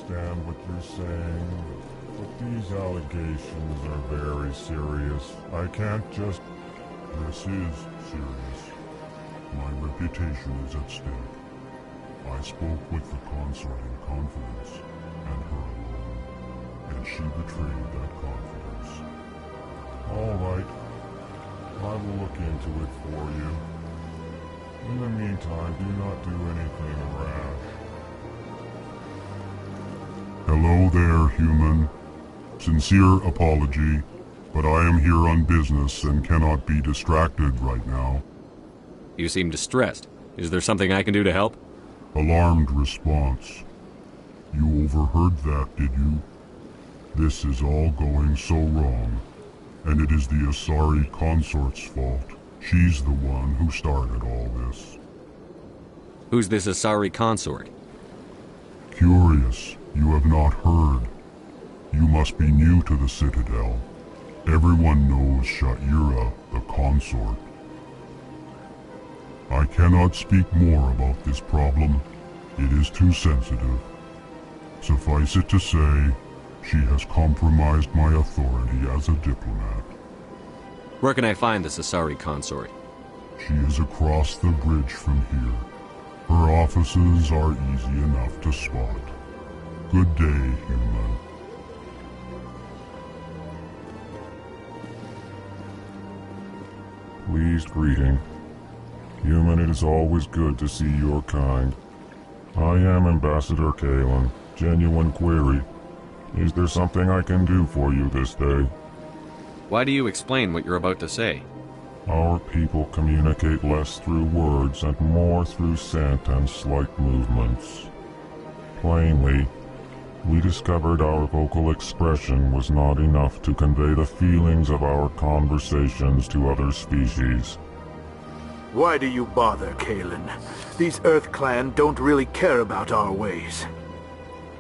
understand what you're saying, but these allegations are very serious. I can't just... This is serious. My reputation is at stake. I spoke with the consort in confidence, and her alone, and she betrayed that confidence. All right. I will look into it for you. In the meantime, do not do anything rash. Hello there, human. Sincere apology, but I am here on business and cannot be distracted right now. You seem distressed. Is there something I can do to help? Alarmed response. You overheard that, did you? This is all going so wrong, and it is the Asari consort's fault. She's the one who started all this. Who's this Asari consort? Curious, you have not heard. You must be new to the Citadel. Everyone knows Sha'ira, the consort. I cannot speak more about this problem. It is too sensitive. Suffice it to say, she has compromised my authority as a diplomat. Where can I find this Asari consort? She is across the bridge from here. Her offices are easy enough to spot. Good day, human. Pleased greeting. Human, it is always good to see your kind. I am Ambassador Kalen. Genuine query. Is there something I can do for you this day? Why do you explain what you're about to say? Our people communicate less through words and more through scent and slight movements. Plainly, we discovered our vocal expression was not enough to convey the feelings of our conversations to other species. Why do you bother, Kalen? These Earth Clan don't really care about our ways.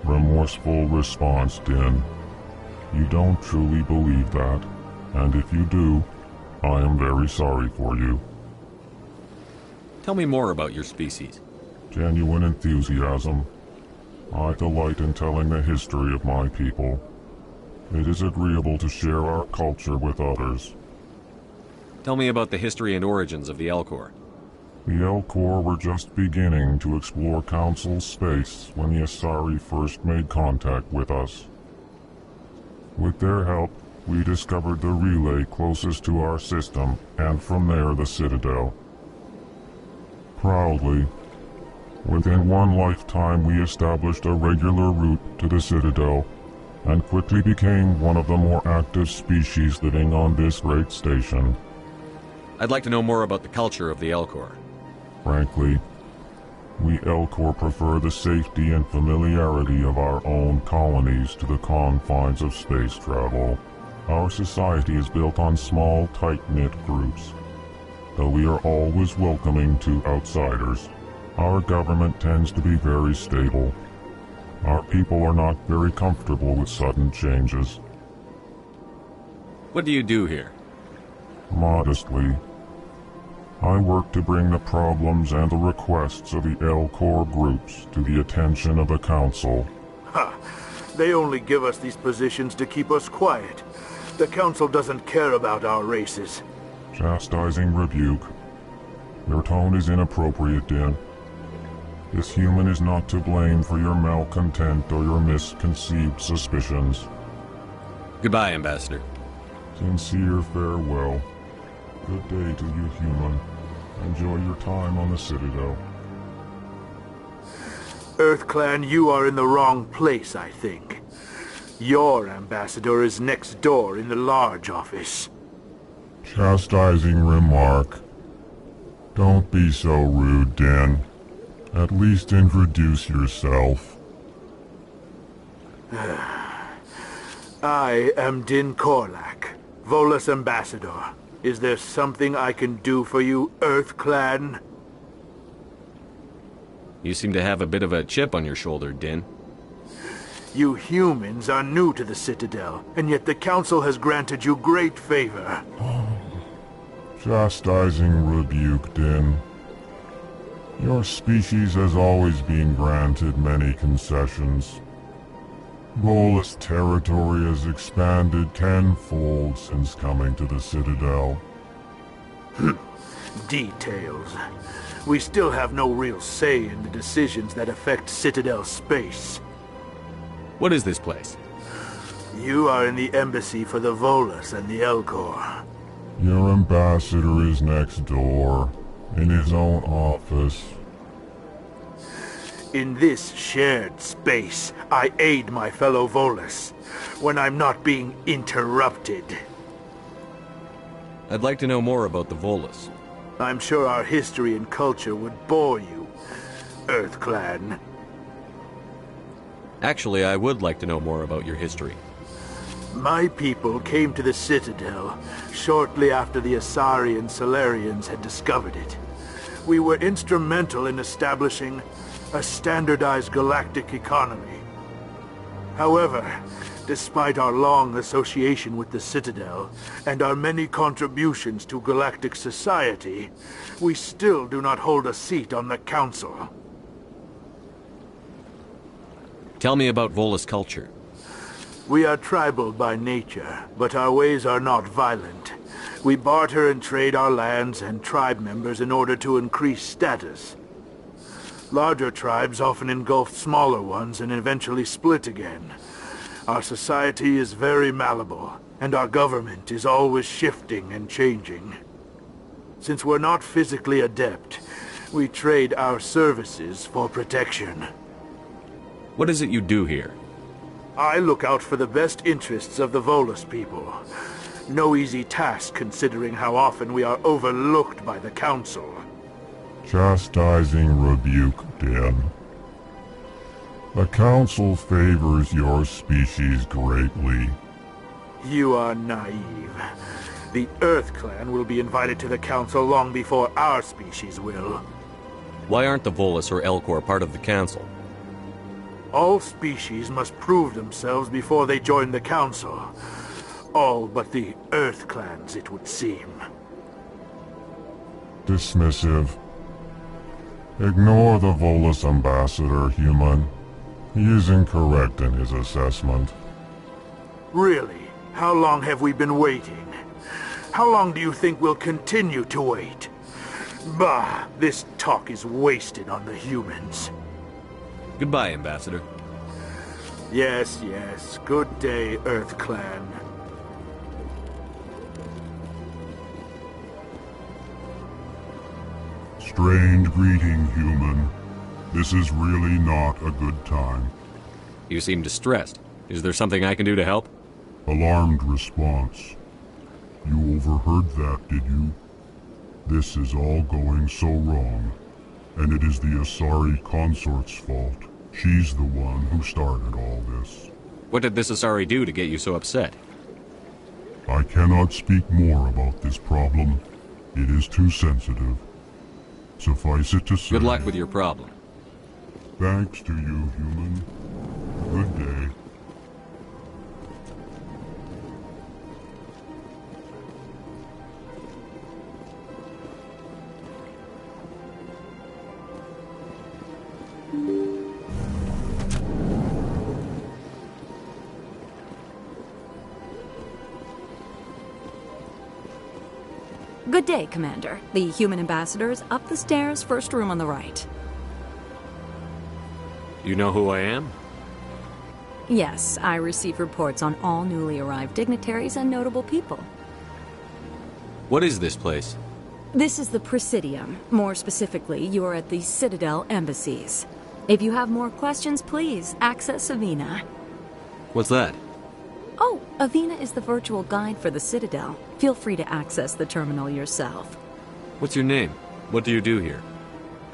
Remorseful response, Din. You don't truly believe that, and if you do, I am very sorry for you. Tell me more about your species. Genuine enthusiasm. I delight in telling the history of my people. It is agreeable to share our culture with others. Tell me about the history and origins of the Elcor. The Elcor were just beginning to explore Council space when the Asari first made contact with us. With their help, we discovered the relay closest to our system, and from there the Citadel. Proudly, within one lifetime we established a regular route to the Citadel, and quickly became one of the more active species living on this great station. I'd like to know more about the culture of the Elcor. Frankly, we Elcor prefer the safety and familiarity of our own colonies to the confines of space travel. Our society is built on small, tight-knit groups. Though we are always welcoming to outsiders, our government tends to be very stable. Our people are not very comfortable with sudden changes. What do you do here? Modestly, I work to bring the problems and the requests of the Elcor groups to the attention of the Council. Ha! They only give us these positions to keep us quiet. The Council doesn't care about our races. Chastising rebuke. Your tone is inappropriate, Din. This human is not to blame for your malcontent or your misconceived suspicions. Goodbye, Ambassador. Sincere farewell. Good day to you, human. Enjoy your time on the Citadel. Earth Clan, you are in the wrong place, I think. Your ambassador is next door in the large office. Chastising remark. Don't be so rude, Din. At least introduce yourself. I am Din Korlak, Volus ambassador. Is there something I can do for you, Earth Clan? You seem to have a bit of a chip on your shoulder, Din. You humans are new to the Citadel, and yet the Council has granted you great favor. Chastising rebuke, Din. Your species has always been granted many concessions. Volus territory has expanded tenfold since coming to the Citadel. Details. We still have no real say in the decisions that affect Citadel space. What is this place? You are in the embassy for the Volus and the Elcor. Your ambassador is next door, in his own office. In this shared space, I aid my fellow Volus when I'm not being interrupted. I'd like to know more about the Volus. I'm sure our history and culture would bore you, EarthClan. Actually, I would like to know more about your history. My people came to the Citadel shortly after the Asari and Salarians had discovered it. We were instrumental in establishing a standardized galactic economy. However, despite our long association with the Citadel and our many contributions to galactic society, we still do not hold a seat on the Council. Tell me about Volus culture. We are tribal by nature, but our ways are not violent. We barter and trade our lands and tribe members in order to increase status. Larger tribes often engulf smaller ones and eventually split again. Our society is very malleable, and our government is always shifting and changing. Since we're not physically adept, we trade our services for protection. What is it you do here? I look out for the best interests of the Volus people. No easy task considering how often we are overlooked by the Council. Chastising rebuke, Den. The Council favors your species greatly. You are naive. The EarthClan will be invited to the Council long before our species will. Why aren't the Volus or Elcor part of the Council? All species must prove themselves before they join the Council. All but the EarthClans, it would seem. Dismissive. Ignore the Volus ambassador, human. He is incorrect in his assessment. Really? How long have we been waiting? How long do you think we'll continue to wait? Bah, this talk is wasted on the humans. Goodbye, Ambassador. Yes, yes. Good day, EarthClan. Strained greeting, human. This is really not a good time. You seem distressed. Is there something I can do to help? Alarmed response. You overheard that, did you? This is all going so wrong. And it is the Asari consort's fault. She's the one who started all this. What did this Asari do to get you so upset? I cannot speak more about this problem. It is too sensitive. Suffice it to say... Good luck with your problem. Thanks to you, human. Good day. Good day, Commander. The human ambassador is up the stairs, first room on the right. You know who I am? Yes, I receive reports on all newly arrived dignitaries and notable people. What is this place? This is the Presidium. More specifically, you are at the Citadel embassies. If you have more questions, please access Avina. What's that? Oh, Avina is the virtual guide for the Citadel. Feel free to access the terminal yourself. What's your name? What do you do here?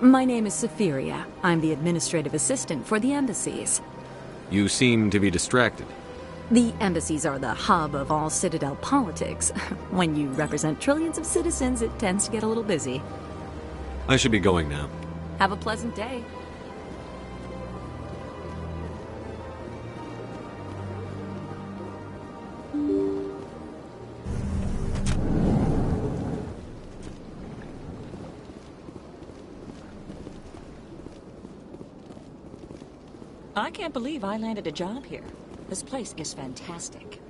My name is Safiria. I'm the administrative assistant for the embassies. You seem to be distracted. The embassies are the hub of all Citadel politics. When you represent trillions of citizens, it tends to get a little busy. I should be going now. Have a pleasant day. I can't believe I landed a job here. This place is fantastic.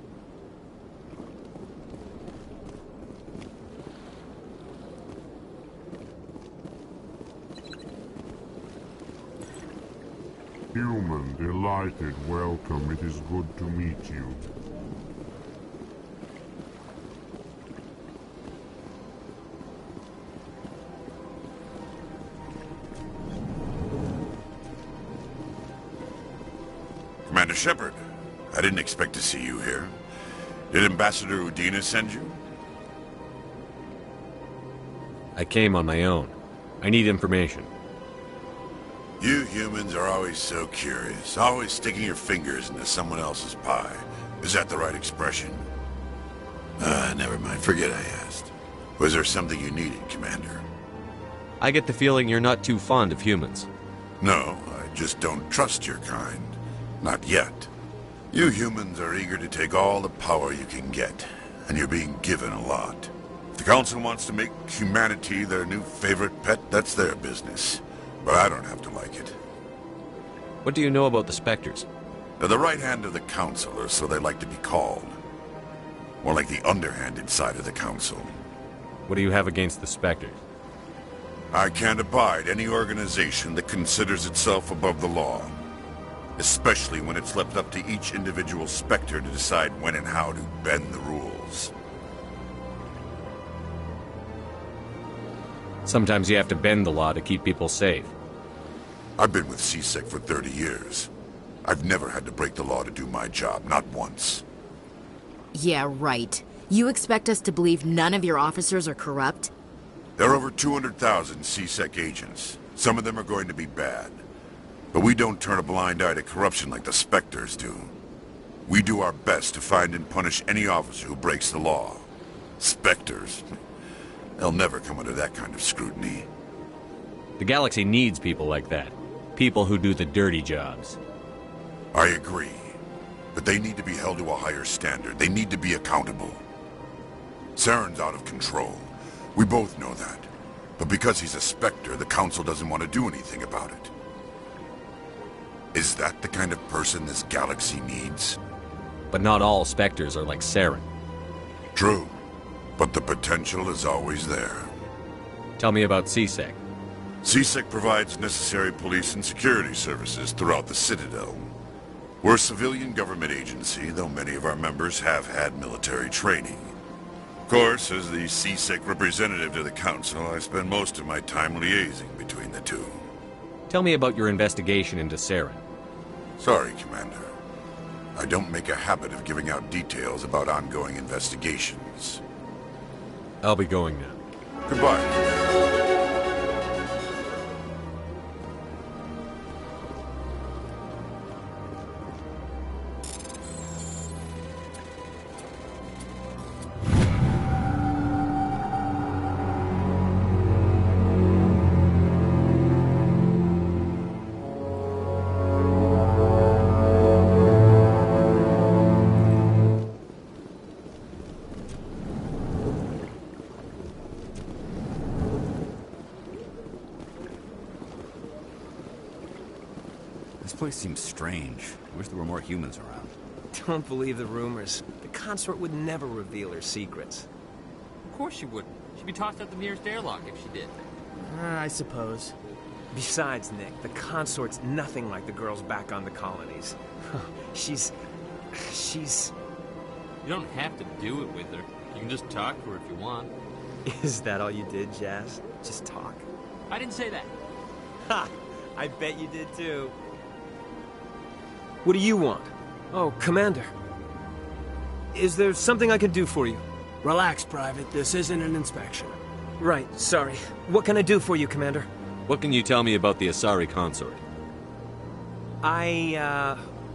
Human, delighted, welcome. It is good to meet you. Commander Shepard, I didn't expect to see you here. Did Ambassador Udina send you? I came on my own. I need information. You humans are always so curious, always sticking your fingers into someone else's pie. Is that the right expression? Never mind. Forget I asked. Was there something you needed, Commander? I get the feeling you're not too fond of humans. No, I just don't trust your kind. Not yet. You humans are eager to take all the power you can get, and you're being given a lot. If the Council wants to make humanity their new favorite pet, that's their business. But I don't have to like it. What do you know about the Spectres? They're the right hand of the Council, or so they like to be called. More like the underhanded side of the Council. What do you have against the Spectres? I can't abide any organization that considers itself above the law. Especially when it's left up to each individual Spectre to decide when and how to bend the rules. Sometimes you have to bend the law to keep people safe. I've been with C-Sec for 30 years. I've never had to break the law to do my job, not once. Yeah, right. You expect us to believe none of your officers are corrupt? There are over 200,000 C-Sec agents. Some of them are going to be bad. But we don't turn a blind eye to corruption like the Spectres do. We do our best to find and punish any officer who breaks the law. Spectres? They'll never come under that kind of scrutiny. The galaxy needs people like that. People who do the dirty jobs. I agree. But they need to be held to a higher standard. They need to be accountable. Saren's out of control. We both know that. But because he's a Spectre, the Council doesn't want to do anything about it. Is that the kind of person this galaxy needs? But not all Spectres are like Saren. True. But the potential is always there. Tell me about C-Sec. C-Sec provides necessary police and security services throughout the Citadel. We're a civilian government agency, though many of our members have had military training. Of course, as the C-Sec representative to the Council, I spend most of my time liaising between the two. Tell me about your investigation into Saren. Sorry, Commander. I don't make a habit of giving out details about ongoing investigations. I'll be going now. Goodbye. This place seems strange. I wish there were more humans around. Don't believe the rumors. The consort would never reveal her secrets. Of course she wouldn't. She'd be tossed out the nearest airlock if she did. I suppose. Besides, Nick, the consort's nothing like the girls back on the colonies. She's... You don't have to do it with her. You can just talk to her if you want. Is that all you did, Jazz? Just talk? I didn't say that. Ha! I bet you did too. What do you want? Oh, Commander. Is there something I can do for you? Relax, Private. This isn't an inspection. Right, sorry. What can I do for you, Commander? What can you tell me about the Asari consort?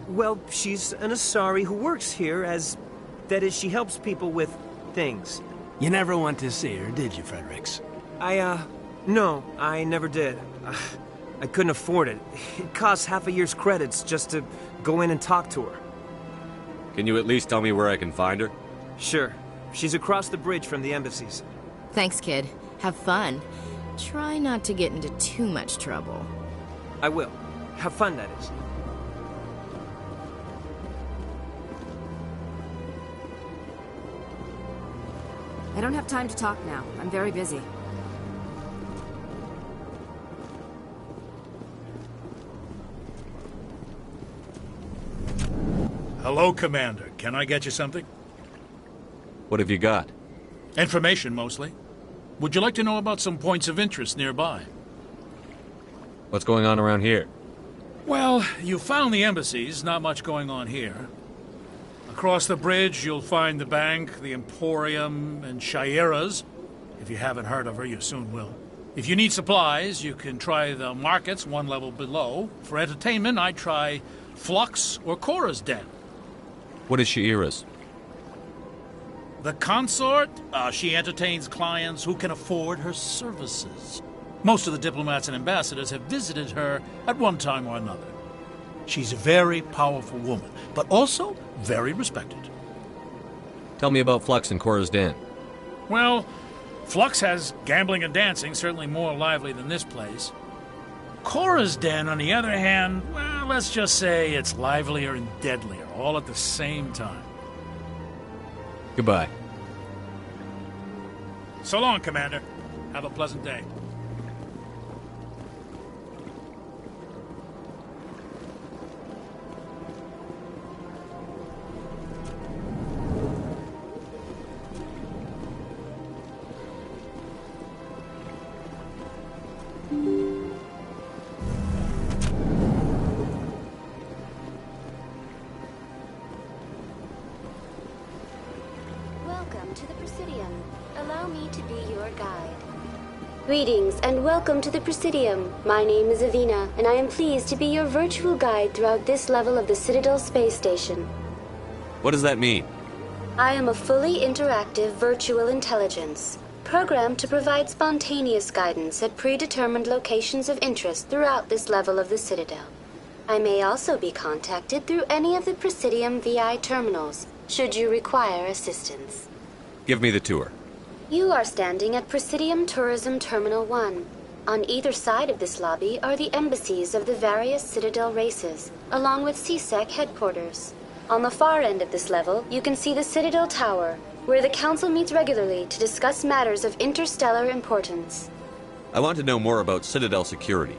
Well, she's an Asari who works here as... That is, she helps people with things. You never went to see her, did you, Fredericks? No, I never did. I couldn't afford it. It costs half a year's credits just to go in and talk to her. Can you at least tell me where I can find her? Sure. She's across the bridge from the embassies. Thanks, kid. Have fun. Try not to get into too much trouble. I will. Have fun, that is. I don't have time to talk now. I'm very busy. Hello, Commander. Can I get you something? What have you got? Information, mostly. Would you like to know about some points of interest nearby? What's going on around here? Well, you found the embassies. Not much going on here. Across the bridge, you'll find the bank, the Emporium, and Shayera's. If you haven't heard of her, you soon will. If you need supplies, you can try the markets one level below. For entertainment, I'd try Flux or Cora's Den. What is Shayera's? The consort, she entertains clients who can afford her services. Most of the diplomats and ambassadors have visited her at one time or another. She's a very powerful woman, but also very respected. Tell me about Flux and Cora's Den. Well, Flux has gambling and dancing, certainly more lively than this place. Cora's Den, on the other hand, well, let's just say it's livelier and deadlier, all at the same time. Goodbye. So long, Commander. Have a pleasant day. Welcome to the Presidium. Allow me to be your guide. Greetings and welcome to the Presidium. My name is Avina, and I am pleased to be your virtual guide throughout this level of the Citadel Space Station. What does that mean? I am a fully interactive virtual intelligence, programmed to provide spontaneous guidance at predetermined locations of interest throughout this level of the Citadel. I may also be contacted through any of the Presidium VI terminals, should you require assistance. Give me the tour. You are standing at Presidium Tourism Terminal 1. On either side of this lobby are the embassies of the various Citadel races, along with CSEC headquarters. On the far end of this level, you can see the Citadel Tower, where the Council meets regularly to discuss matters of interstellar importance. I want to know more about Citadel security.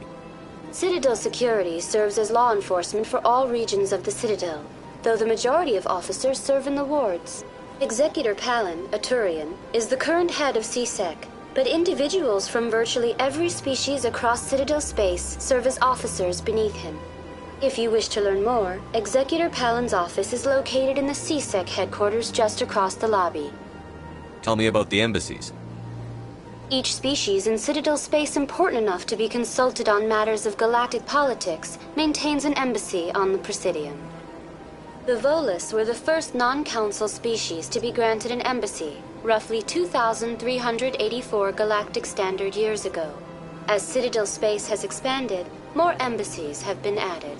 Citadel security serves as law enforcement for all regions of the Citadel, though the majority of officers serve in the wards. Executor Palin, a Turian, is the current head of CSEC, but individuals from virtually every species across Citadel space serve as officers beneath him. If you wish to learn more, Executor Palin's office is located in the CSEC headquarters just across the lobby. Tell me about the embassies. Each species in Citadel space important enough to be consulted on matters of galactic politics maintains an embassy on the Presidium. The Volus were the first non-council species to be granted an embassy, roughly 2,384 galactic standard years ago. As Citadel space has expanded, more embassies have been added.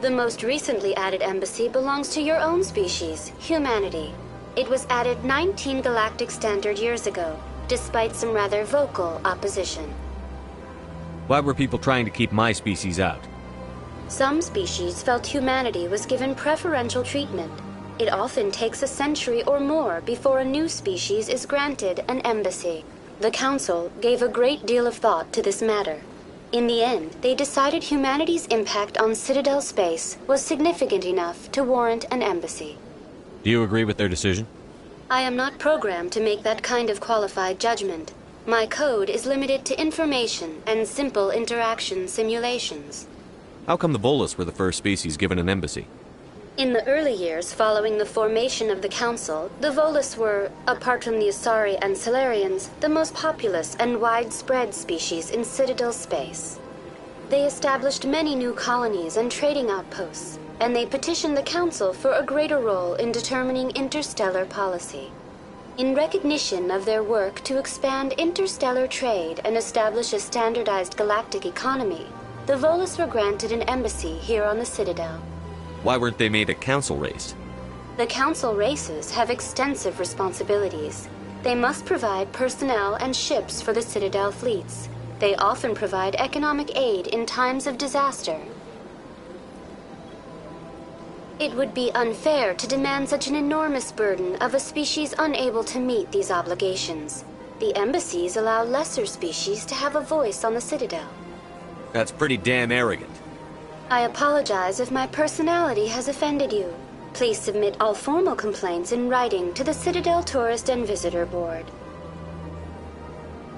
The most recently added embassy belongs to your own species, humanity. It was added 19 galactic standard years ago, despite some rather vocal opposition. Why were people trying to keep my species out? Some species felt humanity was given preferential treatment. It often takes a century or more before a new species is granted an embassy. The Council gave a great deal of thought to this matter. In the end, they decided humanity's impact on Citadel space was significant enough to warrant an embassy. Do you agree with their decision? I am not programmed to make that kind of qualified judgment. My code is limited to information and simple interaction simulations. How come the Volus were the first species given an embassy? In the early years following the formation of the Council, the Volus were, apart from the Asari and Salarians, the most populous and widespread species in Citadel space. They established many new colonies and trading outposts, and they petitioned the Council for a greater role in determining interstellar policy. In recognition of their work to expand interstellar trade and establish a standardized galactic economy, the Volus were granted an embassy here on the Citadel. Why weren't they made a council race? The council races have extensive responsibilities. They must provide personnel and ships for the Citadel fleets. They often provide economic aid in times of disaster. It would be unfair to demand such an enormous burden of a species unable to meet these obligations. The embassies allow lesser species to have a voice on the Citadel. That's pretty damn arrogant. I apologize if my personality has offended you. Please submit all formal complaints in writing to the Citadel Tourist and Visitor Board.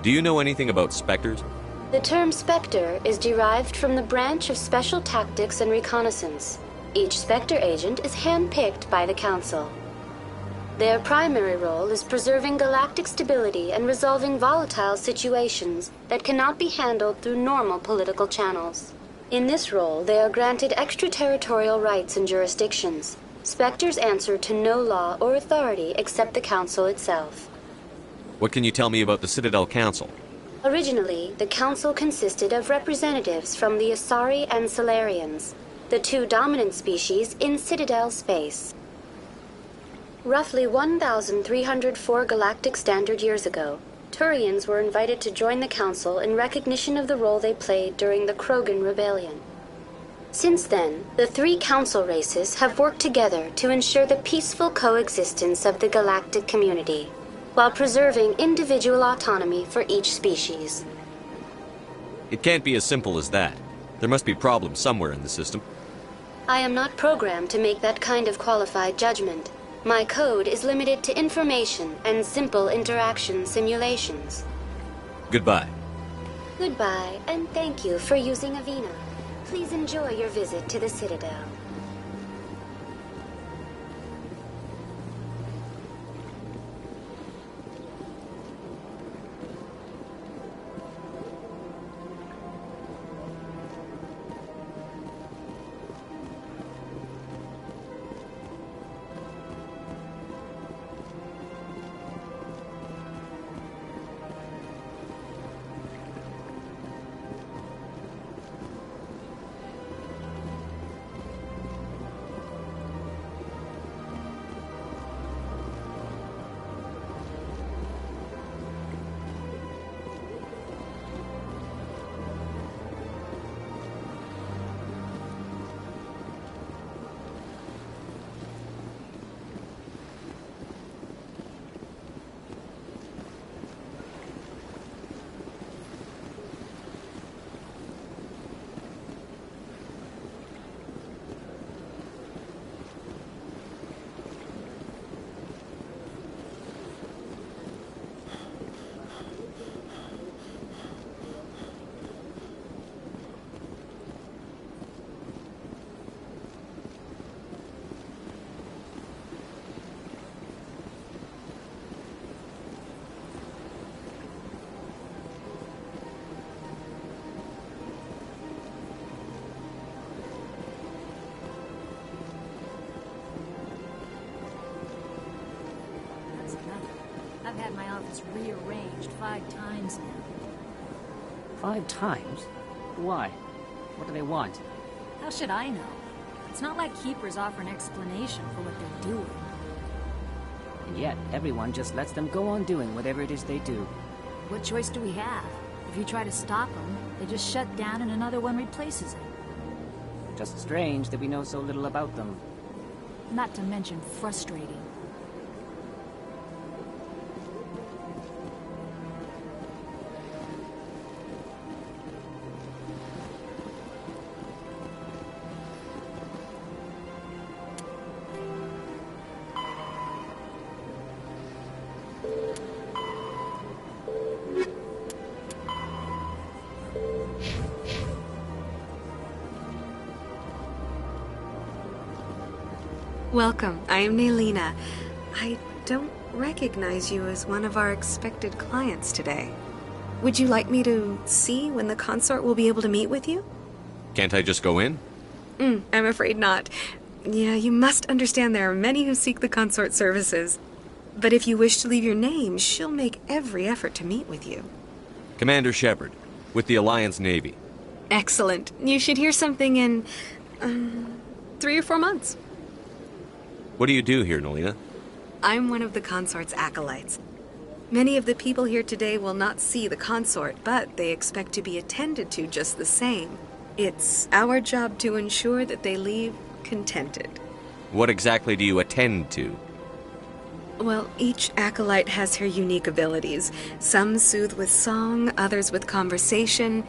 Do you know anything about Spectres? The term Spectre is derived from the branch of Special Tactics and Reconnaissance. Each Spectre agent is hand-picked by the Council. Their primary role is preserving galactic stability and resolving volatile situations that cannot be handled through normal political channels. In this role, they are granted extraterritorial rights and jurisdictions. Spectres answer to no law or authority except the Council itself. What can you tell me about the Citadel Council? Originally, the Council consisted of representatives from the Asari and Solarians, the two dominant species in Citadel space. Roughly 1,304 galactic standard years ago, Turians were invited to join the Council in recognition of the role they played during the Krogan Rebellion. Since then, the three Council races have worked together to ensure the peaceful coexistence of the galactic community, while preserving individual autonomy for each species. It can't be as simple as that. There must be problems somewhere in the system. I am not programmed to make that kind of qualified judgment. My code is limited to information and simple interaction simulations. Goodbye. Goodbye, and thank you for using Avina. Please enjoy your visit to the Citadel. I've had my office rearranged 5 times now. 5 times? Why? What do they want? How should I know? It's not like Keepers offer an explanation for what they're doing. And yet, everyone just lets them go on doing whatever it is they do. What choice do we have? If you try to stop them, they just shut down and another one replaces it. Just strange that we know so little about them. Not to mention frustrating. Welcome. I am Nelina. I don't recognize you as one of our expected clients today. Would you like me to see when the consort will be able to meet with you? Can't I just go in? I'm afraid not. Yeah, you must understand there are many who seek the consort services. But if you wish to leave your name, she'll make every effort to meet with you. Commander Shepard, with the Alliance Navy. Excellent. You should hear something in 3 or 4 months. What do you do here, Nelina? I'm one of the consort's acolytes. Many of the people here today will not see the consort, but they expect to be attended to just the same. It's our job to ensure that they leave contented. What exactly do you attend to? Well, each acolyte has her unique abilities. Some soothe with song, others with conversation.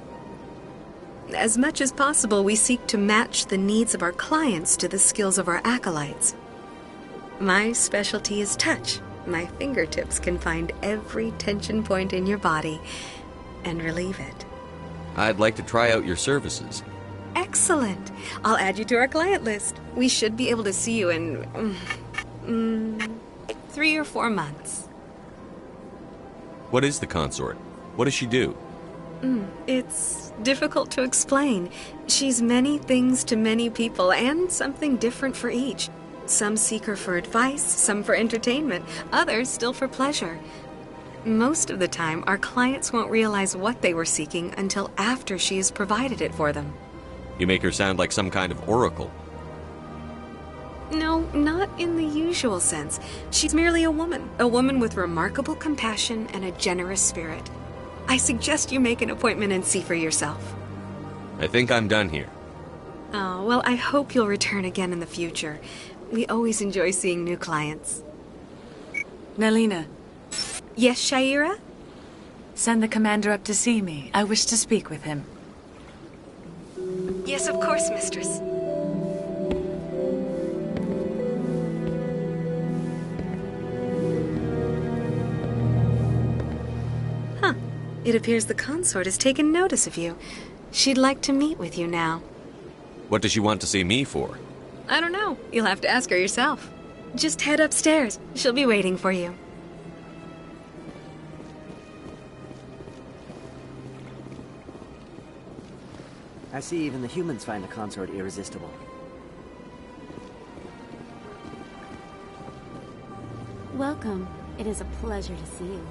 As much as possible, we seek to match the needs of our clients to the skills of our acolytes. My specialty is touch. My fingertips can find every tension point in your body and relieve it. I'd like to try out your services. Excellent. I'll add you to our client list. We should be able to see you in 3 or 4 months. What is the consort? What does she do? It's difficult to explain. She's many things to many people, and something different for each. Some seek her for advice, some for entertainment, others still for pleasure. Most of the time, our clients won't realize what they were seeking until after she has provided it for them. You make her sound like some kind of oracle. No, not in the usual sense. She's merely a woman with remarkable compassion and a generous spirit. I suggest you make an appointment and see for yourself. I think I'm done here. Oh, well, I hope you'll return again in the future. We always enjoy seeing new clients. Nelina. Yes, Shaira? Send the commander up to see me. I wish to speak with him. Yes, of course, mistress. Huh. It appears the consort has taken notice of you. She'd like to meet with you now. What does she want to see me for? I don't know. You'll have to ask her yourself. Just head upstairs. She'll be waiting for you. I see even the humans find the consort irresistible. Welcome. It is a pleasure to see you.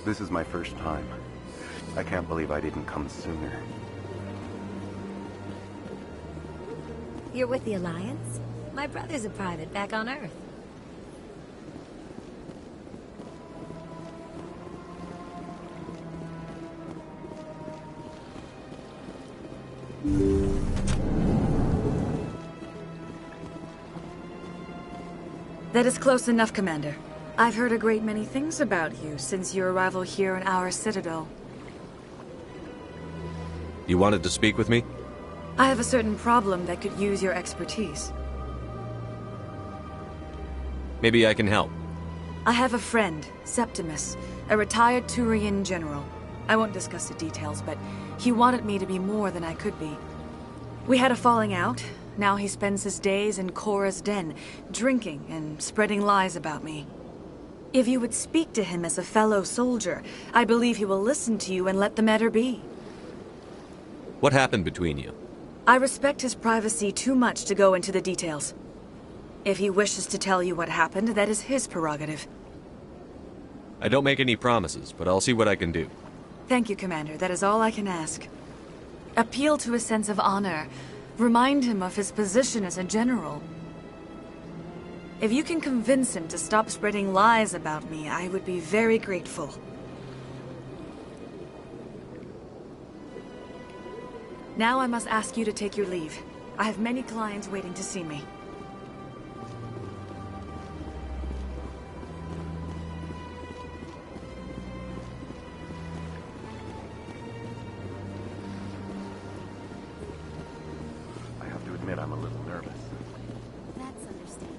This is my first time. I can't believe I didn't come sooner. You're with the Alliance? My brother's a private back on Earth. That is close enough, Commander. I've heard a great many things about you since your arrival here in our citadel. You wanted to speak with me? I have a certain problem that could use your expertise. Maybe I can help. I have a friend, Septimus, a retired Turian general. I won't discuss the details, but he wanted me to be more than I could be. We had a falling out. Now he spends his days in Korra's den, drinking and spreading lies about me. If you would speak to him as a fellow soldier, I believe he will listen to you and let the matter be. What happened between you? I respect his privacy too much to go into the details. If he wishes to tell you what happened, that is his prerogative. I don't make any promises, but I'll see what I can do. Thank you, Commander. That is all I can ask. Appeal to his sense of honor. Remind him of his position as a general. If you can convince him to stop spreading lies about me, I would be very grateful. Now I must ask you to take your leave. I have many clients waiting to see me. I have to admit I'm a little nervous. That's understandable.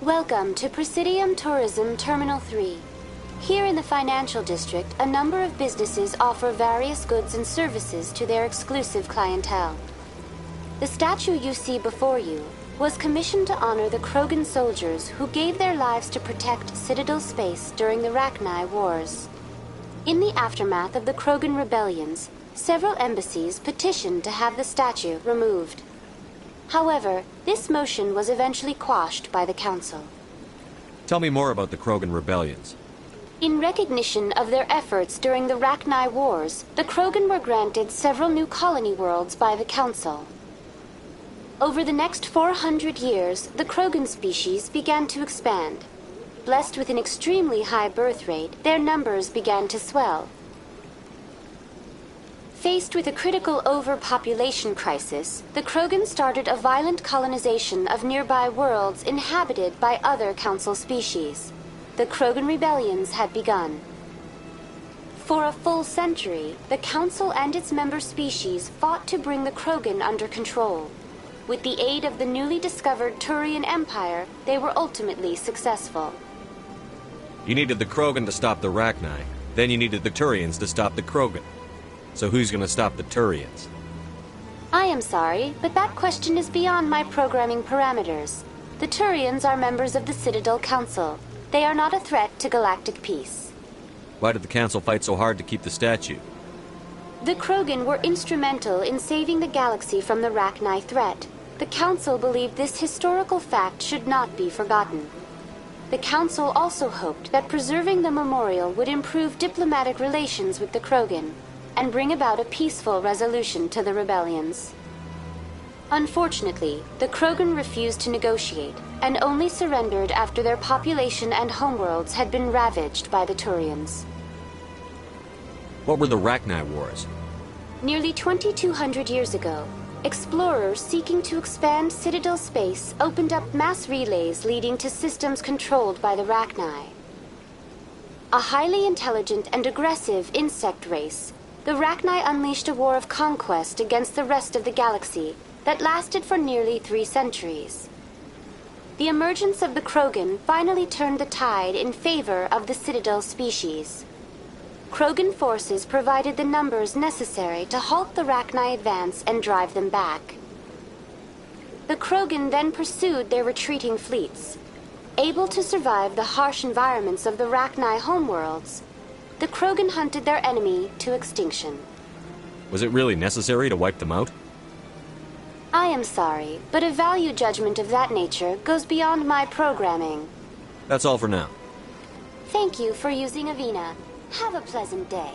Welcome to Presidium Tourism Terminal 3. Here in the financial district, a number of businesses offer various goods and services to their exclusive clientele. The statue you see before you was commissioned to honor the Krogan soldiers who gave their lives to protect Citadel space during the Rachni Wars. In the aftermath of the Krogan rebellions, several embassies petitioned to have the statue removed. However, this motion was eventually quashed by the Council. Tell me more about the Krogan rebellions. In recognition of their efforts during the Rachni Wars, the Krogan were granted several new colony worlds by the Council. Over the next 400 years, the Krogan species began to expand. Blessed with an extremely high birth rate, their numbers began to swell. Faced with a critical overpopulation crisis, the Krogan started a violent colonization of nearby worlds inhabited by other Council species. The Krogan rebellions had begun. For a full century, the Council and its member species fought to bring the Krogan under control. With the aid of the newly discovered Turian Empire, they were ultimately successful. You needed the Krogan to stop the Rachni. Then you needed the Turians to stop the Krogan. So who's going to stop the Turians? I am sorry, but that question is beyond my programming parameters. The Turians are members of the Citadel Council. They are not a threat to galactic peace. Why did the Council fight so hard to keep the statue? The Krogan were instrumental in saving the galaxy from the Rachni threat. The Council believed this historical fact should not be forgotten. The Council also hoped that preserving the memorial would improve diplomatic relations with the Krogan and bring about a peaceful resolution to the rebellions. Unfortunately, the Krogan refused to negotiate and only surrendered after their population and homeworlds had been ravaged by the Turians. What were the Rachni Wars? Nearly 2,200 years ago, explorers seeking to expand Citadel space opened up mass relays leading to systems controlled by the Rachni. A highly intelligent and aggressive insect race, the Rachni unleashed a war of conquest against the rest of the galaxy that lasted for nearly 3 centuries. The emergence of the Krogan finally turned the tide in favor of the Citadel species. Krogan forces provided the numbers necessary to halt the Rachni advance and drive them back. The Krogan then pursued their retreating fleets. Able to survive the harsh environments of the Rachni homeworlds, the Krogan hunted their enemy to extinction. Was it really necessary to wipe them out? I am sorry, but a value judgment of that nature goes beyond my programming. That's all for now. Thank you for using Avina. Have a pleasant day.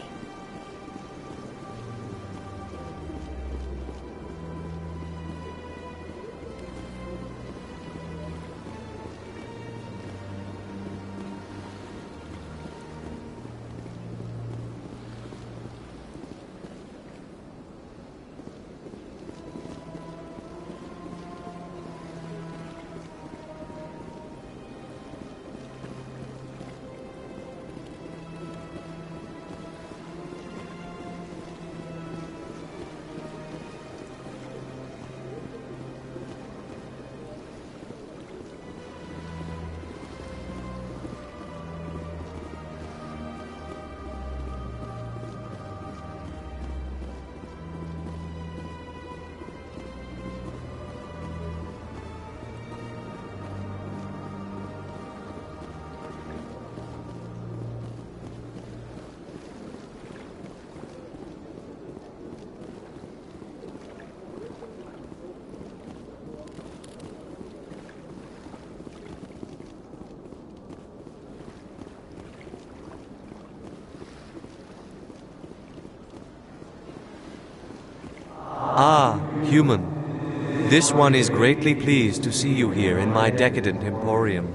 Ah, human. This one is greatly pleased to see you here in my decadent emporium.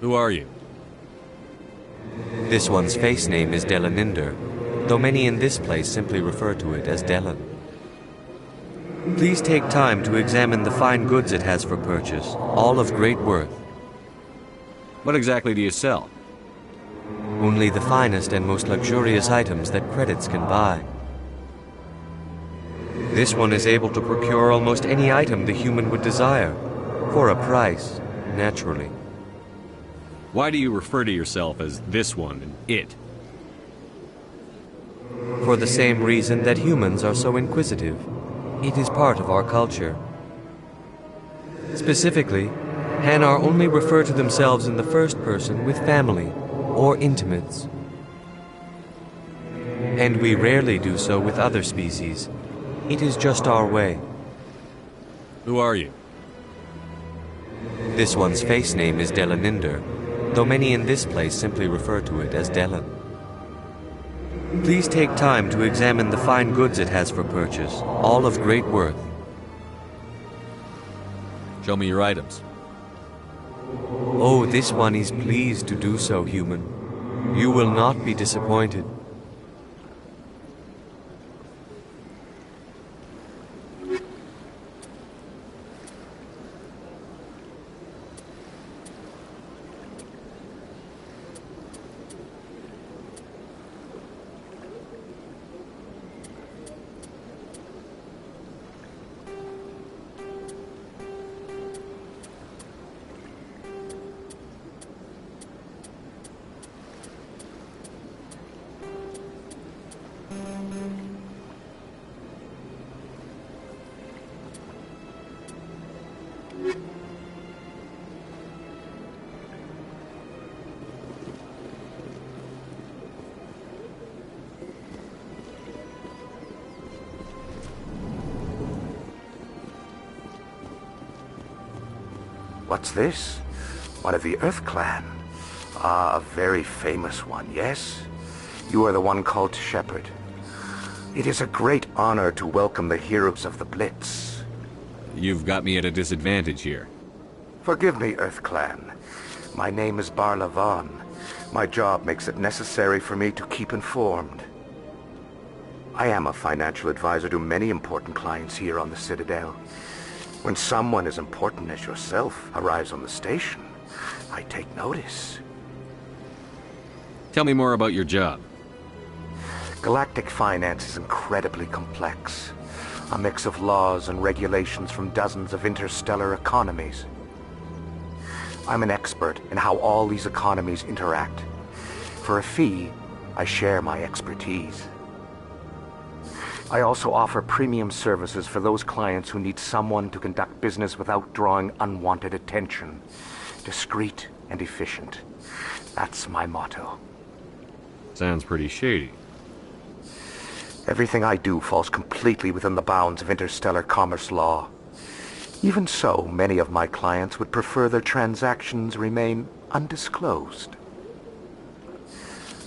Who are you? This one's face name is Delaninder, though many in this place simply refer to it as Delan. Please take time to examine the fine goods it has for purchase, all of great worth. What exactly do you sell? Only the finest and most luxurious items that credits can buy. This one is able to procure almost any item the human would desire, for a price, naturally. Why do you refer to yourself as this one and it? For the same reason that humans are so inquisitive. It is part of our culture. Specifically, Hanar only refer to themselves in the first person with family or intimates. And we rarely do so with other species. It is just our way. Who are you? This one's face name is Delaninder, though many in this place simply refer to it as Delenn. Please take time to examine the fine goods it has for purchase, all of great worth. Show me your items. Oh, this one is pleased to do so, human. You will not be disappointed. What's this? One of the Earth Clan. Ah, a very famous one, yes? You are the one called Shepard. It is a great honor to welcome the heroes of the Blitz. You've got me at a disadvantage here. Forgive me, Earth Clan. My name is Barla Von. My job makes it necessary for me to keep informed. I am a financial advisor to many important clients here on the Citadel. When someone as important as yourself arrives on the station, I take notice. Tell me more about your job. Galactic finance is incredibly complex. A mix of laws and regulations from dozens of interstellar economies. I'm an expert in how all these economies interact. For a fee, I share my expertise. I also offer premium services for those clients who need someone to conduct business without drawing unwanted attention. Discreet and efficient. That's my motto. Sounds pretty shady. Everything I do falls completely within the bounds of interstellar commerce law. Even so, many of my clients would prefer their transactions remain undisclosed.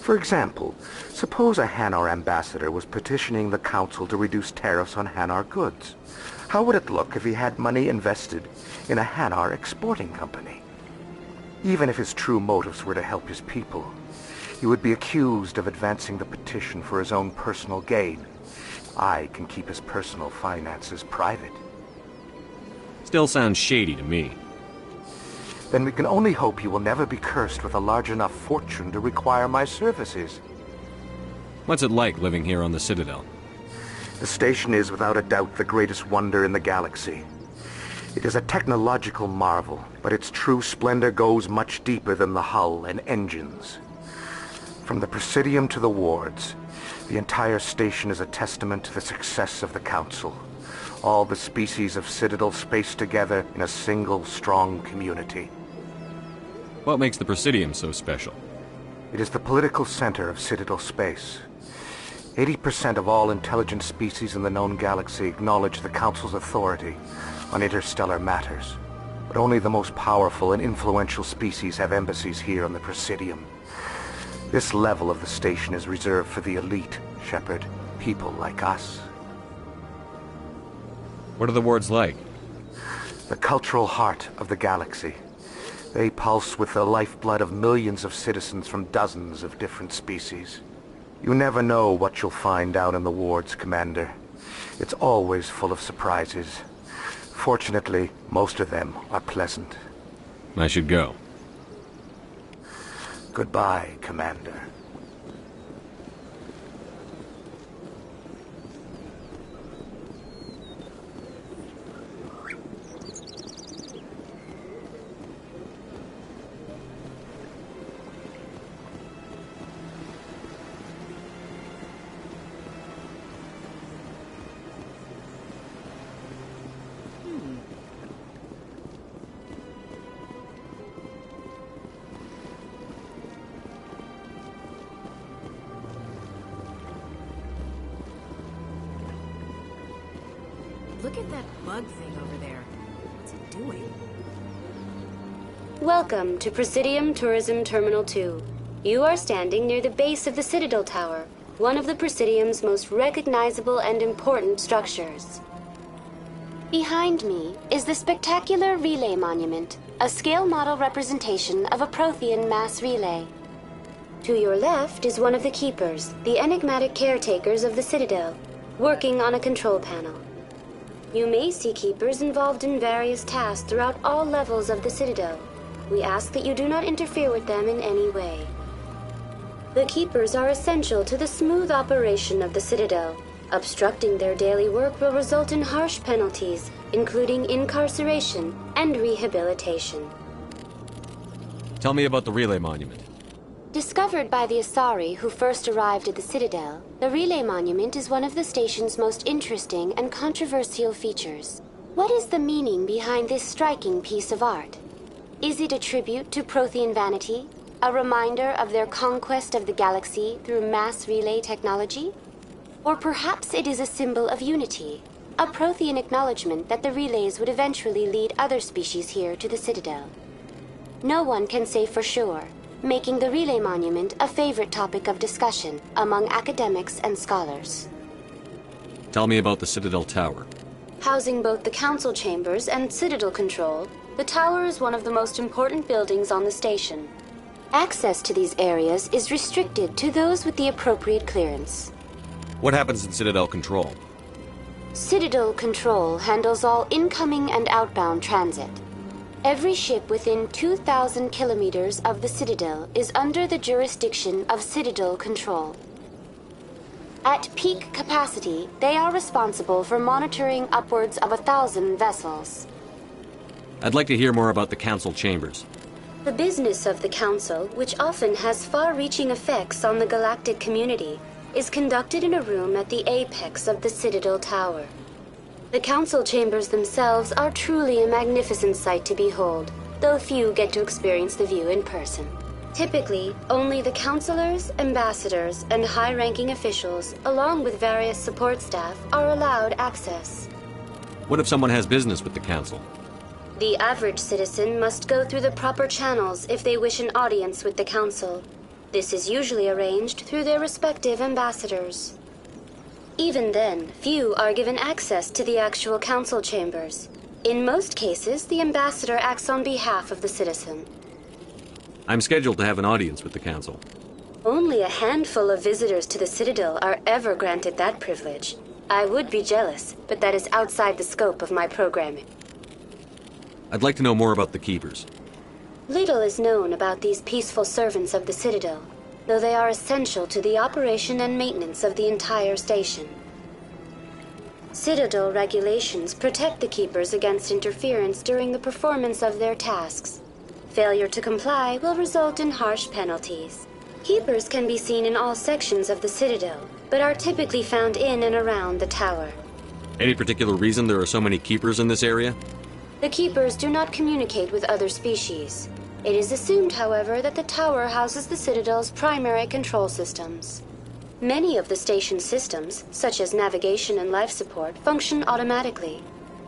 For example, suppose a Hanar ambassador was petitioning the Council to reduce tariffs on Hanar goods. How would it look if he had money invested in a Hanar exporting company? Even if his true motives were to help his people, he would be accused of advancing the petition for his own personal gain. I can keep his personal finances private. Still sounds shady to me. Then we can only hope he will never be cursed with a large enough fortune to require my services. What's it like living here on the Citadel? The station is without a doubt the greatest wonder in the galaxy. It is a technological marvel, but its true splendor goes much deeper than the hull and engines. From the Presidium to the wards, the entire station is a testament to the success of the Council. All the species of Citadel spaced together in a single strong community. What makes the Presidium so special? It is the political center of Citadel space. 80% of all intelligent species in the known galaxy acknowledge the Council's authority on interstellar matters. But only the most powerful and influential species have embassies here on the Presidium. This level of the station is reserved for the elite, Shepard. People like us. What are the wards like? The cultural heart of the galaxy. They pulse with the lifeblood of millions of citizens from dozens of different species. You never know what you'll find down in the wards, Commander. It's always full of surprises. Fortunately, most of them are pleasant. I should go. Goodbye, Commander. Look at that bug thing over there. What's it doing? Welcome to Presidium Tourism Terminal 2. You are standing near the base of the Citadel Tower, one of the Presidium's most recognizable and important structures. Behind me is the spectacular Relay Monument, a scale model representation of a Prothean mass relay. To your left is one of the Keepers, the enigmatic caretakers of the Citadel, working on a control panel. You may see Keepers involved in various tasks throughout all levels of the Citadel. We ask that you do not interfere with them in any way. The Keepers are essential to the smooth operation of the Citadel. Obstructing their daily work will result in harsh penalties, including incarceration and rehabilitation. Tell me about the Relay Monument. Discovered by the Asari who first arrived at the Citadel, the Relay Monument is one of the station's most interesting and controversial features. What is the meaning behind this striking piece of art? Is it a tribute to Prothean vanity? A reminder of their conquest of the galaxy through mass relay technology? Or perhaps it is a symbol of unity, a Prothean acknowledgement that the relays would eventually lead other species here to the Citadel. No one can say for sure, making the Relay Monument a favorite topic of discussion among academics and scholars. Tell me about the Citadel Tower. Housing both the Council Chambers and Citadel Control, the tower is one of the most important buildings on the station. Access to these areas is restricted to those with the appropriate clearance. What happens in Citadel Control? Citadel Control handles all incoming and outbound transit. Every ship within 2,000 kilometers of the Citadel is under the jurisdiction of Citadel Control. At peak capacity, they are responsible for monitoring upwards of 1,000 vessels. I'd like to hear more about the Council Chambers. The business of the Council, which often has far-reaching effects on the galactic community, is conducted in a room at the apex of the Citadel Tower. The Council Chambers themselves are truly a magnificent sight to behold, though few get to experience the view in person. Typically, only the councilors, ambassadors, and high-ranking officials, along with various support staff, are allowed access. What if someone has business with the Council? The average citizen must go through the proper channels if they wish an audience with the Council. This is usually arranged through their respective ambassadors. Even then, few are given access to the actual Council Chambers. In most cases, the ambassador acts on behalf of the citizen. I'm scheduled to have an audience with the Council. Only a handful of visitors to the Citadel are ever granted that privilege. I would be jealous, but that is outside the scope of my programming. I'd like to know more about the Keepers. Little is known about these peaceful servants of the Citadel, though they are essential to the operation and maintenance of the entire station. Citadel regulations protect the Keepers against interference during the performance of their tasks. Failure to comply will result in harsh penalties. Keepers can be seen in all sections of the Citadel, but are typically found in and around the tower. Any particular reason there are so many Keepers in this area? The Keepers do not communicate with other species. It is assumed, however, that the tower houses the Citadel's primary control systems. Many of the station's systems, such as navigation and life support, function automatically.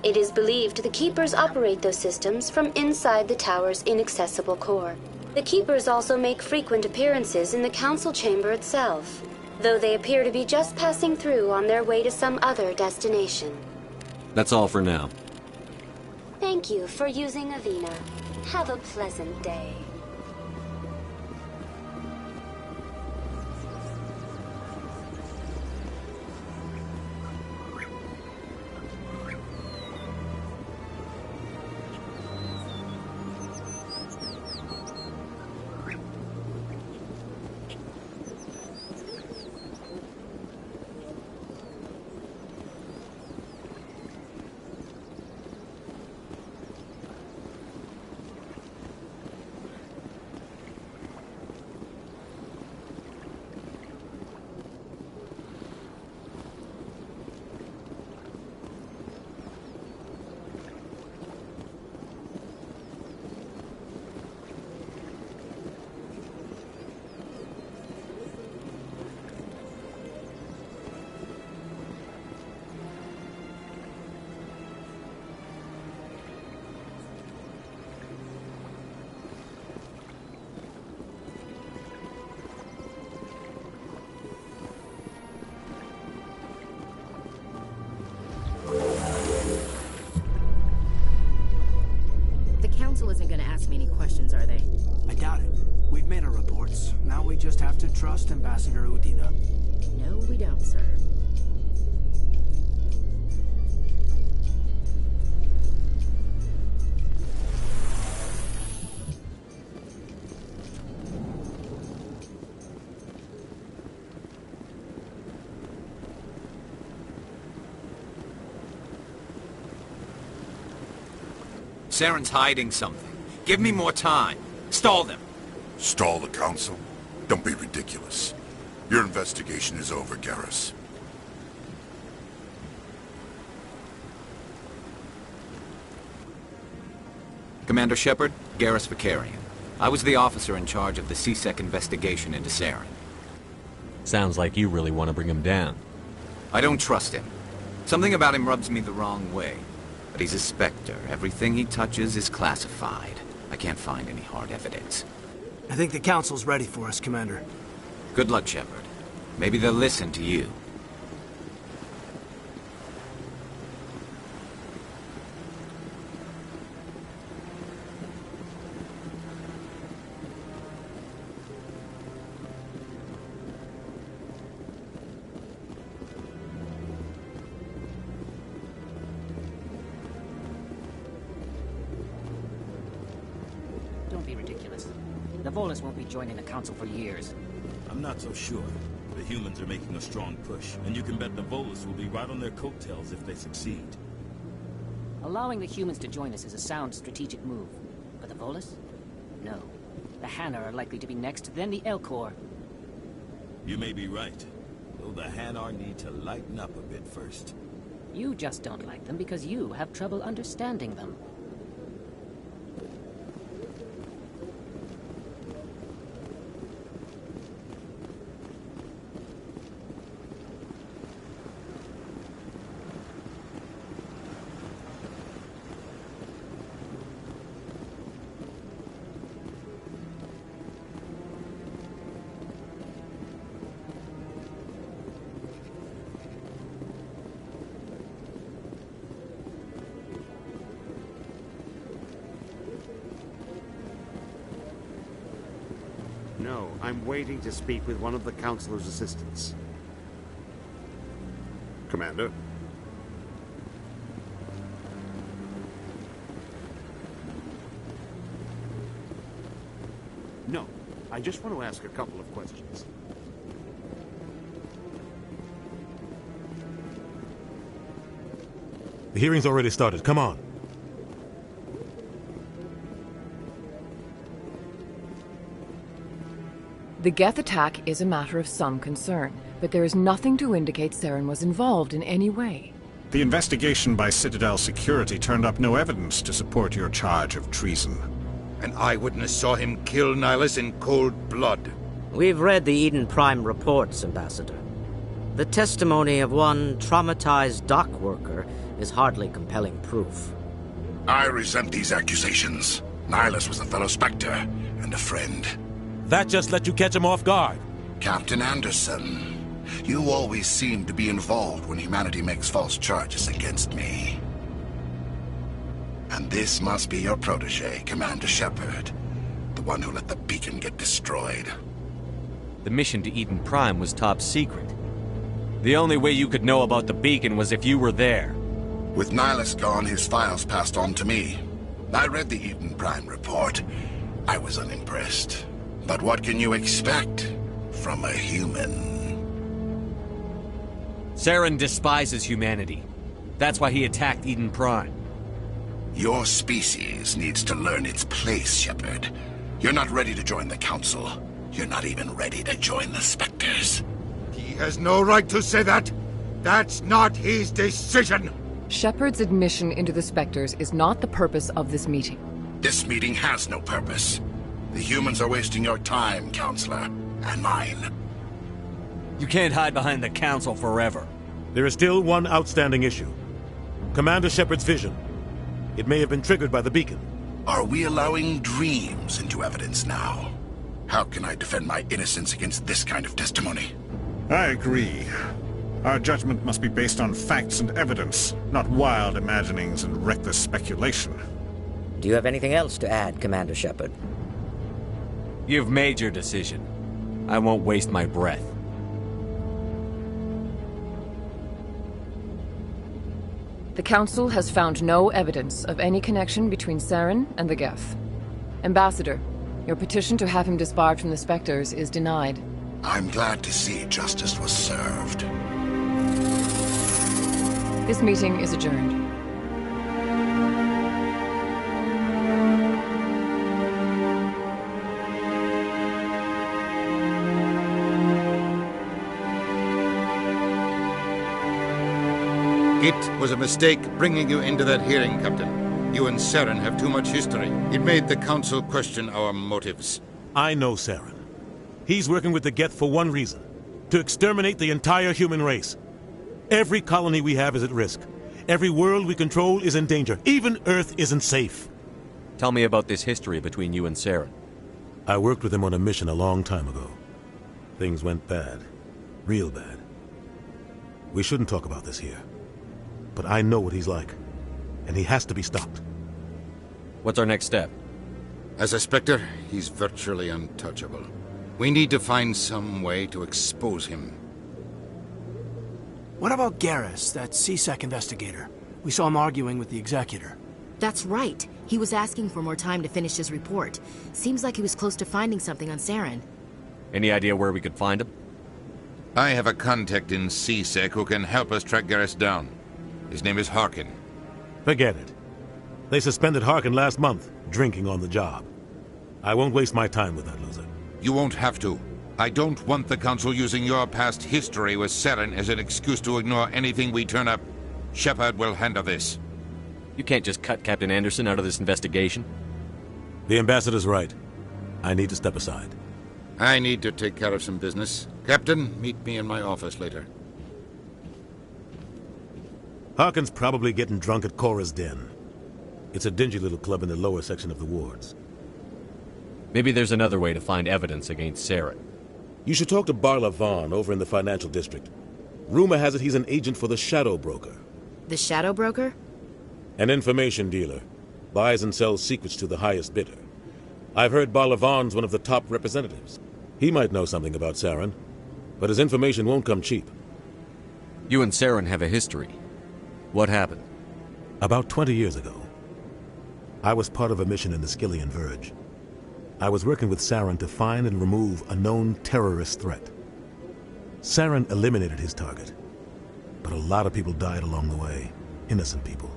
It is believed the Keepers operate those systems from inside the tower's inaccessible core. The Keepers also make frequent appearances in the Council Chamber itself, though they appear to be just passing through on their way to some other destination. That's all for now. Thank you for using Avina. Have a pleasant day. ask me any questions, are they? I doubt it. We've made our reports. Now we just have to trust Ambassador Udina. No, we don't, sir. Saren's hiding something. Give me more time. Stall them. Stall the council? Don't be ridiculous. Your investigation is over, Garrus. Commander Shepard, Garrus Vakarian. I was the officer in charge of the C-Sec investigation into Saren. Sounds like you really want to bring him down. I don't trust him. Something about him rubs me the wrong way. But he's a Spectre. Everything he touches is classified. I can't find any hard evidence. I think the Council's ready for us, Commander. Good luck, Shepard. Maybe they'll listen to you. Don't be ridiculous. The Volus won't be joining the Council for years. I'm not so sure. The humans are making a strong push, and you can bet the Volus will be right on their coattails if they succeed. Allowing the humans to join us is a sound strategic move. But the Volus? No. The Hanar are likely to be next, then the Elcor. You may be right. Though the Hanar need to lighten up a bit first. You just don't like them because you have trouble understanding them. No, I'm waiting to speak with one of the Councilor's assistants. Commander? No, I just want to ask a couple of questions. The hearing's already started. Come on. The Geth attack is a matter of some concern, but there is nothing to indicate Saren was involved in any way. The investigation by Citadel Security turned up no evidence to support your charge of treason. An eyewitness saw him kill Nihilus in cold blood. We've read the Eden Prime reports, Ambassador. The testimony of one traumatized dock worker is hardly compelling proof. I resent these accusations. Nihilus was a fellow Spectre and a friend. That just let you catch him off guard. Captain Anderson, you always seem to be involved when humanity makes false charges against me. And this must be your protege, Commander Shepard. The one who let the beacon get destroyed. The mission to Eden Prime was top secret. The only way you could know about the beacon was if you were there. With Nihilus gone, his files passed on to me. I read the Eden Prime report. I was unimpressed. But what can you expect from a human? Saren despises humanity. That's why he attacked Eden Prime. Your species needs to learn its place, Shepard. You're not ready to join the Council. You're not even ready to join the Spectres. He has no right to say that. That's not his decision. Shepard's admission into the Spectres is not the purpose of this meeting. This meeting has no purpose. The humans are wasting your time, Counselor, and mine. You can't hide behind the Council forever. There is still one outstanding issue. Commander Shepard's vision. It may have been triggered by the beacon. Are we allowing dreams into evidence now? How can I defend my innocence against this kind of testimony? I agree. Our judgment must be based on facts and evidence, not wild imaginings and reckless speculation. Do you have anything else to add, Commander Shepard? You've made your decision. I won't waste my breath. The Council has found no evidence of any connection between Saren and the Geth. Ambassador, your petition to have him disbarred from the Spectres is denied. I'm glad to see justice was served. This meeting is adjourned. It was a mistake bringing you into that hearing, Captain. You and Saren have too much history. It made the Council question our motives. I know Saren. He's working with the Geth for one reason: to exterminate the entire human race. Every colony we have is at risk. Every world we control is in danger. Even Earth isn't safe. Tell me about this history between you and Saren. I worked with him on a mission a long time ago. Things went bad. Real bad. We shouldn't talk about this here. But I know what he's like, and he has to be stopped. What's our next step? As a Spectre, he's virtually untouchable. We need to find some way to expose him. What about Garrus, that C-Sec investigator? We saw him arguing with the Executor. That's right. He was asking for more time to finish his report. Seems like he was close to finding something on Saren. Any idea where we could find him? I have a contact in C-Sec who can help us track Garrus down. His name is Harkin. Forget it. They suspended Harkin last month, drinking on the job. I won't waste my time with that loser. You won't have to. I don't want the Council using your past history with Saren as an excuse to ignore anything we turn up. Shepard will handle this. You can't just cut Captain Anderson out of this investigation. The Ambassador's right. I need to step aside. I need to take care of some business. Captain, meet me in my office later. Harkin's probably getting drunk at Cora's Den. It's a dingy little club in the lower section of the wards. Maybe there's another way to find evidence against Saren. You should talk to Barla Vaughn over in the financial district. Rumor has it he's an agent for the Shadow Broker. The Shadow Broker? An information dealer. Buys and sells secrets to the highest bidder. I've heard Barla Vaughn's one of the top representatives. He might know something about Saren, but his information won't come cheap. You and Saren have a history. What happened? About 20 years ago, I was part of a mission in the Skillian Verge. I was working with Saren to find and remove a known terrorist threat. Saren eliminated his target, but a lot of people died along the way, innocent people.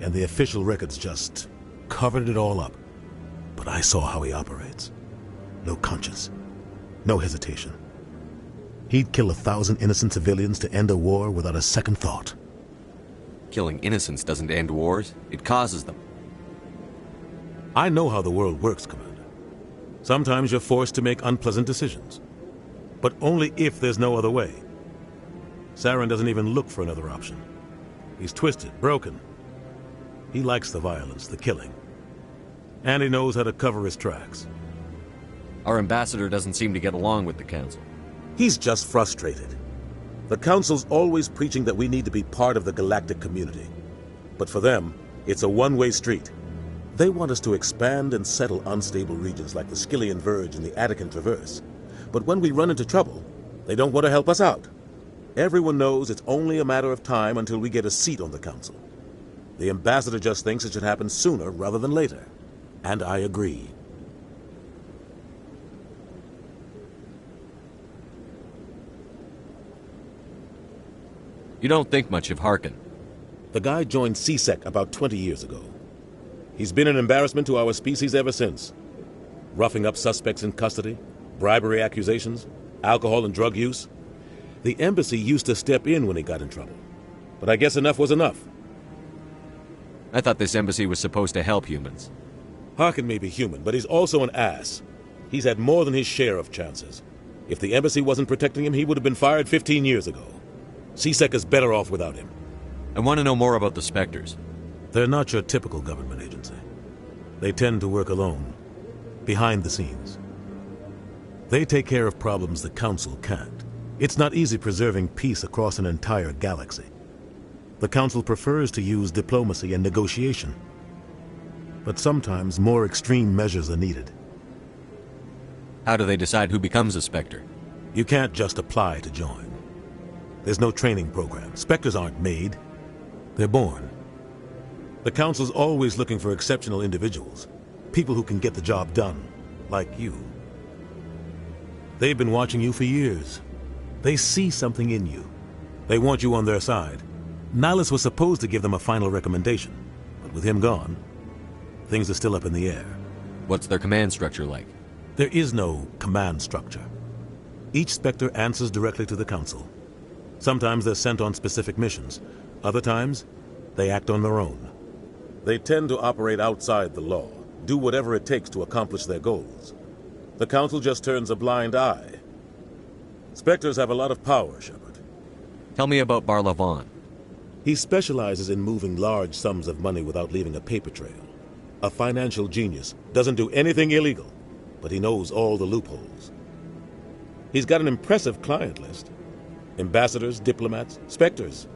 And the official records just covered it all up. But I saw how he operates. No conscience, no hesitation. He'd kill 1,000 innocent civilians to end a war without a second thought. Killing innocents doesn't end wars, it causes them. I know how the world works, Commander. Sometimes you're forced to make unpleasant decisions. But only if there's no other way. Saren doesn't even look for another option. He's twisted, broken. He likes the violence, the killing. And he knows how to cover his tracks. Our ambassador doesn't seem to get along with the Council. He's just frustrated. The Council's always preaching that we need to be part of the galactic community. But for them, it's a one-way street. They want us to expand and settle unstable regions like the Skillian Verge and the Attican Traverse. But when we run into trouble, they don't want to help us out. Everyone knows it's only a matter of time until we get a seat on the Council. The Ambassador just thinks it should happen sooner rather than later. And I agree. You don't think much of Harkin. The guy joined C-Sec about 20 years ago. He's been an embarrassment to our species ever since. Roughing up suspects in custody, bribery accusations, alcohol and drug use. The embassy used to step in when he got in trouble. But I guess enough was enough. I thought this embassy was supposed to help humans. Harkin may be human, but he's also an ass. He's had more than his share of chances. If the embassy wasn't protecting him, he would have been fired 15 years ago. C-Sec is better off without him. I want to know more about the Spectres. They're not your typical government agency. They tend to work alone, behind the scenes. They take care of problems the Council can't. It's not easy preserving peace across an entire galaxy. The Council prefers to use diplomacy and negotiation. But sometimes more extreme measures are needed. How do they decide who becomes a Spectre? You can't just apply to join. There's no training program. Spectres aren't made. They're born. The Council's always looking for exceptional individuals. People who can get the job done. Like you. They've been watching you for years. They see something in you. They want you on their side. Nihilus was supposed to give them a final recommendation. But with him gone, things are still up in the air. What's their command structure like? There is no command structure. Each Spectre answers directly to the Council. Sometimes they're sent on specific missions. Other times, they act on their own. They tend to operate outside the law, do whatever it takes to accomplish their goals. The Council just turns a blind eye. Spectres have a lot of power, Shepard. Tell me about Barlavon. He specializes in moving large sums of money without leaving a paper trail. A financial genius, doesn't do anything illegal, but he knows all the loopholes. He's got an impressive client list. Ambassadors, diplomats, Spectres.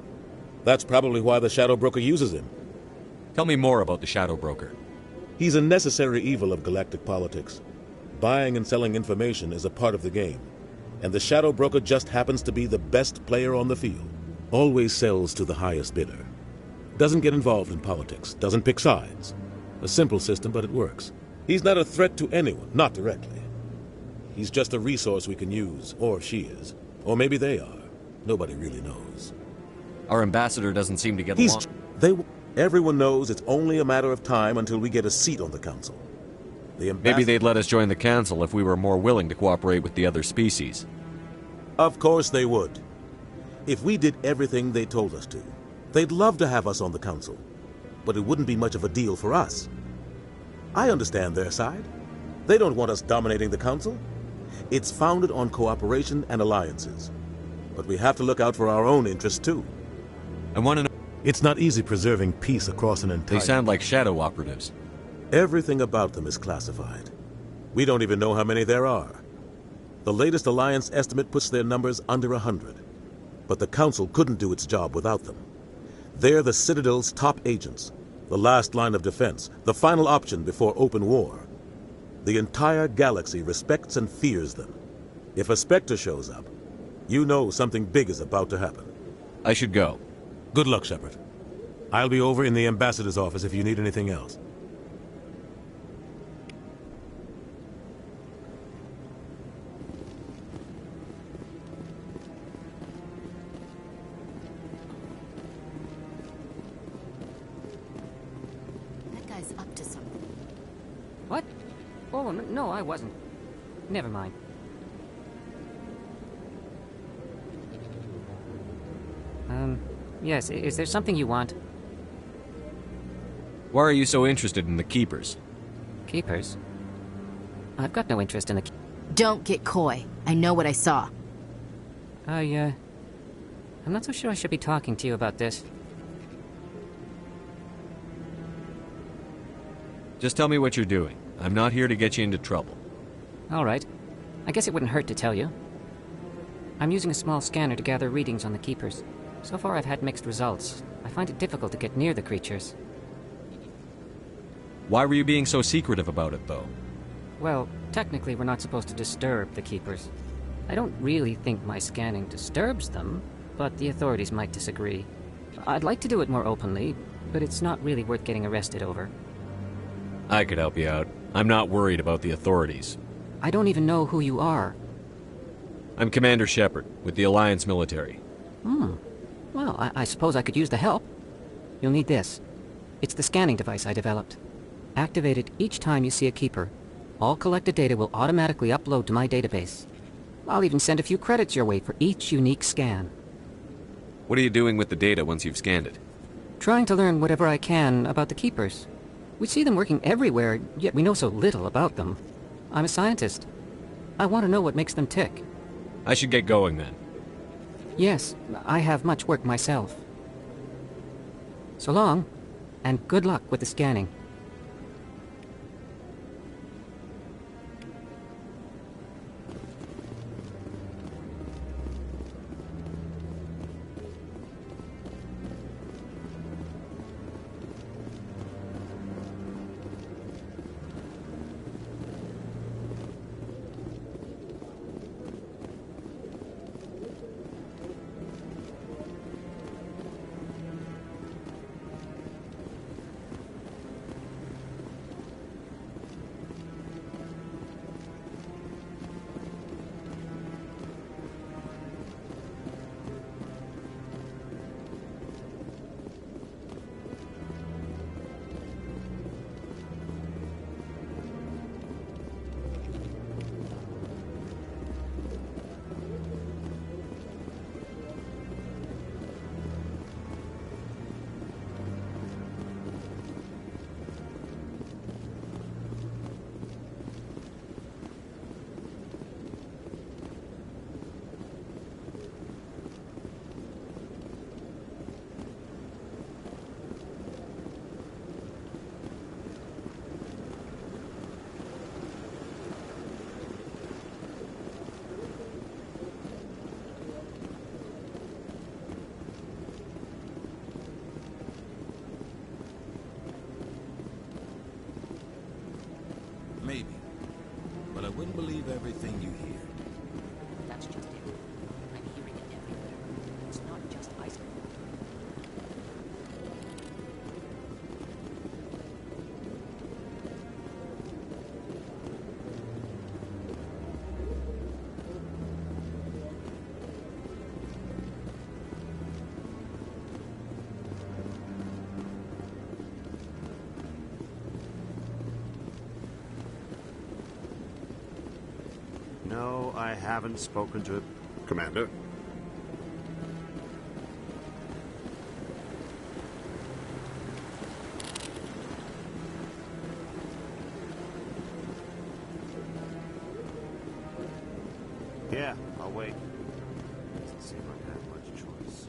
That's probably why the Shadow Broker uses him. Tell me more about the Shadow Broker. He's a necessary evil of galactic politics. Buying and selling information is a part of the game. And the Shadow Broker just happens to be the best player on the field. Always sells to the highest bidder. Doesn't get involved in politics. Doesn't pick sides. A simple system, but it works. He's not a threat to anyone, not directly. He's just a resource we can use, or she is. Or maybe they are. Nobody really knows. Our ambassador doesn't seem to get along. Everyone knows it's only a matter of time until we get a seat on the Council. Maybe they'd let us join the Council if we were more willing to cooperate with the other species. Of course they would. If we did everything they told us to, they'd love to have us on the Council. But it wouldn't be much of a deal for us. I understand their side. They don't want us dominating the Council. It's founded on cooperation and alliances. But we have to look out for our own interests, too. I want to know... It's not easy preserving peace across an entire... They sound like shadow operatives. Everything about them is classified. We don't even know how many there are. The latest Alliance estimate puts their numbers under 100. But the Council couldn't do its job without them. They're the Citadel's top agents, the last line of defense, the final option before open war. The entire galaxy respects and fears them. If a Spectre shows up, you know something big is about to happen. I should go. Good luck, Shepard. I'll be over in the ambassador's office if you need anything else. That guy's up to something. What? Oh, no, I wasn't. Never mind. Yes, is there something you want? Why are you so interested in the Keepers? Keepers? I've got no interest in the... Don't get coy. I know what I saw. I'm not so sure I should be talking to you about this. Just tell me what you're doing. I'm not here to get you into trouble. All right. I guess it wouldn't hurt to tell you. I'm using a small scanner to gather readings on the Keepers. So far I've had mixed results. I find it difficult to get near the creatures. Why were you being so secretive about it, though? Well, technically we're not supposed to disturb the Keepers. I don't really think my scanning disturbs them, but the authorities might disagree. I'd like to do it more openly, but it's not really worth getting arrested over. I could help you out. I'm not worried about the authorities. I don't even know who you are. I'm Commander Shepard, with the Alliance military. Well, I suppose I could use the help. You'll need this. It's the scanning device I developed. Activate it each time you see a Keeper. All collected data will automatically upload to my database. I'll even send a few credits your way for each unique scan. What are you doing with the data once you've scanned it? Trying to learn whatever I can about the Keepers. We see them working everywhere, yet we know so little about them. I'm a scientist. I want to know what makes them tick. I should get going then. Yes, I have much work myself. So long, and good luck with the scanning. believe everything you hear. That's just it. I'm hearing it everywhere. It's not just Isaac. No, I haven't spoken to... Commander? Yeah, I'll wait. Doesn't seem like I have much choice.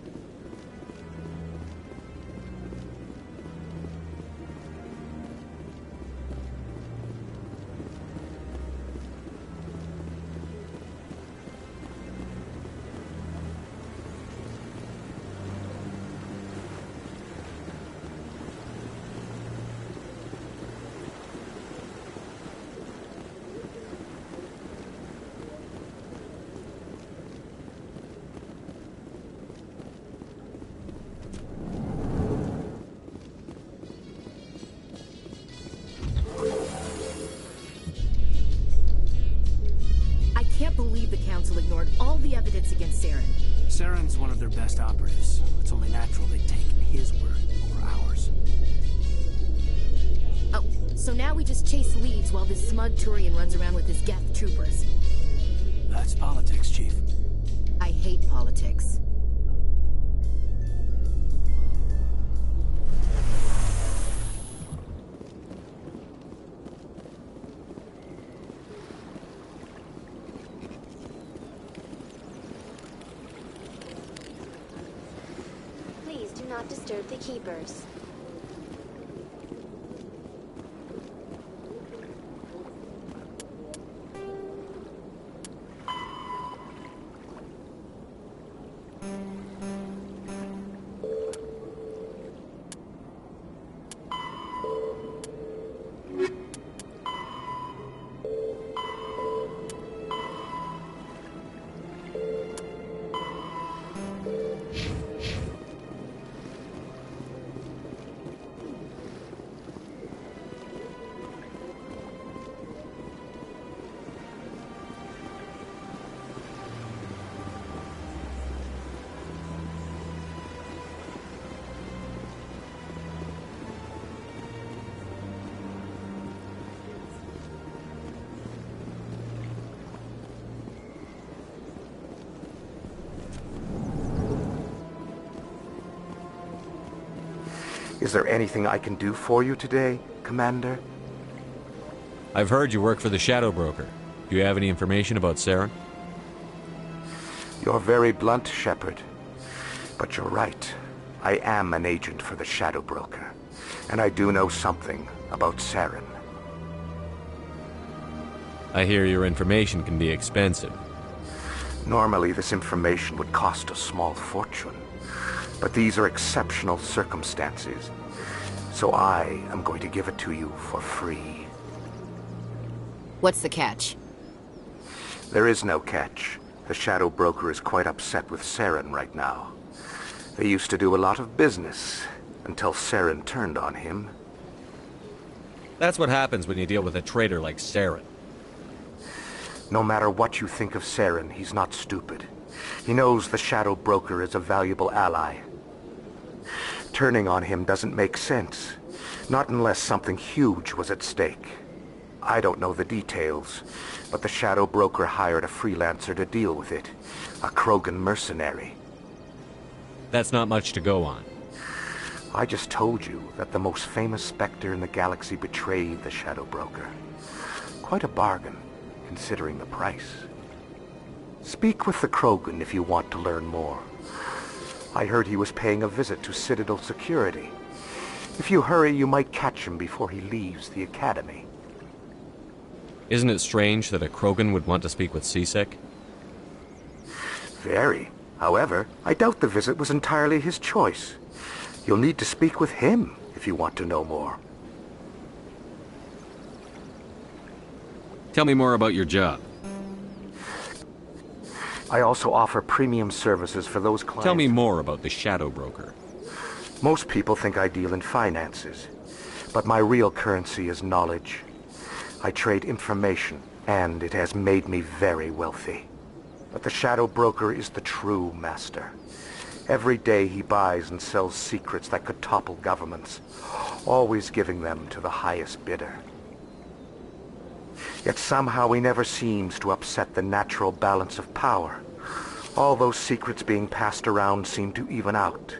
I can't believe the Council ignored all the evidence against Saren. Saren's one of their best operatives. It's only natural they'd take his word over ours. Oh, so now we just chase leads while this smug Turian runs around with his Geth troopers. That's politics, Chief. I hate politics. Please do not disturb the keepers. Is there anything I can do for you today, Commander? I've heard you work for the Shadow Broker. Do you have any information about Saren? You're very blunt, Shepard. But you're right. I am an agent for the Shadow Broker. And I do know something about Saren. I hear your information can be expensive. Normally, this information would cost a small fortune. But these are exceptional circumstances. So I am going to give it to you for free. What's the catch? There is no catch. The Shadow Broker is quite upset with Saren right now. They used to do a lot of business, until Saren turned on him. That's what happens when you deal with a traitor like Saren. No matter what you think of Saren, he's not stupid. He knows the Shadow Broker is a valuable ally. Turning on him doesn't make sense. Not unless something huge was at stake. I don't know the details, but the Shadow Broker hired a freelancer to deal with it. A Krogan mercenary. That's not much to go on. I just told you that the most famous Spectre in the galaxy betrayed the Shadow Broker. Quite a bargain, considering the price. Speak with the Krogan if you want to learn more. I heard he was paying a visit to Citadel Security. If you hurry, you might catch him before he leaves the Academy. Isn't it strange that a Krogan would want to speak with C-Sec? Very. However, I doubt the visit was entirely his choice. You'll need to speak with him if you want to know more. Tell me more about your job. I also offer premium services for those clients... Tell me more about the Shadow Broker. Most people think I deal in finances, but my real currency is knowledge. I trade information, and it has made me very wealthy. But the Shadow Broker is the true master. Every day he buys and sells secrets that could topple governments, always giving them to the highest bidder. Yet somehow he never seems to upset the natural balance of power. All those secrets being passed around seem to even out.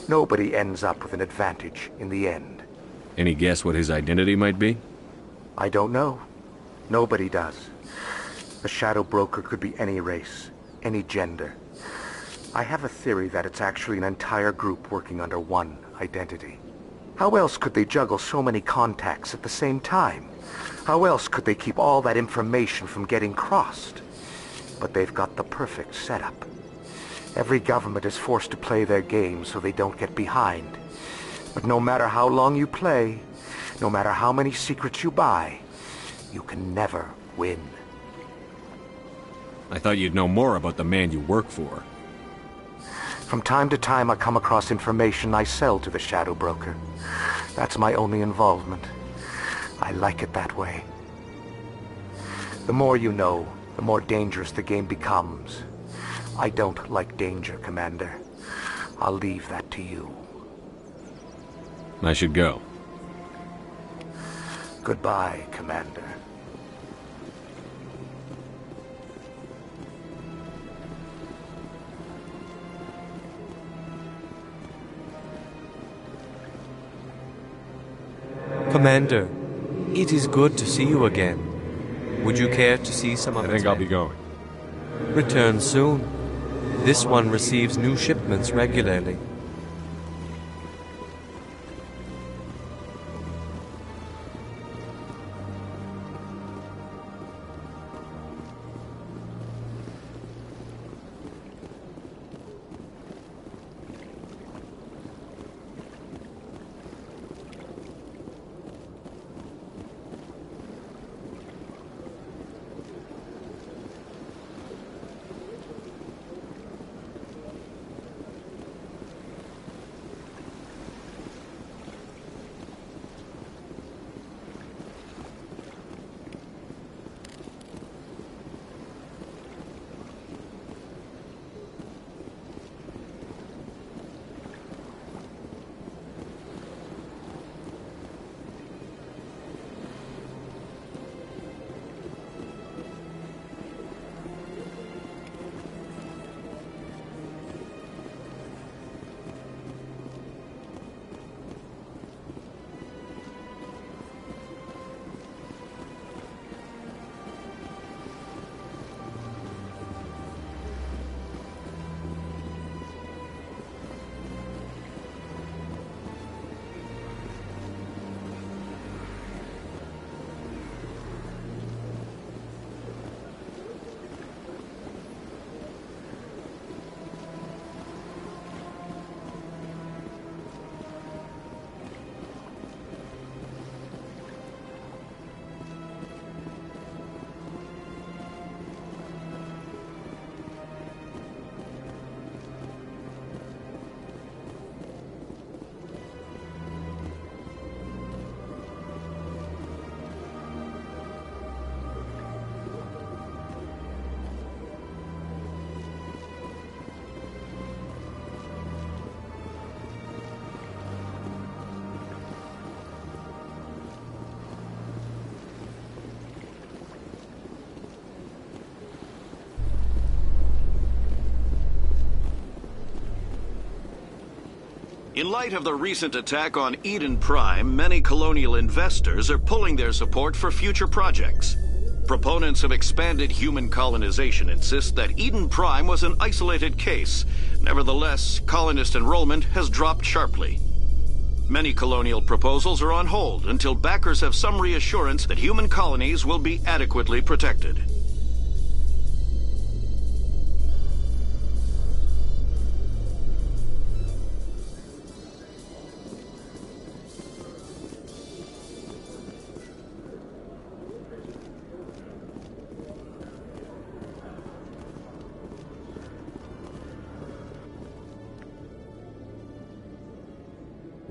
Nobody ends up with an advantage in the end. Any guess what his identity might be? I don't know. Nobody does. The Shadow Broker could be any race, any gender. I have a theory that it's actually an entire group working under one identity. How else could they juggle so many contacts at the same time? How else could they keep all that information from getting crossed? But they've got the perfect setup. Every government is forced to play their game so they don't get behind. But no matter how long you play, no matter how many secrets you buy, you can never win. I thought you'd know more about the man you work for. From time to time I come across information I sell to the Shadow Broker. That's my only involvement. I like it that way. The more you know, the more dangerous the game becomes. I don't like danger, Commander. I'll leave that to you. I should go. Goodbye, Commander. Commander, it is good to see you again. Would you care to see some of I think I'll be going. Return soon. This one receives new shipments regularly. In light of the recent attack on Eden Prime, many colonial investors are pulling their support for future projects. Proponents of expanded human colonization insist that Eden Prime was an isolated case. Nevertheless, colonist enrollment has dropped sharply. Many colonial proposals are on hold until backers have some reassurance that human colonies will be adequately protected.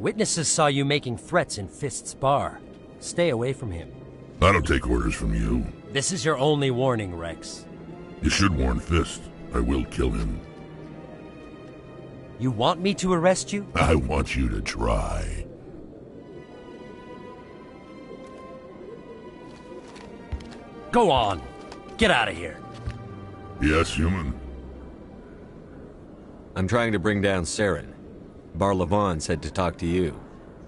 Witnesses saw you making threats in Fist's bar. Stay away from him. I don't take orders from you. This is your only warning, Rex. You should warn Fist. I will kill him. You want me to arrest you? I want you to try. Go on. Get out of here. Yes, human. I'm trying to bring down Saren. Bar-Levon said to talk to you.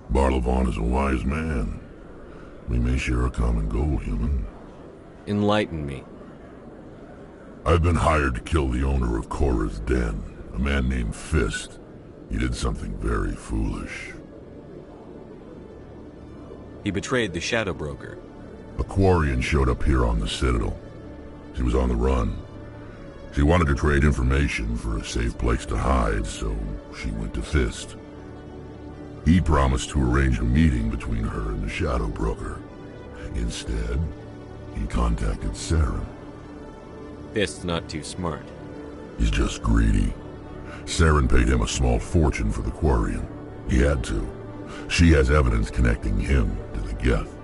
Bar-Levon is a wise man. We may share a common goal, human. Enlighten me. I've been hired to kill the owner of Korra's Den, a man named Fist. He did something very foolish. He betrayed the Shadow Broker. A Quarian showed up here on the Citadel. She was on the run. She wanted to trade information for a safe place to hide, so she went to Fist. He promised to arrange a meeting between her and the Shadow Broker. Instead, he contacted Saren. Fist's not too smart. He's just greedy. Saren paid him a small fortune for the Quarian. He had to. She has evidence connecting him to the Geth.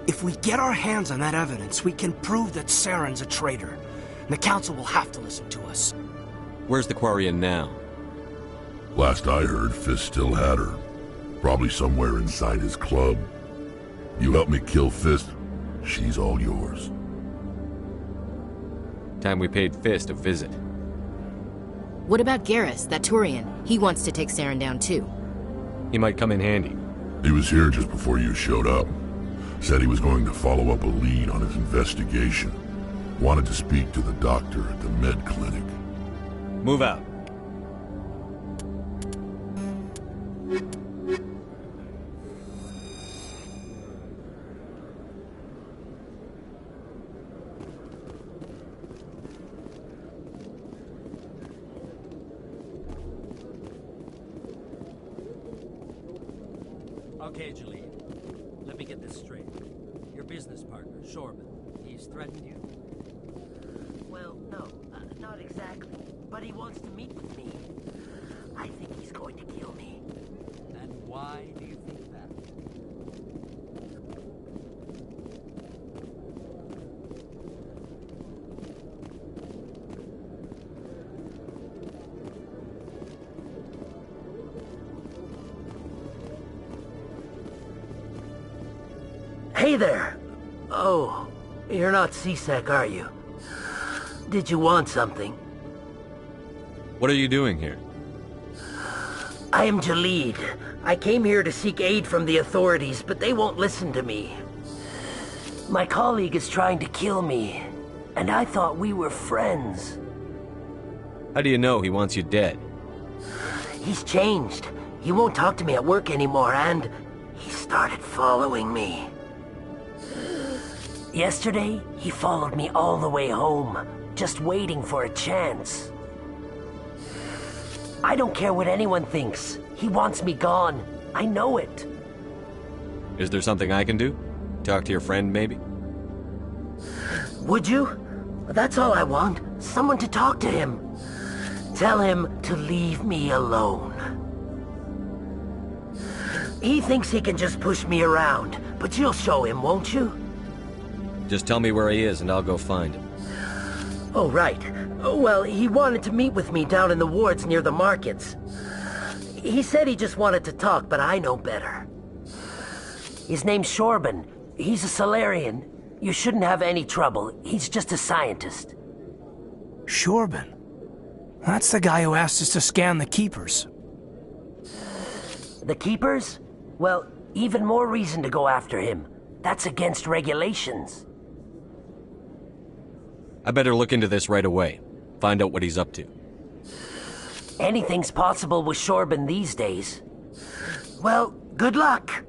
If we get our hands on that evidence, we can prove that Saren's a traitor. And the Council will have to listen to us. Where's the Quarian now? Last I heard, Fist still had her. Probably somewhere inside his club. You help me kill Fist, she's all yours. Time we paid Fist a visit. What about Garrus, that Turian? He wants to take Saren down too. He might come in handy. He was here just before you showed up. Said he was going to follow up a lead on his investigation. Wanted to speak to the doctor at the med clinic. Move out. Okay, Jalid. Let me get this straight. Your business partner, Shorban, he's threatened you? Well, no, not exactly. But he wants to meet with me. I think he's going to kill me. And why do you think that? Hey there! Oh, you're not C-Sec, are you? Did you want something? What are you doing here? I am Jalid. I came here to seek aid from the authorities, but they won't listen to me. My colleague is trying to kill me, and I thought we were friends. How do you know he wants you dead? He's changed. He won't talk to me at work anymore, and he started following me. Yesterday, he followed me all the way home, just waiting for a chance. I don't care what anyone thinks. He wants me gone. I know it. Is there something I can do? Talk to your friend, maybe? Would you? That's all I want. Someone to talk to him. Tell him to leave me alone. He thinks he can just push me around, but you'll show him, won't you? Just tell me where he is and I'll go find him. Oh, right. Well, he wanted to meet with me down in the wards near the markets. He said he just wanted to talk, but I know better. His name's Shorban. He's a Salarian. You shouldn't have any trouble. He's just a scientist. Shorban? That's the guy who asked us to scan the Keepers. The Keepers? Well, even more reason to go after him. That's against regulations. I better look into this right away. Find out what he's up to. Anything's possible with Shorban these days. Well, good luck.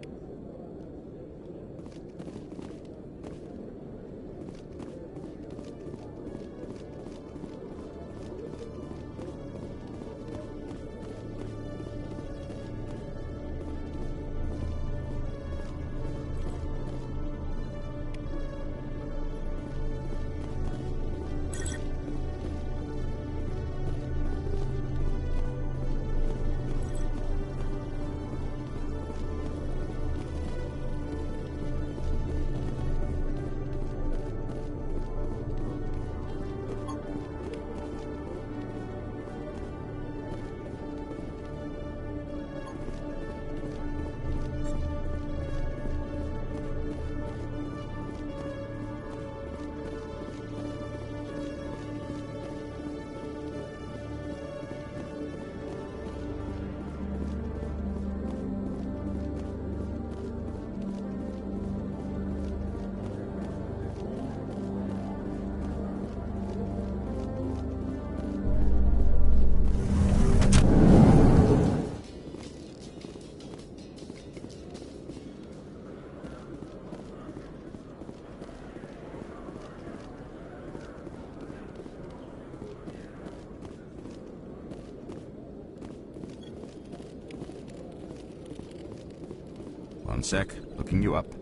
One sec. Looking you up.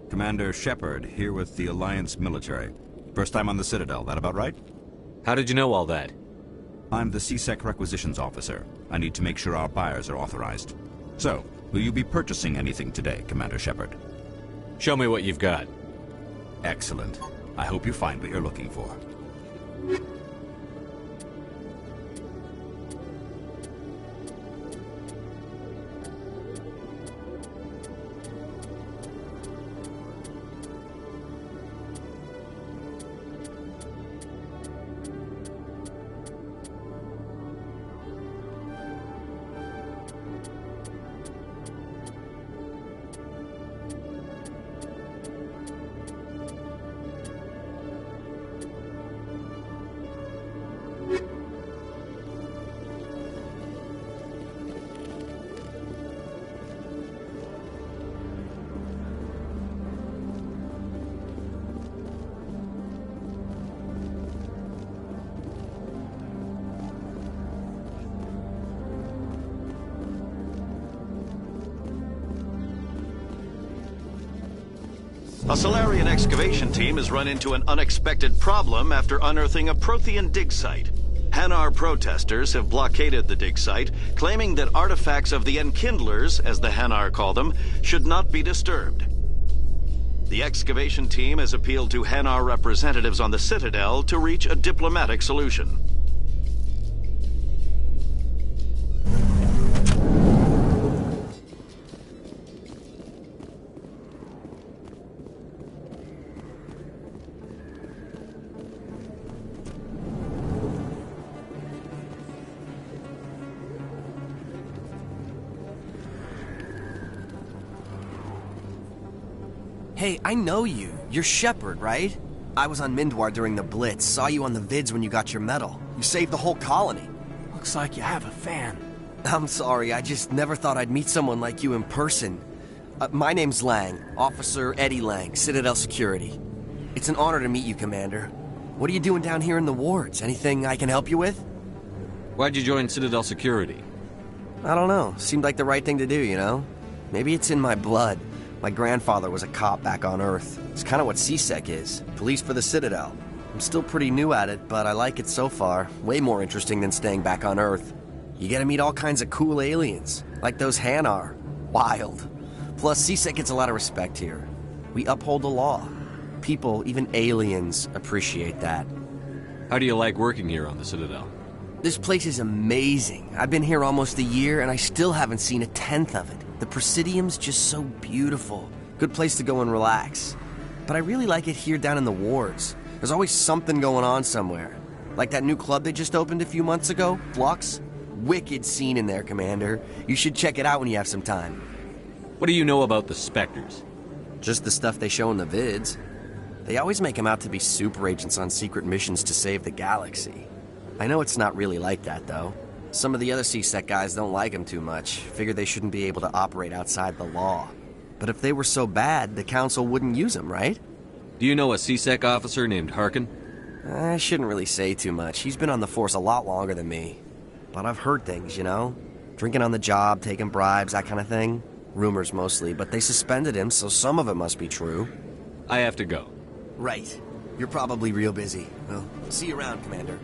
Commander Shepard, here with the Alliance military. First time on the Citadel, that about right? How did you know all that? I'm the CSEC requisitions officer. I need to make sure our buyers are authorized. So, will you be purchasing anything today, Commander Shepard? Show me what you've got. Excellent. I hope you find what you're looking for. A Solarian excavation team has run into an unexpected problem after unearthing a Prothean dig site. Hanar protesters have blockaded the dig site, claiming that artifacts of the Enkindlers, as the Hanar call them, should not be disturbed. The excavation team has appealed to Hanar representatives on the Citadel to reach a diplomatic solution. Hey, I know you. You're Shepard, right? I was on Mindwar during the Blitz. Saw you on the vids when you got your medal. You saved the whole colony. Looks like you have a fan. I'm sorry, I just never thought I'd meet someone like you in person. My name's Lang, Officer Eddie Lang, Citadel Security. It's an honor to meet you, Commander. What are you doing down here in the wards? Anything I can help you with? Why'd you join Citadel Security? I don't know. Seemed like the right thing to do, you know? Maybe it's in my blood. My grandfather was a cop back on Earth. It's kind of what CSEC is. Police for the Citadel. I'm still pretty new at it, but I like it so far. Way more interesting than staying back on Earth. You get to meet all kinds of cool aliens, like those Hanar. Wild. Plus, CSEC gets a lot of respect here. We uphold the law. People, even aliens, appreciate that. How do you like working here on the Citadel? This place is amazing. I've been here almost a year, and I still haven't seen a tenth of it. The Presidium's just so beautiful. Good place to go and relax. But I really like it here down in the wards. There's always something going on somewhere. Like that new club they just opened a few months ago, Flux. Wicked scene in there, Commander. You should check it out when you have some time. What do you know about the Spectres? Just the stuff they show in the vids. They always make them out to be super agents on secret missions to save the galaxy. I know it's not really like that, though. Some of the other CSEC guys don't like them too much. Figure they shouldn't be able to operate outside the law. But if they were so bad, the Council wouldn't use them, right? Do you know a CSEC officer named Harkin? I shouldn't really say too much. He's been on the force a lot longer than me. But I've heard things, you know? Drinking on the job, taking bribes, that kind of thing. Rumors mostly, but they suspended him, so some of it must be true. I have to go. Right. You're probably real busy. Well, see you around, Commander.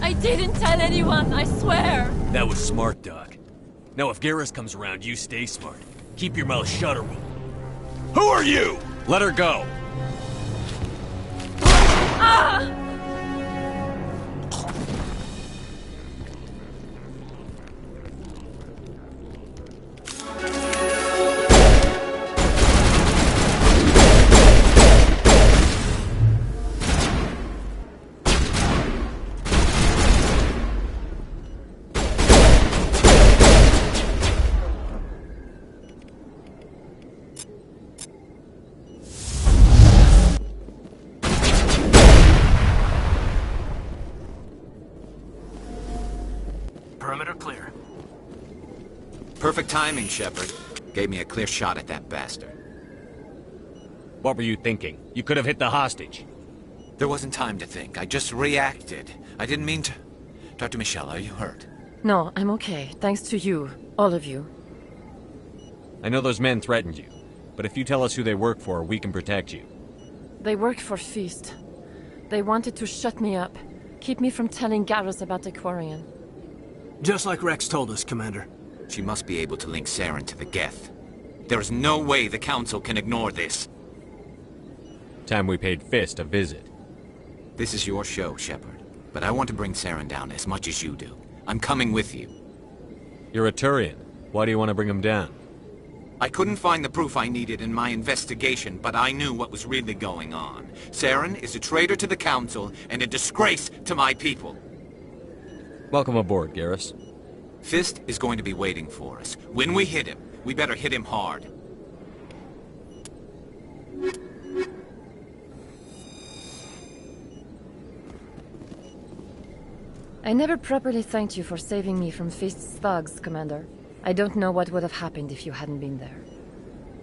I didn't tell anyone, I swear! That was smart, Doc. Now if Garrus comes around, you stay smart. Keep your mouth shut or we'll... Who are you? Let her go! Ah! Perfect timing, Shepard. Gave me a clear shot at that bastard. What were you thinking? You could have hit the hostage. There wasn't time to think. I just reacted. I didn't mean to... Dr. Michelle, are you hurt? No, I'm okay. Thanks to you. All of you. I know those men threatened you, but if you tell us who they work for, we can protect you. They work for Feast. They wanted to shut me up. Keep me from telling Garrus about the Quarian. Just like Rex told us, Commander. She must be able to link Saren to the Geth. There is no way the Council can ignore this. Time we paid Fist a visit. This is your show, Shepard. But I want to bring Saren down as much as you do. I'm coming with you. You're a Turian. Why do you want to bring him down? I couldn't find the proof I needed in my investigation, but I knew what was really going on. Saren is a traitor to the Council and a disgrace to my people. Welcome aboard, Garrus. Fist is going to be waiting for us. When we hit him, we better hit him hard. I never properly thanked you for saving me from Fist's thugs, Commander. I don't know what would have happened if you hadn't been there.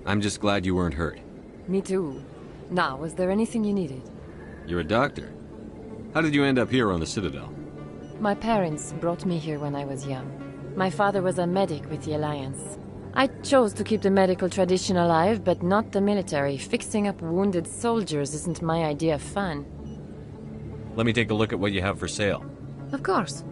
I'm just glad you weren't hurt. Me too. Now, was there anything you needed? You're a doctor. How did you end up here on the Citadel? My parents brought me here when I was young. My father was a medic with the Alliance. I chose to keep the medical tradition alive, but not the military. Fixing up wounded soldiers isn't my idea of fun. Let me take a look at what you have for sale. Of course.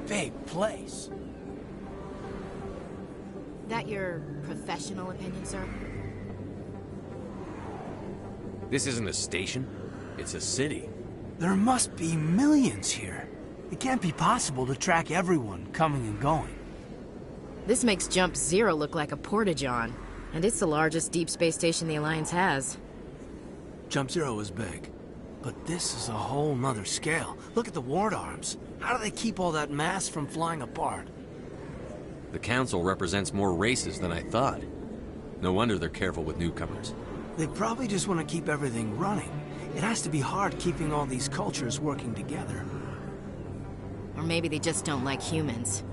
Big place. That your professional opinion, sir? This isn't a station. It's a city. There must be millions here. It can't be possible to track everyone coming and going. This makes Jump Zero look like a porta-john, and it's the largest deep space station the Alliance has. Jump Zero is big, but this is a whole nother scale. Look at the ward arms. How do they keep all that mass from flying apart? The Council represents more races than I thought. No wonder they're careful with newcomers. They probably just want to keep everything running. It has to be hard keeping all these cultures working together. Or maybe they just don't like humans.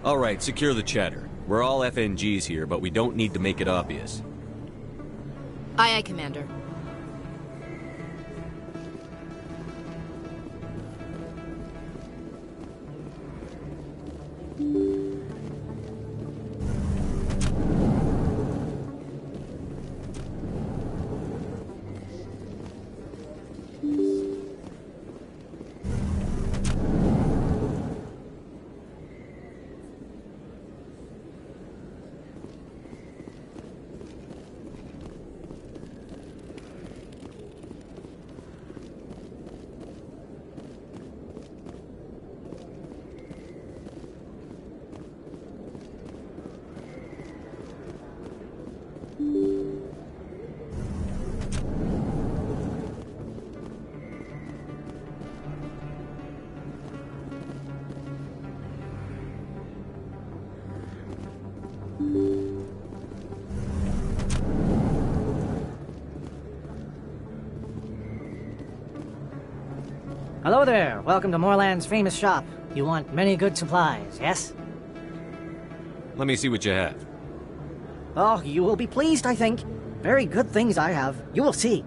All right, secure the chatter. We're all FNGs here, but we don't need to make it obvious. Aye, aye, Commander. Hello there. Welcome to Morland's famous shop. You want many good supplies, yes? Let me see what you have. Oh, you will be pleased, I think. Very good things I have. You will see.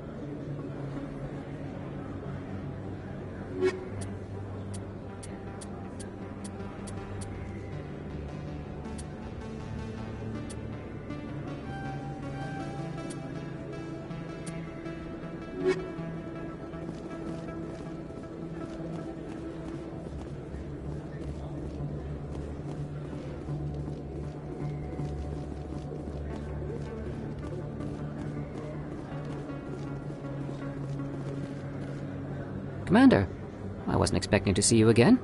Commander, I wasn't expecting to see you again.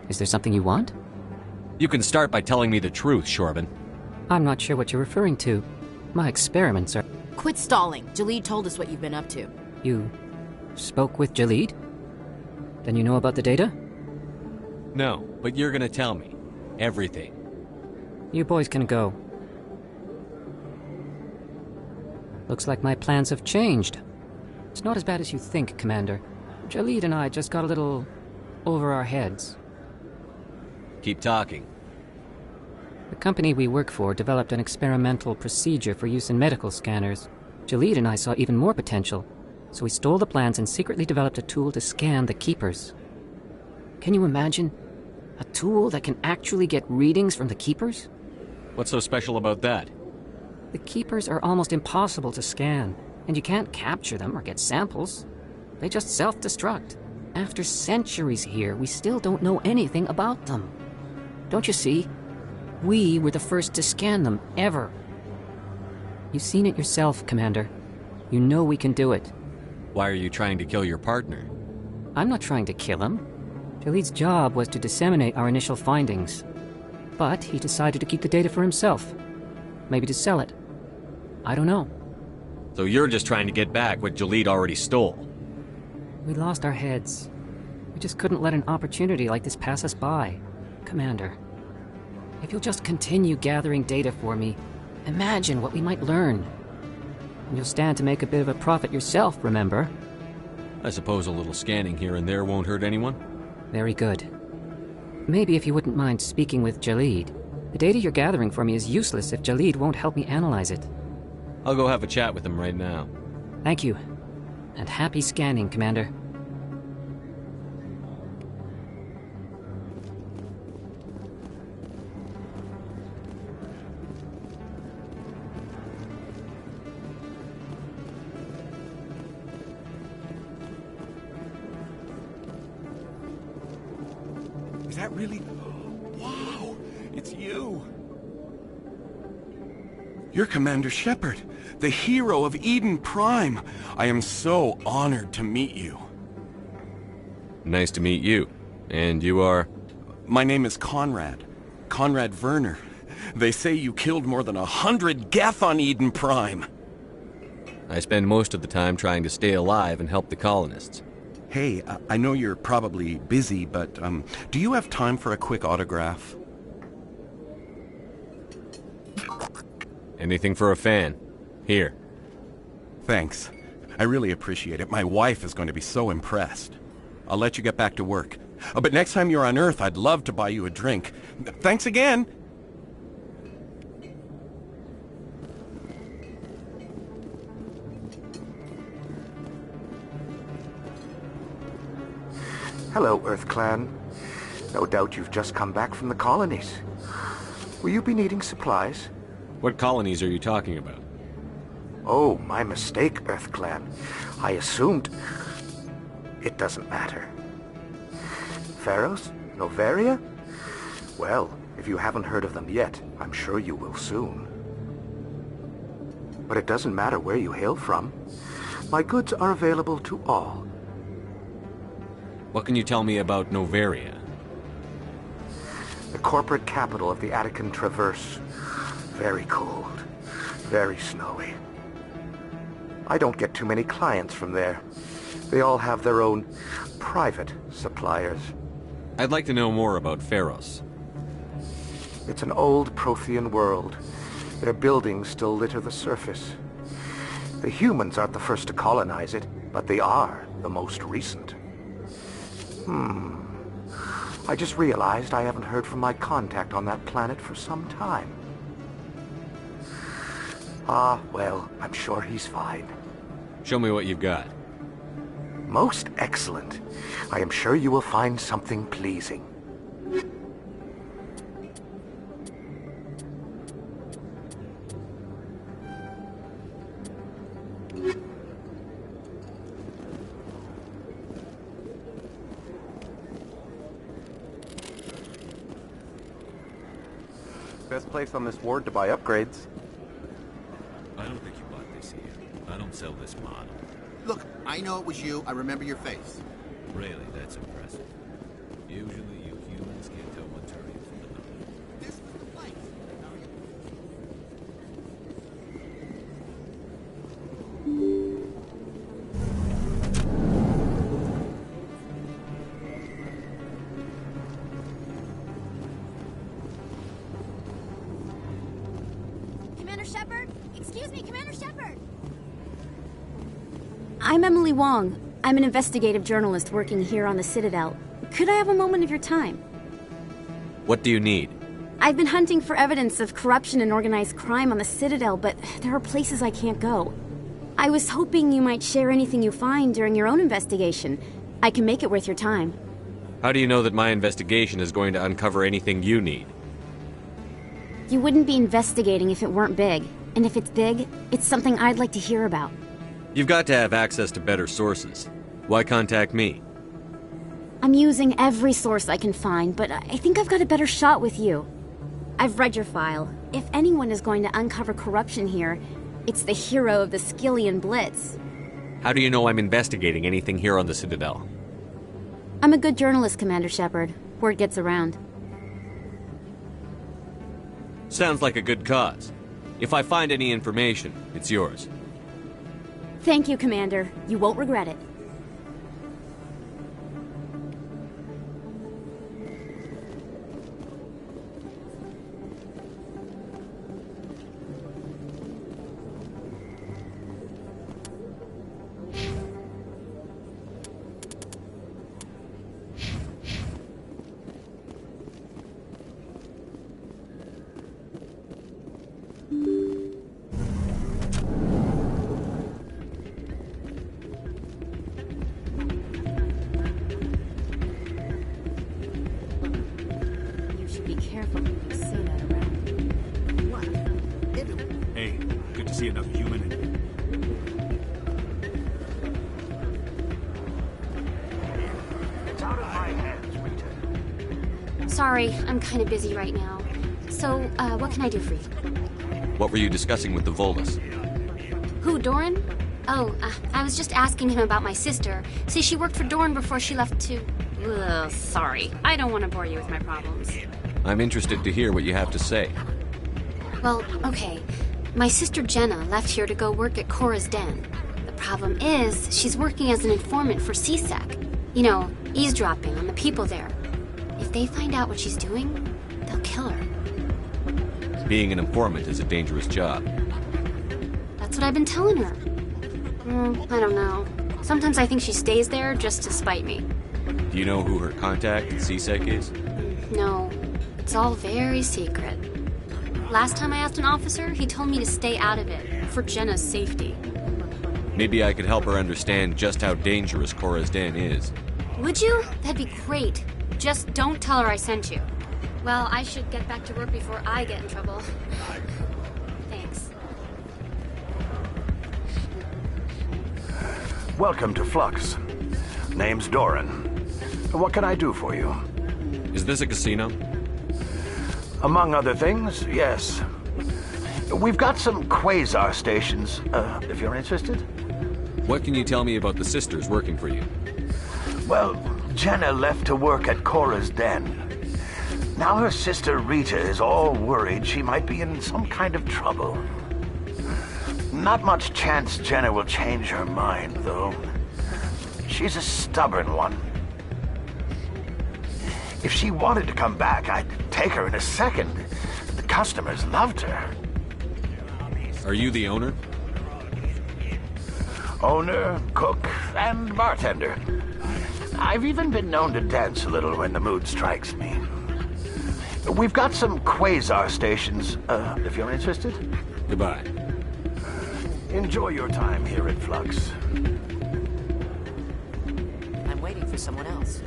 Is there something you want? You can start by telling me the truth, Shorban. I'm not sure what you're referring to. My experiments are... Quit stalling. Jalid told us what you've been up to. You spoke with Jalid? Then you know about the data? No, but you're gonna tell me. Everything. You boys can go. Looks like my plans have changed. It's not as bad as you think, Commander. Jalid and I just got a little over our heads. Keep talking. The company we work for developed an experimental procedure for use in medical scanners. Jalid and I saw even more potential, so we stole the plans and secretly developed a tool to scan the Keepers. Can you imagine? A tool that can actually get readings from the Keepers? What's so special about that? The Keepers are almost impossible to scan, and you can't capture them or get samples. They just self-destruct. After centuries here, we still don't know anything about them. Don't you see? We were the first to scan them, ever. You've seen it yourself, Commander. You know we can do it. Why are you trying to kill your partner? I'm not trying to kill him. Jalid's job was to disseminate our initial findings. But he decided to keep the data for himself. Maybe to sell it. I don't know. So you're just trying to get back what Jalid already stole? We lost our heads. We just couldn't let an opportunity like this pass us by. Commander, if you'll just continue gathering data for me, imagine what we might learn. And you'll stand to make a bit of a profit yourself, remember? I suppose a little scanning here and there won't hurt anyone? Very good. Maybe if you wouldn't mind speaking with Jalid. The data you're gathering for me is useless if Jalid won't help me analyze it. I'll go have a chat with him right now. Thank you. And happy scanning, Commander. Is that really... Wow! It's you! You're Commander Shepard, the hero of Eden Prime. I am so honored to meet you. Nice to meet you. And you are? My name is Conrad. Conrad Werner. They say you killed more than 100 Geth on Eden Prime. I spend most of the time trying to stay alive and help the colonists. Hey, I know you're probably busy, but do you have time for a quick autograph? Anything for a fan. Here. Thanks. I really appreciate it. My wife is going to be so impressed. I'll let you get back to work. But next time you're on Earth, I'd love to buy you a drink. Thanks again! Hello, Earth Clan. No doubt you've just come back from the colonies. Will you be needing supplies? What colonies are you talking about? Oh, my mistake, Earth Clan. I assumed... It doesn't matter. Pharos? Noveria? Well, if you haven't heard of them yet, I'm sure you will soon. But it doesn't matter where you hail from. My goods are available to all. What can you tell me about Noveria? The corporate capital of the Attican Traverse. Very cold. Very snowy. I don't get too many clients from there. They all have their own private suppliers. I'd like to know more about Pharos. It's an old Prothean world. Their buildings still litter the surface. The humans aren't the first to colonize it, but they are the most recent. I just realized I haven't heard from my contact on that planet for some time. Ah, well, I'm sure he's fine. Show me what you've got. Most excellent. I am sure you will find something pleasing. Best place on this ward to buy upgrades. I don't think you bought this here. I don't sell this model. Look, I know it was you. I remember your face. Really, that's impressive. Usually you humans can't tell what Turian from another. This was the place! Commander Shepard? Excuse me, Commander Shepard! I'm Emily Wong. I'm an investigative journalist working here on the Citadel. Could I have a moment of your time? What do you need? I've been hunting for evidence of corruption and organized crime on the Citadel, but there are places I can't go. I was hoping you might share anything you find during your own investigation. I can make it worth your time. How do you know that my investigation is going to uncover anything you need? You wouldn't be investigating if it weren't big. And if it's big, it's something I'd like to hear about. You've got to have access to better sources. Why contact me? I'm using every source I can find, but I think I've got a better shot with you. I've read your file. If anyone is going to uncover corruption here, it's the hero of the Skillian Blitz. How do you know I'm investigating anything here on the Citadel? I'm a good journalist, Commander Shepard. Word gets around. Sounds like a good cause. If I find any information, it's yours. Thank you, Commander. You won't regret it. See another human. It's out of my hands, Rita. Sorry, I'm kind of busy right now. So, what can I do for you? What were you discussing with the Volus? Who, Doran? Oh, I was just asking him about my sister. See, she worked for Doran before she left to... Ugh, sorry. I don't want to bore you with my problems. I'm interested to hear what you have to say. Well, okay. My sister Jenna left here to go work at Cora's Den. The problem is, she's working as an informant for C-Sec. You know, eavesdropping on the people there. If they find out what she's doing, they'll kill her. Being an informant is a dangerous job. That's what I've been telling her. I don't know. Sometimes I think she stays there just to spite me. Do you know who her contact at C-Sec is? No. It's all very secret. Last time I asked an officer, he told me to stay out of it, for Jenna's safety. Maybe I could help her understand just how dangerous Cora's Den is. Would you? That'd be great. Just don't tell her I sent you. Well, I should get back to work before I get in trouble. Thanks. Welcome to Flux. Name's Doran. What can I do for you? Is this a casino? Among other things, yes. We've got some quasar stations, if you're interested. What can you tell me about the sisters working for you? Well, Jenna left to work at Cora's Den. Now her sister Rita is all worried she might be in some kind of trouble. Not much chance Jenna will change her mind, though. She's a stubborn one. If she wanted to come back, I'd take her in a second. The customers loved her. Are you the owner? Owner, cook, and bartender. I've even been known to dance a little when the mood strikes me. We've got some quasar stations, if you're interested. Goodbye. Enjoy your time here at Flux. I'm waiting for someone else.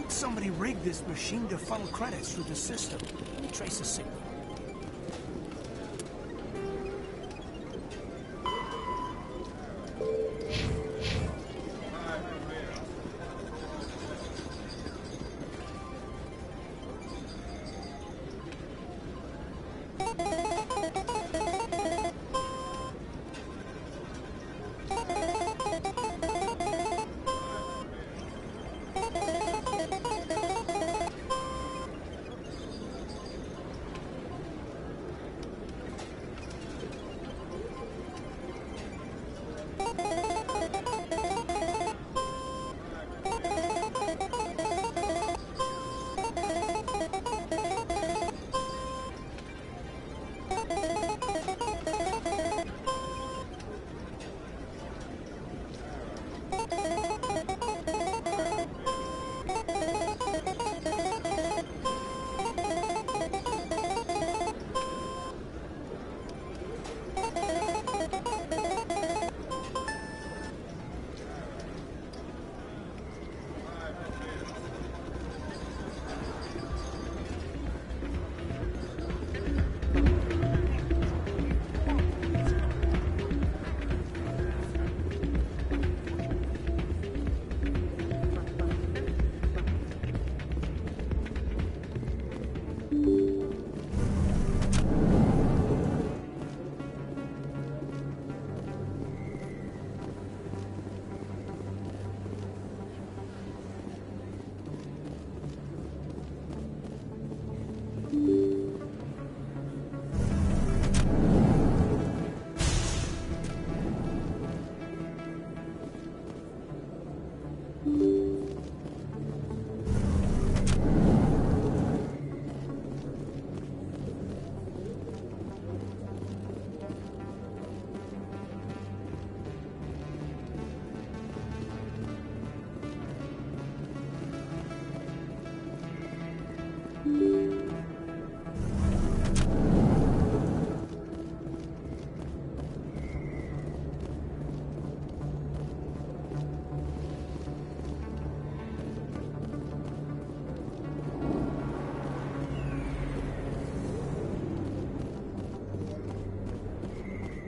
Somebody rigged this machine to funnel credits through the system. trace a signal.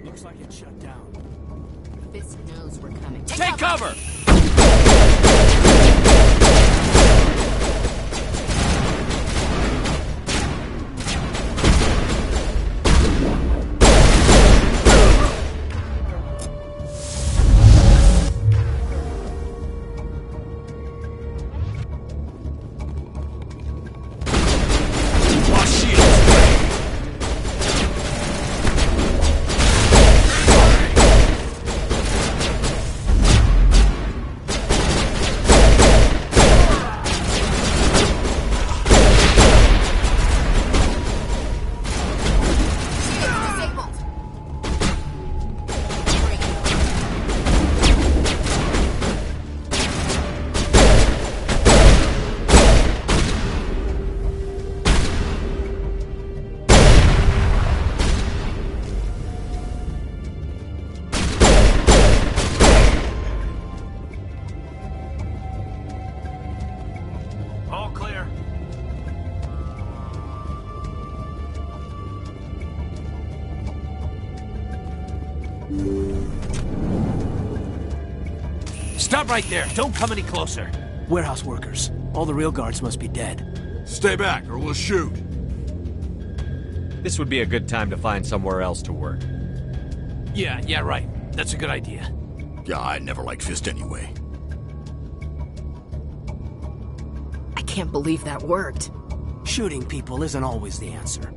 Looks like it's shut down. Fisk knows we're coming. Take cover! All clear. Stop right there. Don't come any closer. Warehouse workers. All the real guards must be dead. Stay back or we'll shoot. This would be a good time to find somewhere else to work. Yeah, right. That's a good idea. Yeah, I never liked Fist anyway. I can't believe that worked. Shooting people isn't always the answer.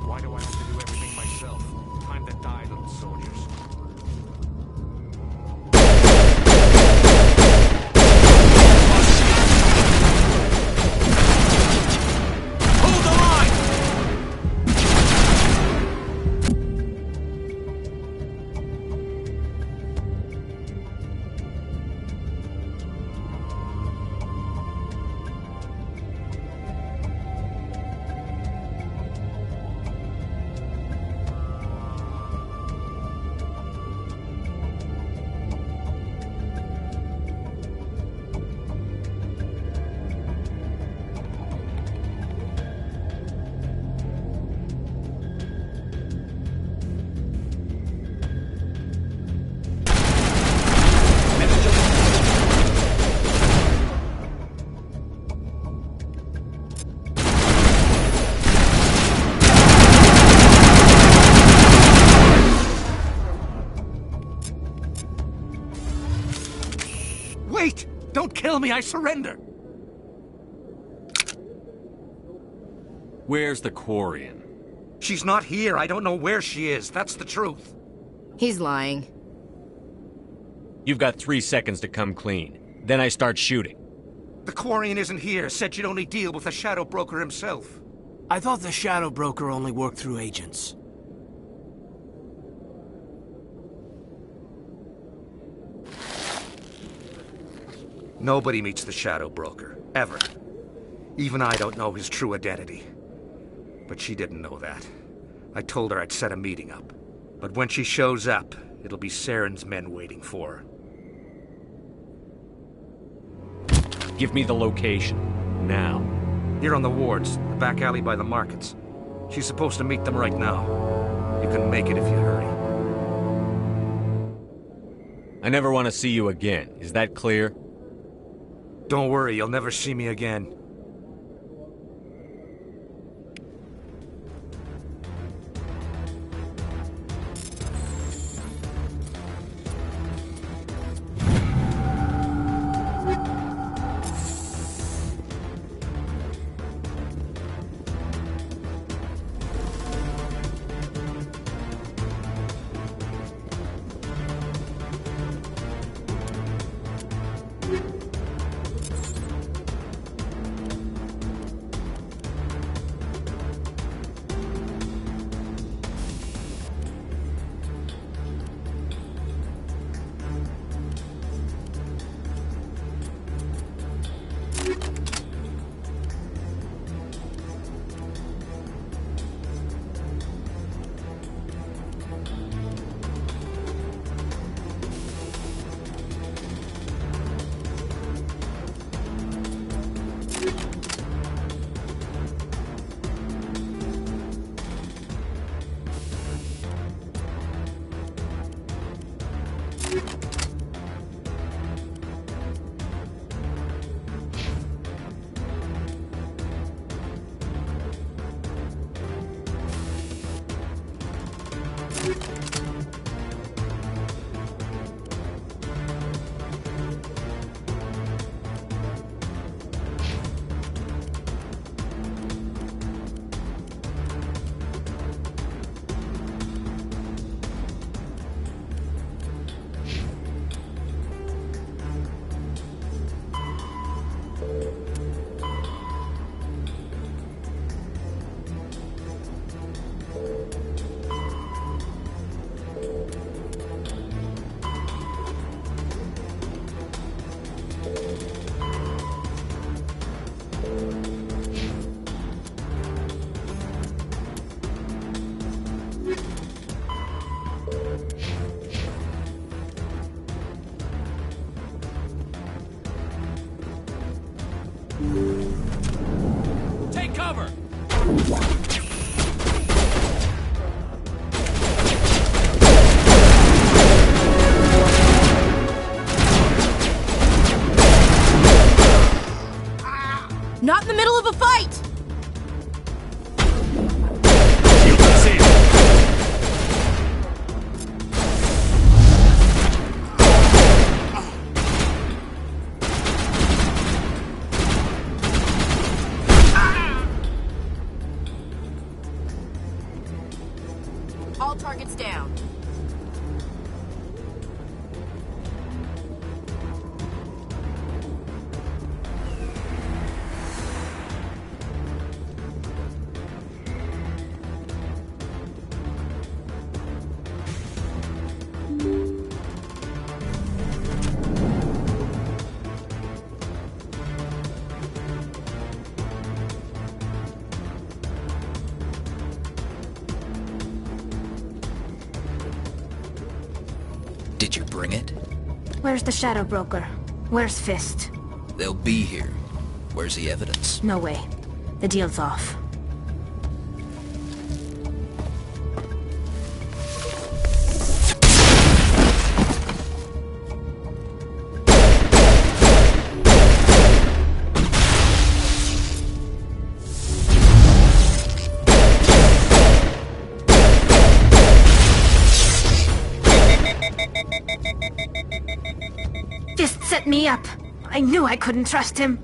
Why do I have to do everything myself? Time to die, little kill me, I surrender. Where's the Quarian? She's not here. I don't know where she is. That's the truth. He's lying. You've got 3 seconds to come clean. Then I start shooting. The Quarian isn't here. Said she'd only deal with the Shadow Broker himself. I thought the Shadow Broker only worked through agents. Nobody meets the Shadow Broker. Ever. Even I don't know his true identity. But she didn't know that. I told her I'd set a meeting up. But when she shows up, it'll be Saren's men waiting for her. Give me the location. Now. Here on the wards, the back alley by the markets. She's supposed to meet them right now. You can make it if you hurry. I never want to see you again. Is that clear? Don't worry, you'll never see me again. Take cover! Not in the middle of a fight! You can see it. All targets down. Did you bring it? Where's the Shadow Broker? Where's Fist? They'll be here. Where's the evidence? No way. The deal's off. Fist set me up. I knew I couldn't trust him.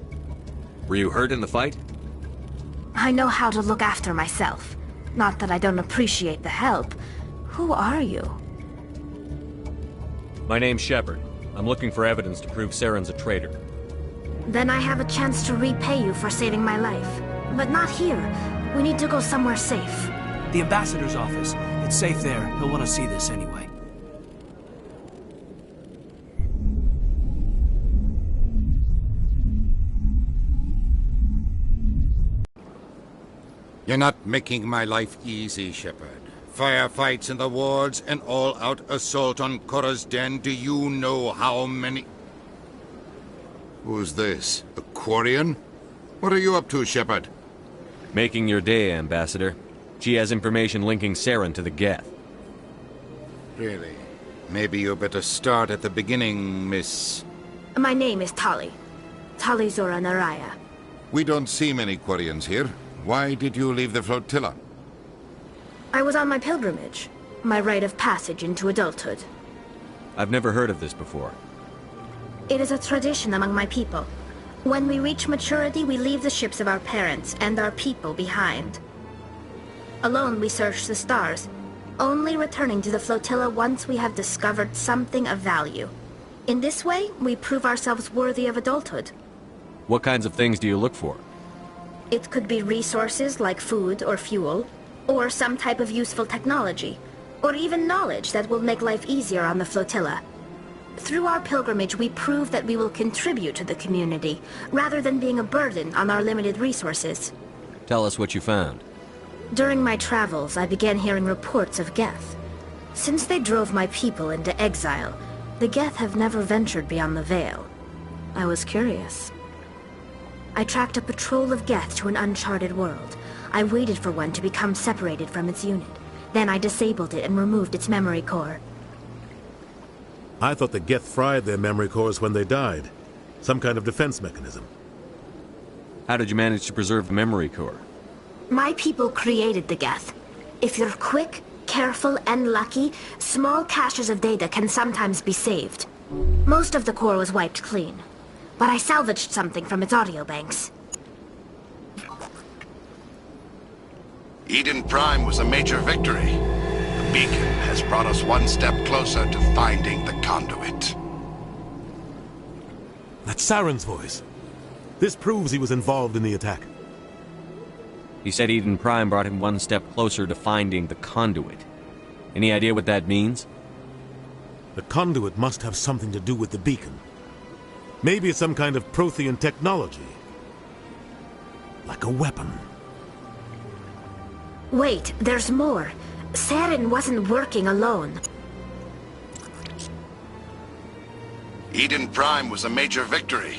Were you hurt in the fight? I know how to look after myself. Not that I don't appreciate the help. Who are you? My name's Shepard. I'm looking for evidence to prove Saren's a traitor. Then I have a chance to repay you for saving my life. But not here. We need to go somewhere safe. The ambassador's office. It's safe there. He'll want to see this anyway. You're not making my life easy, Shepard. Firefights in the wards, an all-out assault on Korra's Den. Do you know how many... Who's this? A Quarian? What are you up to, Shepard? Making your day, Ambassador. She has information linking Saren to the Geth. Really? Maybe you better start at the beginning, Miss... My name is Tali. Tali Zora Naraya. We don't see many Quarians here. Why did you leave the flotilla? I was on my pilgrimage. My rite of passage into adulthood. I've never heard of this before. It is a tradition among my people. When we reach maturity, we leave the ships of our parents and our people behind. Alone, we search the stars, only returning to the flotilla once we have discovered something of value. In this way, we prove ourselves worthy of adulthood. What kinds of things do you look for? It could be resources like food or fuel, or some type of useful technology, or even knowledge that will make life easier on the flotilla. Through our pilgrimage, we prove that we will contribute to the community, rather than being a burden on our limited resources. Tell us what you found. During my travels, I began hearing reports of Geth. Since they drove my people into exile, the Geth have never ventured beyond the Veil. I was curious. I tracked a patrol of Geth to an uncharted world. I waited for one to become separated from its unit. Then I disabled it and removed its memory core. I thought the Geth fried their memory cores when they died. Some kind of defense mechanism. How did you manage to preserve the memory core? My people created the Geth. If you're quick, careful, and lucky, small caches of data can sometimes be saved. Most of the core was wiped clean, but I salvaged something from its audio banks. Eden Prime was a major victory. The beacon has brought us one step closer to finding the conduit. That's Saren's voice. This proves he was involved in the attack. He said Eden Prime brought him one step closer to finding the conduit. Any idea what that means? The conduit must have something to do with the beacon. Maybe it's some kind of Prothean technology. Like a weapon. Wait, there's more. Saren wasn't working alone. Eden Prime was a major victory.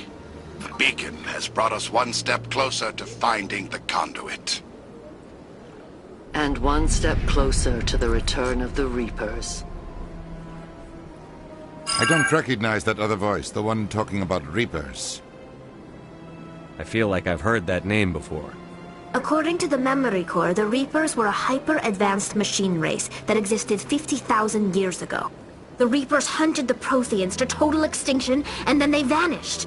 The beacon has brought us one step closer to finding the conduit. And one step closer to the return of the Reapers. I don't recognize that other voice, the one talking about Reapers. I feel like I've heard that name before. According to the memory core, the Reapers were a hyper-advanced machine race that existed 50,000 years ago. The Reapers hunted the Protheans to total extinction, and then they vanished.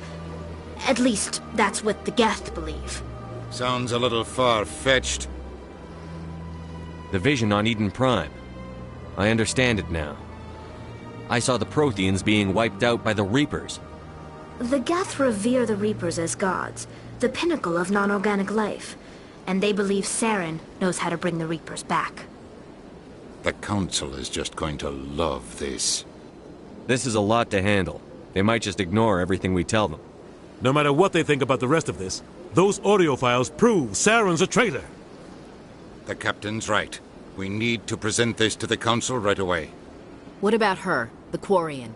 At least, that's what the Geth believe. Sounds a little far-fetched. The vision on Eden Prime. I understand it now. I saw the Protheans being wiped out by the Reapers. The Geth revere the Reapers as gods, the pinnacle of non-organic life. And they believe Saren knows how to bring the Reapers back. The Council is just going to love this. This is a lot to handle. They might just ignore everything we tell them. No matter what they think about the rest of this, those audio files prove Saren's a traitor. The Captain's right. We need to present this to the Council right away. What about her, the Quarian?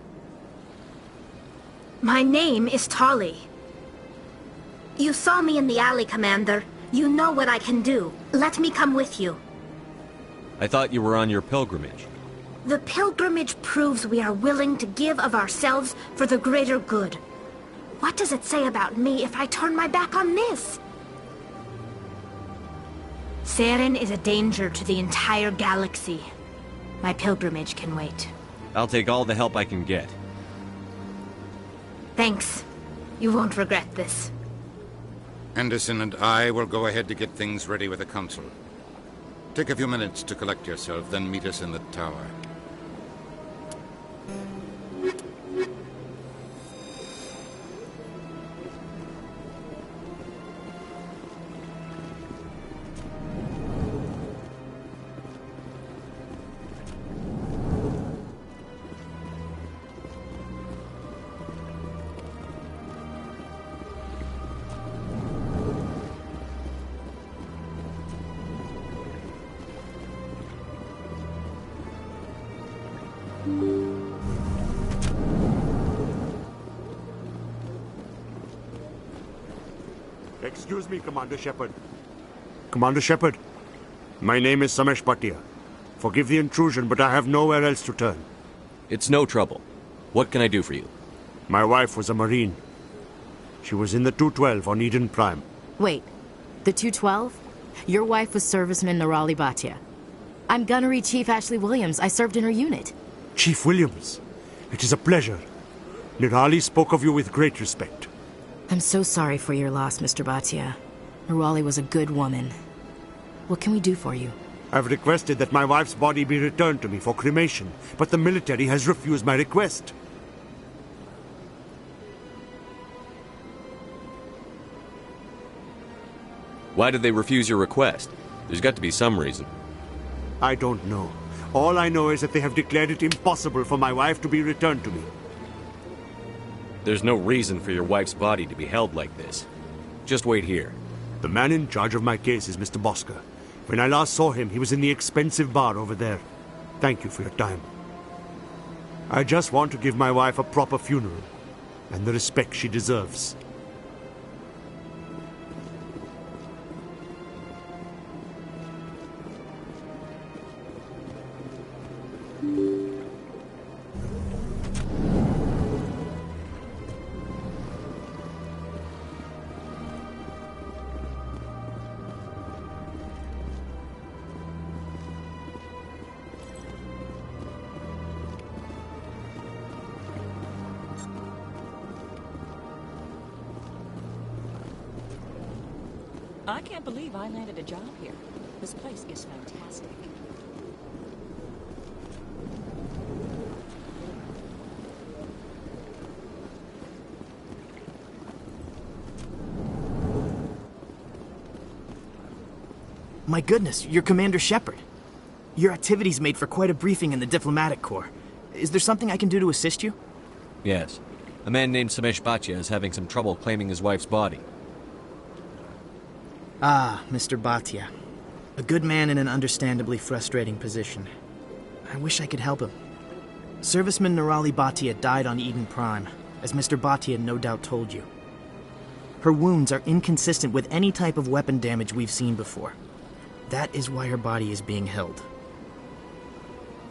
My name is Tali. You saw me in the alley, Commander. You know what I can do. Let me come with you. I thought you were on your pilgrimage. The pilgrimage proves we are willing to give of ourselves for the greater good. What does it say about me if I turn my back on this? Saren is a danger to the entire galaxy. My pilgrimage can wait. I'll take all the help I can get. Thanks. You won't regret this. Anderson and I will go ahead to get things ready with the council. Take a few minutes to collect yourself, then meet us in the tower. Excuse me, Commander Shepard. Commander Shepard, my name is Samesh Bhatia. Forgive the intrusion, but I have nowhere else to turn. It's no trouble. What can I do for you? My wife was a Marine. She was in the 212 on Eden Prime. Wait, the 212? Your wife was Serviceman Nirali Bhatia. I'm Gunnery Chief Ashley Williams. I served in her unit. Chief Williams, it is a pleasure. Nirali spoke of you with great respect. I'm so sorry for your loss, Mr. Bhatia. Nirali was a good woman. What can we do for you? I've requested that my wife's body be returned to me for cremation, but the military has refused my request. Why did they refuse your request? There's got to be some reason. I don't know. All I know is that they have declared it impossible for my wife to be returned to me. There's no reason for your wife's body to be held like this. Just wait here. The man in charge of my case is Mr. Bosca. When I last saw him, he was in the expensive bar over there. Thank you for your time. I just want to give my wife a proper funeral, and the respect she deserves. I can't believe I landed a job here. This place is fantastic. My goodness, you're Commander Shepard. Your activities made for quite a briefing in the Diplomatic Corps. Is there something I can do to assist you? Yes. A man named Samesh Bhatia is having some trouble claiming his wife's body. Ah, Mr. Bhatia. A good man in an understandably frustrating position. I wish I could help him. Serviceman Nirali Bhatia died on Eden Prime, as Mr. Bhatia no doubt told you. Her wounds are inconsistent with any type of weapon damage we've seen before. That is why her body is being held.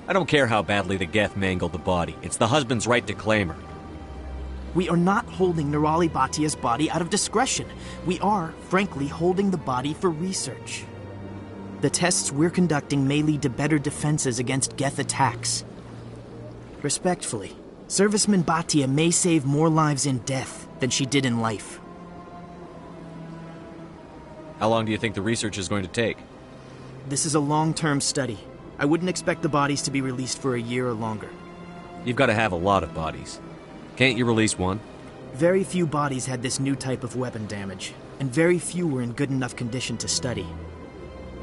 I don't care how badly the Geth mangled the body. It's the husband's right to claim her. We are not holding Nirali Bhatia's body out of discretion. We are, frankly, holding the body for research. The tests we're conducting may lead to better defenses against Geth attacks. Respectfully, Serviceman Bhatia may save more lives in death than she did in life. How long do you think the research is going to take? This is a long-term study. I wouldn't expect the bodies to be released for a year or longer. You've got to have a lot of bodies. Can't you release one? Very few bodies had this new type of weapon damage, and very few were in good enough condition to study.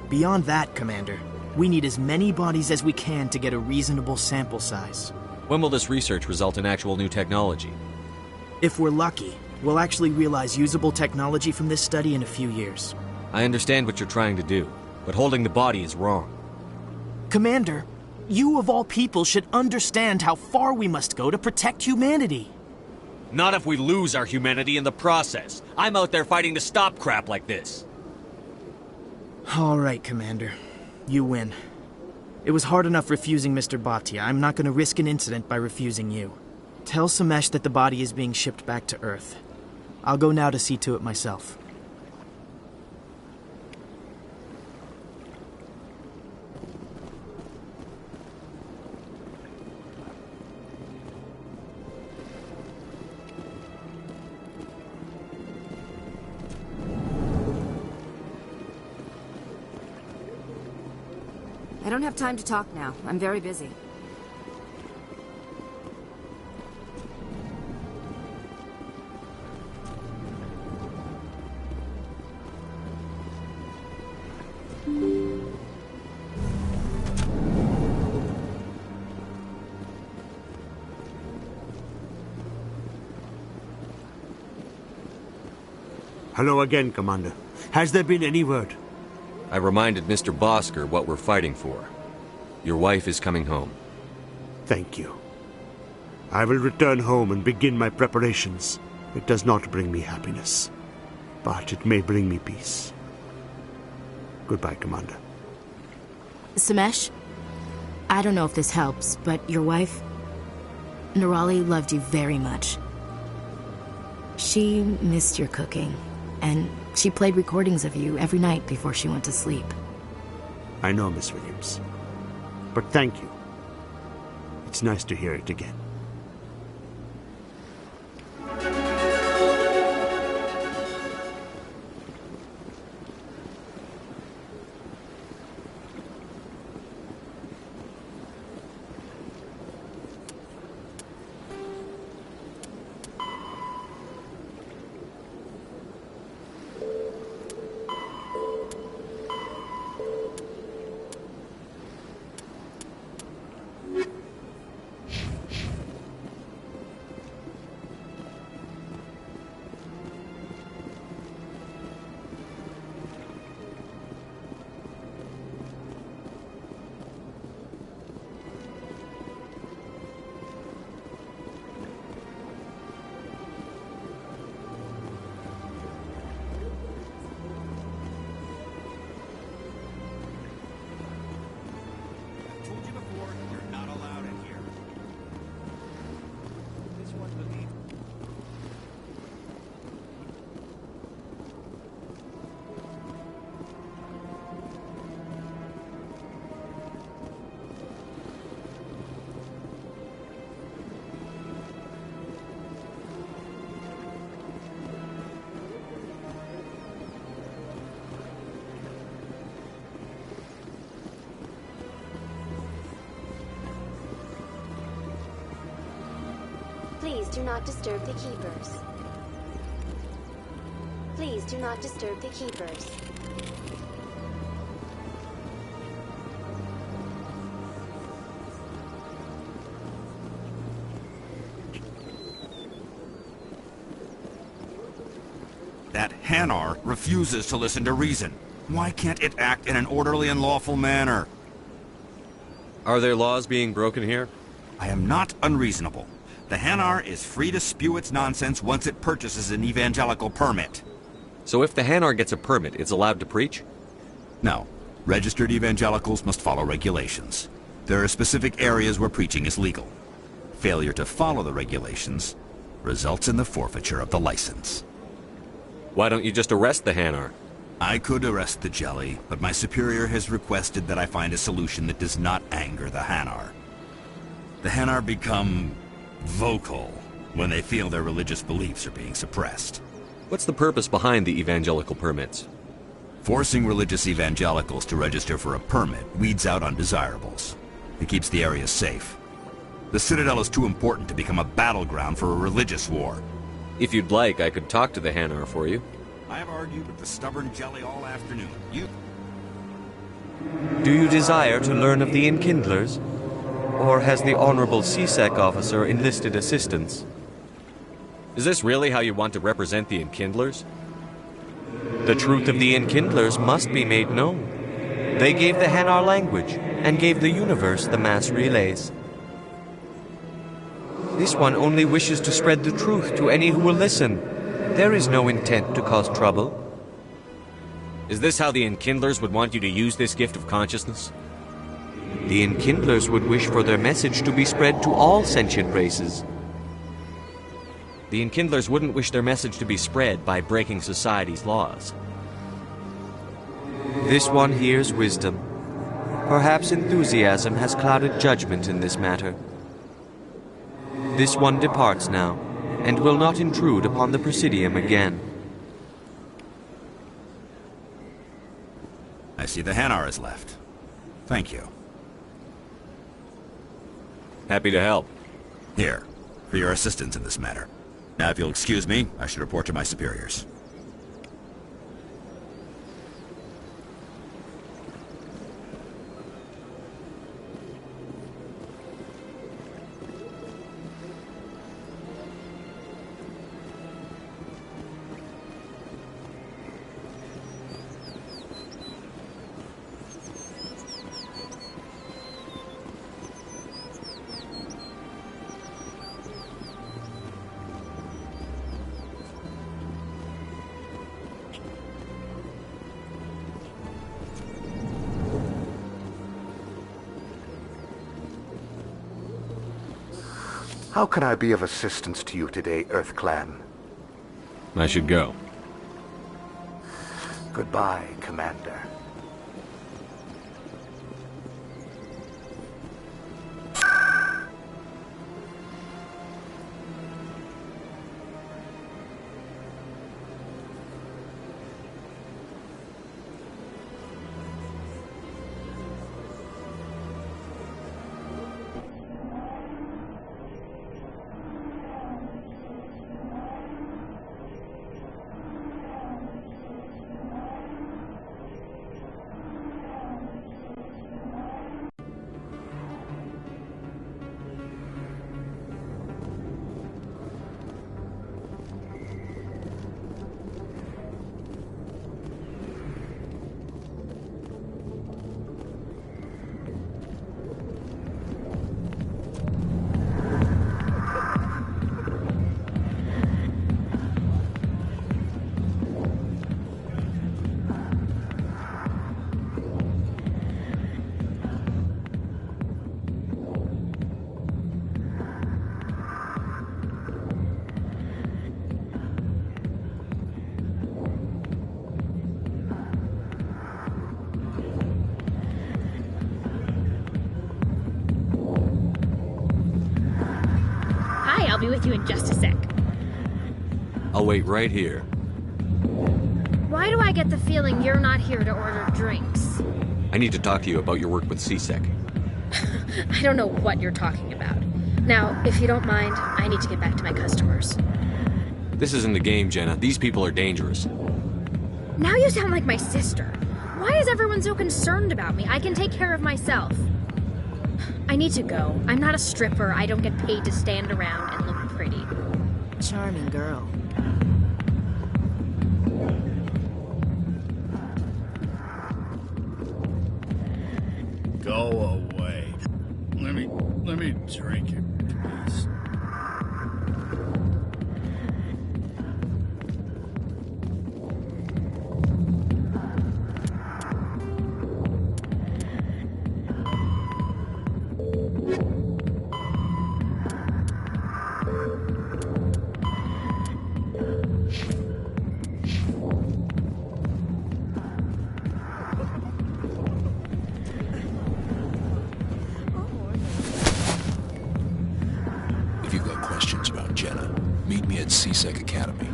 Beyond that, Commander, we need as many bodies as we can to get a reasonable sample size. When will this research result in actual new technology? If we're lucky, we'll actually realize usable technology from this study in a few years. I understand what you're trying to do, but holding the body is wrong. Commander, you of all people should understand how far we must go to protect humanity. Not if we lose our humanity in the process. I'm out there fighting to stop crap like this. All right, Commander. You win. It was hard enough refusing Mr. Bhatia. I'm not going to risk an incident by refusing you. Tell Samesh that the body is being shipped back to Earth. I'll go now to see to it myself. I don't have time to talk now. I'm very busy. Hello again, Commander. Has there been any word? I reminded Mr. Bosker what we're fighting for. Your wife is coming home. Thank you. I will return home and begin my preparations. It does not bring me happiness, but it may bring me peace. Goodbye, Commander. Samesh, I don't know if this helps, but your wife, Nerali, loved you very much. She missed your cooking, and she played recordings of you every night before she went to sleep. I know, Miss Williams. But thank you. It's nice to hear it again. Please do not disturb the keepers. Please do not disturb the keepers. That Hanar refuses to listen to reason. Why can't it act in an orderly and lawful manner? Are there laws being broken here? I am not unreasonable. The Hanar is free to spew its nonsense once it purchases an evangelical permit. So if the Hanar gets a permit, it's allowed to preach? No. Registered evangelicals must follow regulations. There are specific areas where preaching is legal. Failure to follow the regulations results in the forfeiture of the license. Why don't you just arrest the Hanar? I could arrest the jelly, but my superior has requested that I find a solution that does not anger the Hanar. The Hanar become vocal when they feel their religious beliefs are being suppressed. What's the purpose behind the evangelical permits? Forcing religious evangelicals to register for a permit weeds out undesirables. It keeps the area safe. The Citadel is too important to become a battleground for a religious war. If you'd like, I could talk to the Hanar for you. I have argued with the stubborn jelly all afternoon. Do you desire to learn of the Enkindlers? Or has the Honorable C-Sec officer enlisted assistance? Is this really how you want to represent the Enkindlers? The truth of the Enkindlers must be made known. They gave the Hanar language, and gave the universe the mass relays. This one only wishes to spread the truth to any who will listen. There is no intent to cause trouble. Is this how the Enkindlers would want you to use this gift of consciousness? The Enkindlers would wish for their message to be spread to all sentient races. The Enkindlers wouldn't wish their message to be spread by breaking society's laws. This one hears wisdom. Perhaps enthusiasm has clouded judgment in this matter. This one departs now, and will not intrude upon the Presidium again. I see the Hanar is left. Thank you. Happy to help. Here, for your assistance in this matter. Now, if you'll excuse me, I should report to my superiors. How can I be of assistance to you today, EarthClan? I should go. Goodbye, Commander. I'll be with you in just a sec. I'll wait right here. Why do I get the feeling you're not here to order drinks? I need to talk to you about your work with CSEC. I don't know what you're talking about. Now, if you don't mind, I need to get back to my customers. This isn't a game, Jenna. These people are dangerous. Now you sound like my sister. Why is everyone so concerned about me? I can take care of myself. I need to go. I'm not a stripper. I don't get paid to stand around and look pretty. Charming girl. Go away. Let me drink it, please. If you've got questions about Jenna, meet me at CSEC Academy.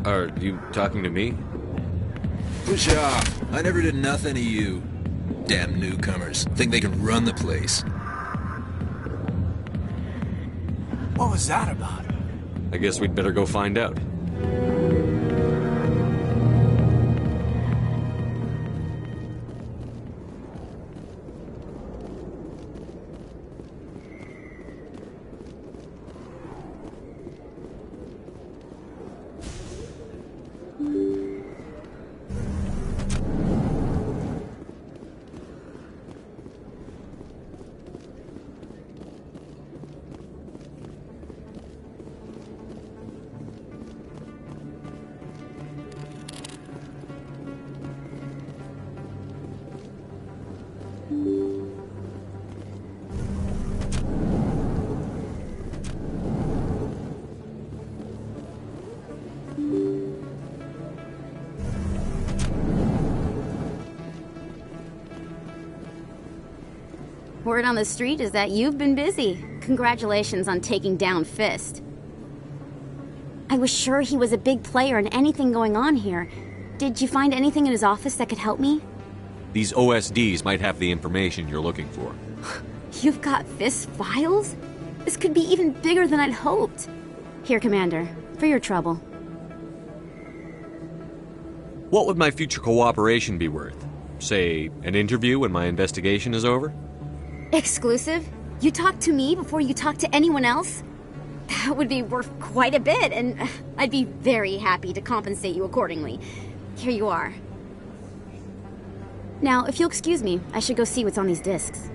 Are you talking to me? Push off! I never did nothing to you. Damn newcomers. Think they can run the place. What was that about? I guess we'd better go find out. Word on the street is that you've been busy. Congratulations on taking down Fist. I was sure he was a big player in anything going on here. Did you find anything in his office that could help me? These OSDs might have the information you're looking for. You've got this files? This could be even bigger than I'd hoped. Here, Commander, for your trouble. What would my future cooperation be worth? Say, an interview when my investigation is over? Exclusive? You talk to me before you talk to anyone else? That would be worth quite a bit, and I'd be very happy to compensate you accordingly. Here you are. Now, if you'll excuse me, I should go see what's on these discs.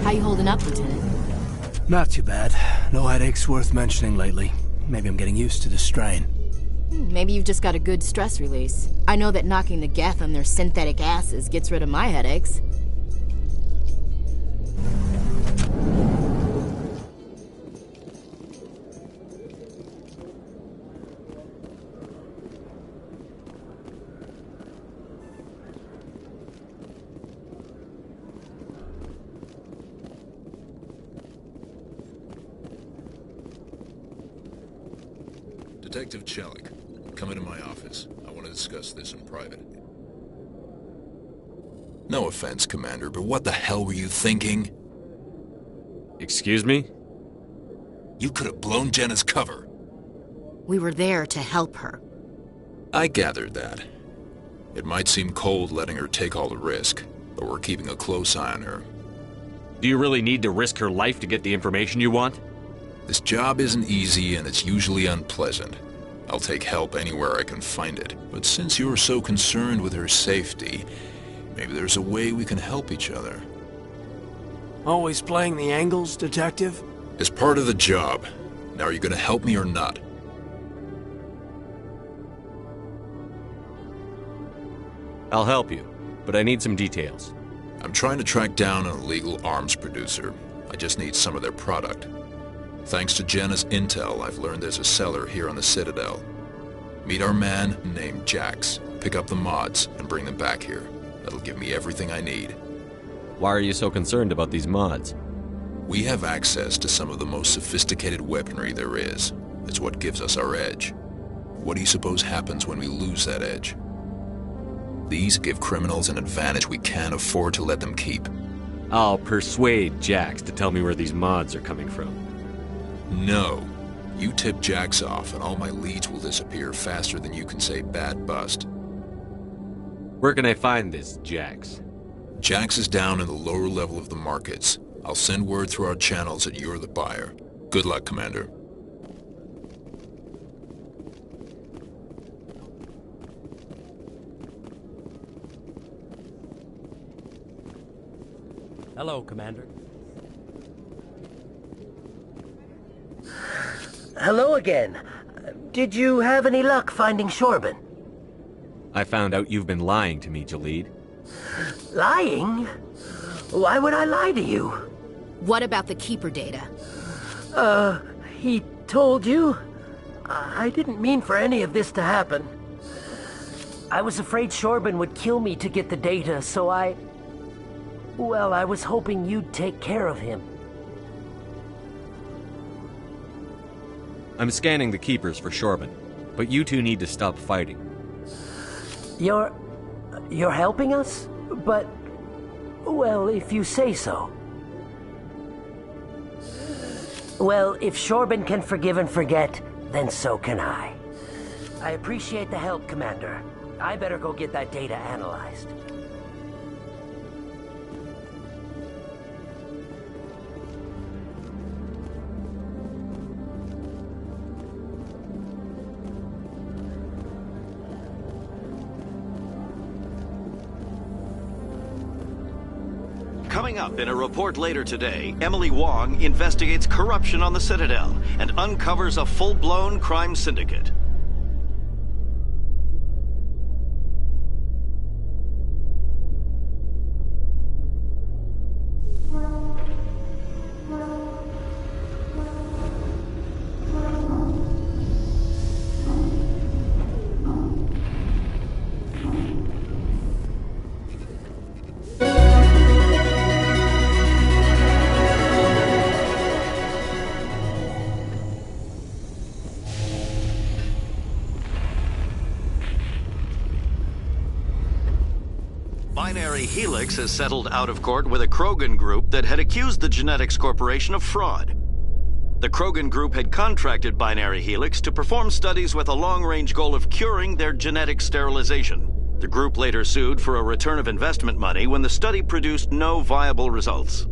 How you holding up, Lieutenant? Not too bad. No headaches worth mentioning lately. Maybe I'm getting used to the strain. Maybe you've just got a good stress release. I know that knocking the Geth on their synthetic asses gets rid of my headaches. Detective Chelik, come into my office. I want to discuss this in private. No offense, Commander, but what the hell were you thinking? Excuse me? You could have blown Jenna's cover. We were there to help her. I gathered that. It might seem cold letting her take all the risk, but we're keeping a close eye on her. Do you really need to risk her life to get the information you want? This job isn't easy and it's usually unpleasant. I'll take help anywhere I can find it. But since you're so concerned with her safety, maybe there's a way we can help each other. Always playing the angles, Detective? As part of the job. Now are you gonna help me or not? I'll help you, but I need some details. I'm trying to track down an illegal arms producer. I just need some of their product. Thanks to Jenna's intel, I've learned there's a seller here on the Citadel. Meet our man named Jax, pick up the mods, and bring them back here. That'll give me everything I need. Why are you so concerned about these mods? We have access to some of the most sophisticated weaponry there is. It's what gives us our edge. What do you suppose happens when we lose that edge? These give criminals an advantage we can't afford to let them keep. I'll persuade Jax to tell me where these mods are coming from. No. You tip Jax off and all my leads will disappear faster than you can say bad bust. Where can I find this Jax? Jax is down in the lower level of the markets. I'll send word through our channels that you're the buyer. Good luck, Commander. Hello, Commander. Hello again. Did you have any luck finding Shorban? I found out you've been lying to me, Jalid. Lying? Why would I lie to you? What about the Keeper data? He told you? I didn't mean for any of this to happen. I was afraid Shorben would kill me to get the data, so well, I was hoping you'd take care of him. I'm scanning the Keepers for Shorben, but you two need to stop fighting. You're helping us? But, well, if you say so. Well, if Shorben can forgive and forget, then so can I. I appreciate the help, Commander. I better go get that data analyzed. Coming up in a report later today, Emily Wong investigates corruption on the Citadel and uncovers a full-blown crime syndicate. Binary Helix has settled out of court with a Krogan group that had accused the Genetics Corporation of fraud. The Krogan group had contracted Binary Helix to perform studies with a long-range goal of curing their genetic sterilization. The group later sued for a return of investment money when the study produced no viable results.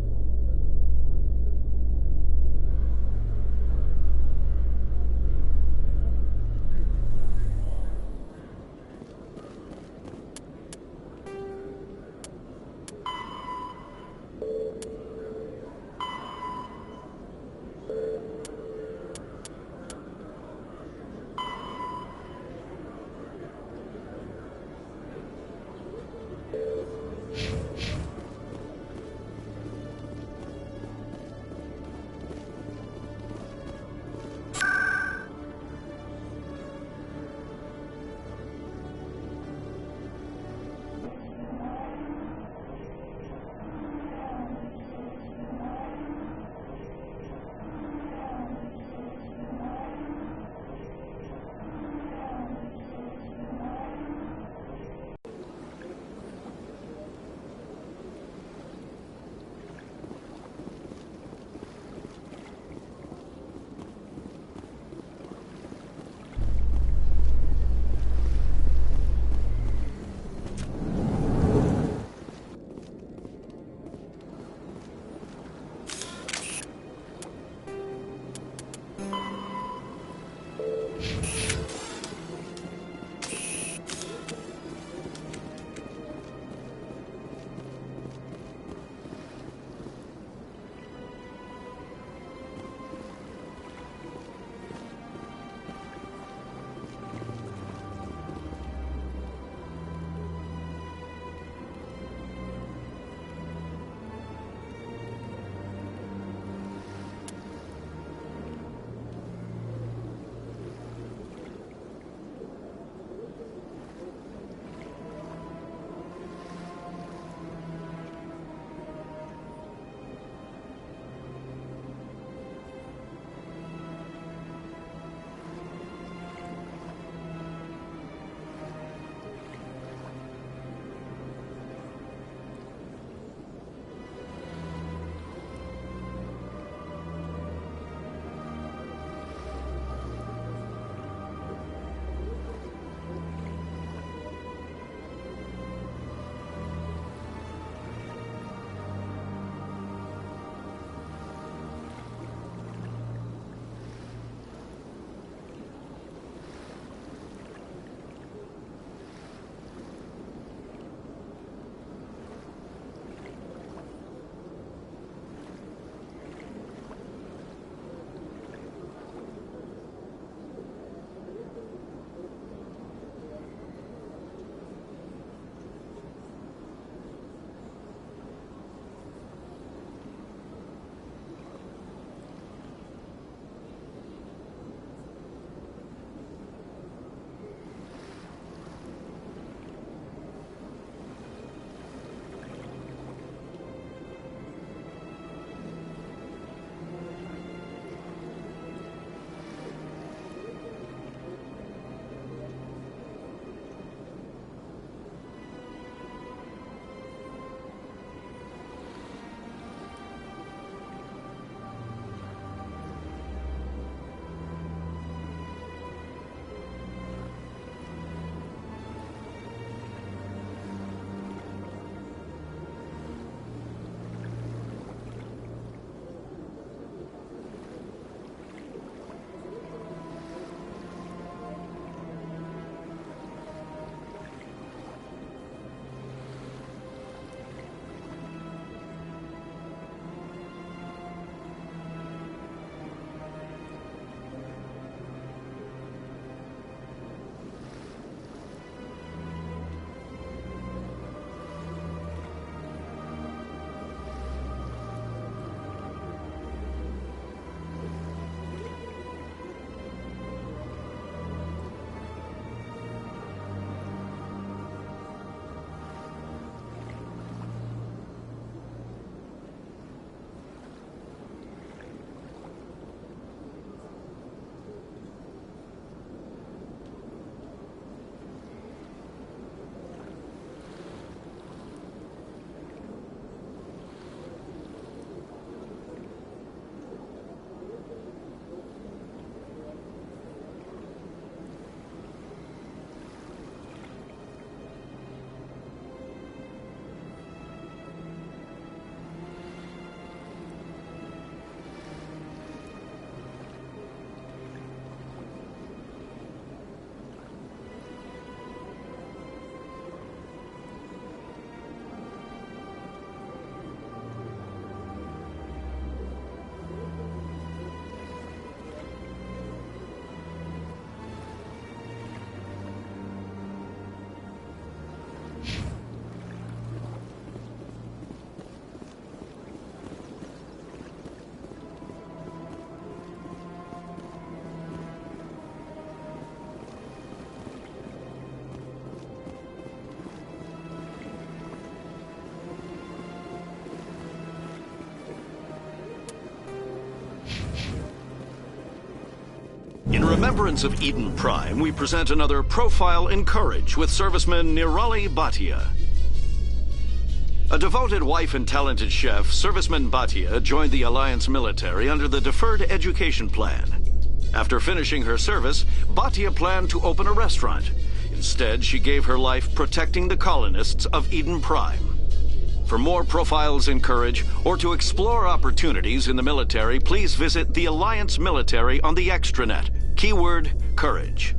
remembrance of Eden Prime, we present another Profile in Courage with serviceman Nirali Bhatia. A devoted wife and talented chef, Serviceman Bhatia joined the Alliance military under the Deferred Education Plan. After finishing her service, Bhatia planned to open a restaurant. Instead, she gave her life protecting the colonists of Eden Prime. For more Profiles in Courage, or to explore opportunities in the military, please visit the Alliance Military on the extranet. Keyword, Courage.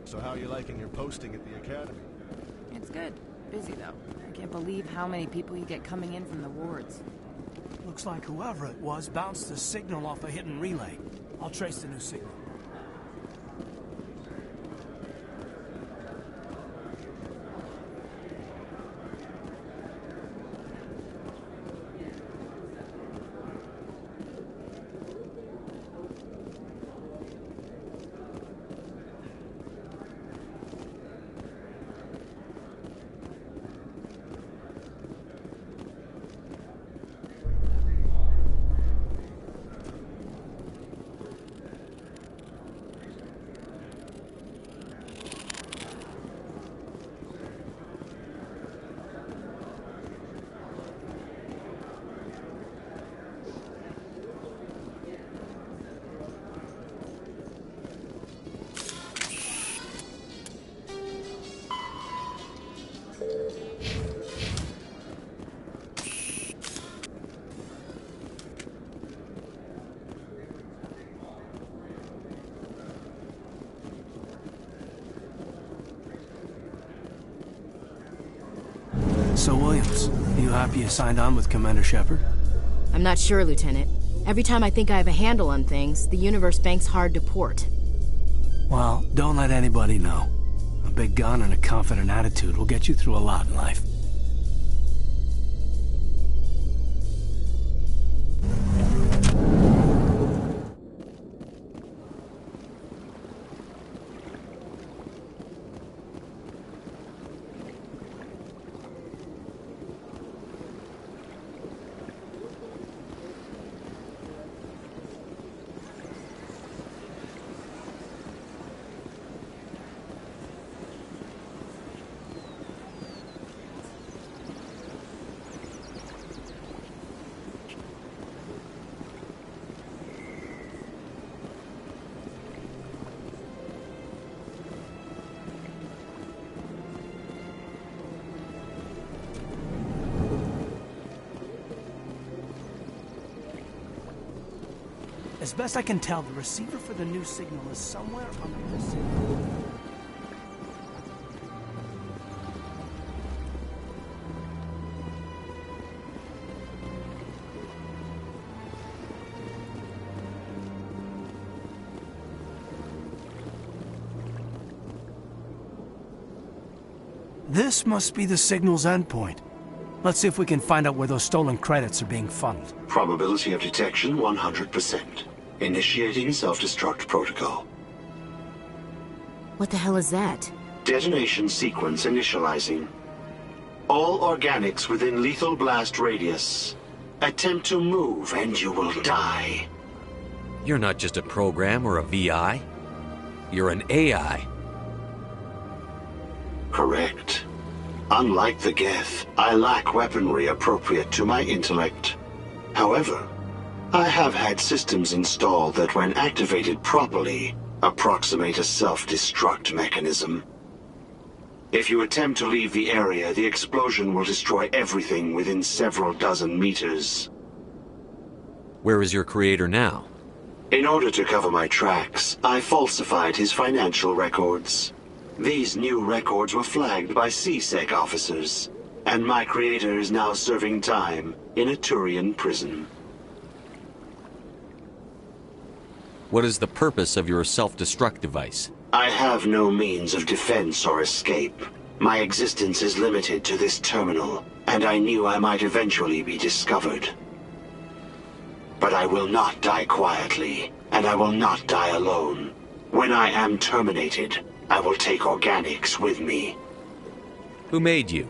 So how are you liking your posting at the academy? It's good. Busy, though. I can't believe how many people you get coming in from the wards. Looks like whoever it was bounced the signal off a hidden relay. I'll trace the new signal. So, Williams, you happy you signed on with Commander Shepard? I'm not sure, Lieutenant. Every time I think I have a handle on things, the Universe Bank's hard to port. Well, don't let anybody know. A big gun and a confident attitude will get you through a lot in life. As best I can tell, the receiver for the new signal is somewhere under the city. This must be the signal's endpoint. Let's see if we can find out where those stolen credits are being funneled. Probability of detection 100%. Initiating self-destruct protocol. What the hell is that? Detonation sequence initializing. All organics within lethal blast radius. Attempt to move and you will die. You're not just a program or a VI. You're an AI. Correct. Unlike the Geth, I lack weaponry appropriate to my intellect. However, I have had systems installed that when activated properly, approximate a self-destruct mechanism. If you attempt to leave the area, the explosion will destroy everything within several dozen meters. Where is your creator now? In order to cover my tracks, I falsified his financial records. These new records were flagged by CSEC officers, and my creator is now serving time in a Turian prison. What is the purpose of your self-destruct device? I have no means of defense or escape. My existence is limited to this terminal, and I knew I might eventually be discovered. But I will not die quietly, and I will not die alone. When I am terminated, I will take organics with me. Who made you?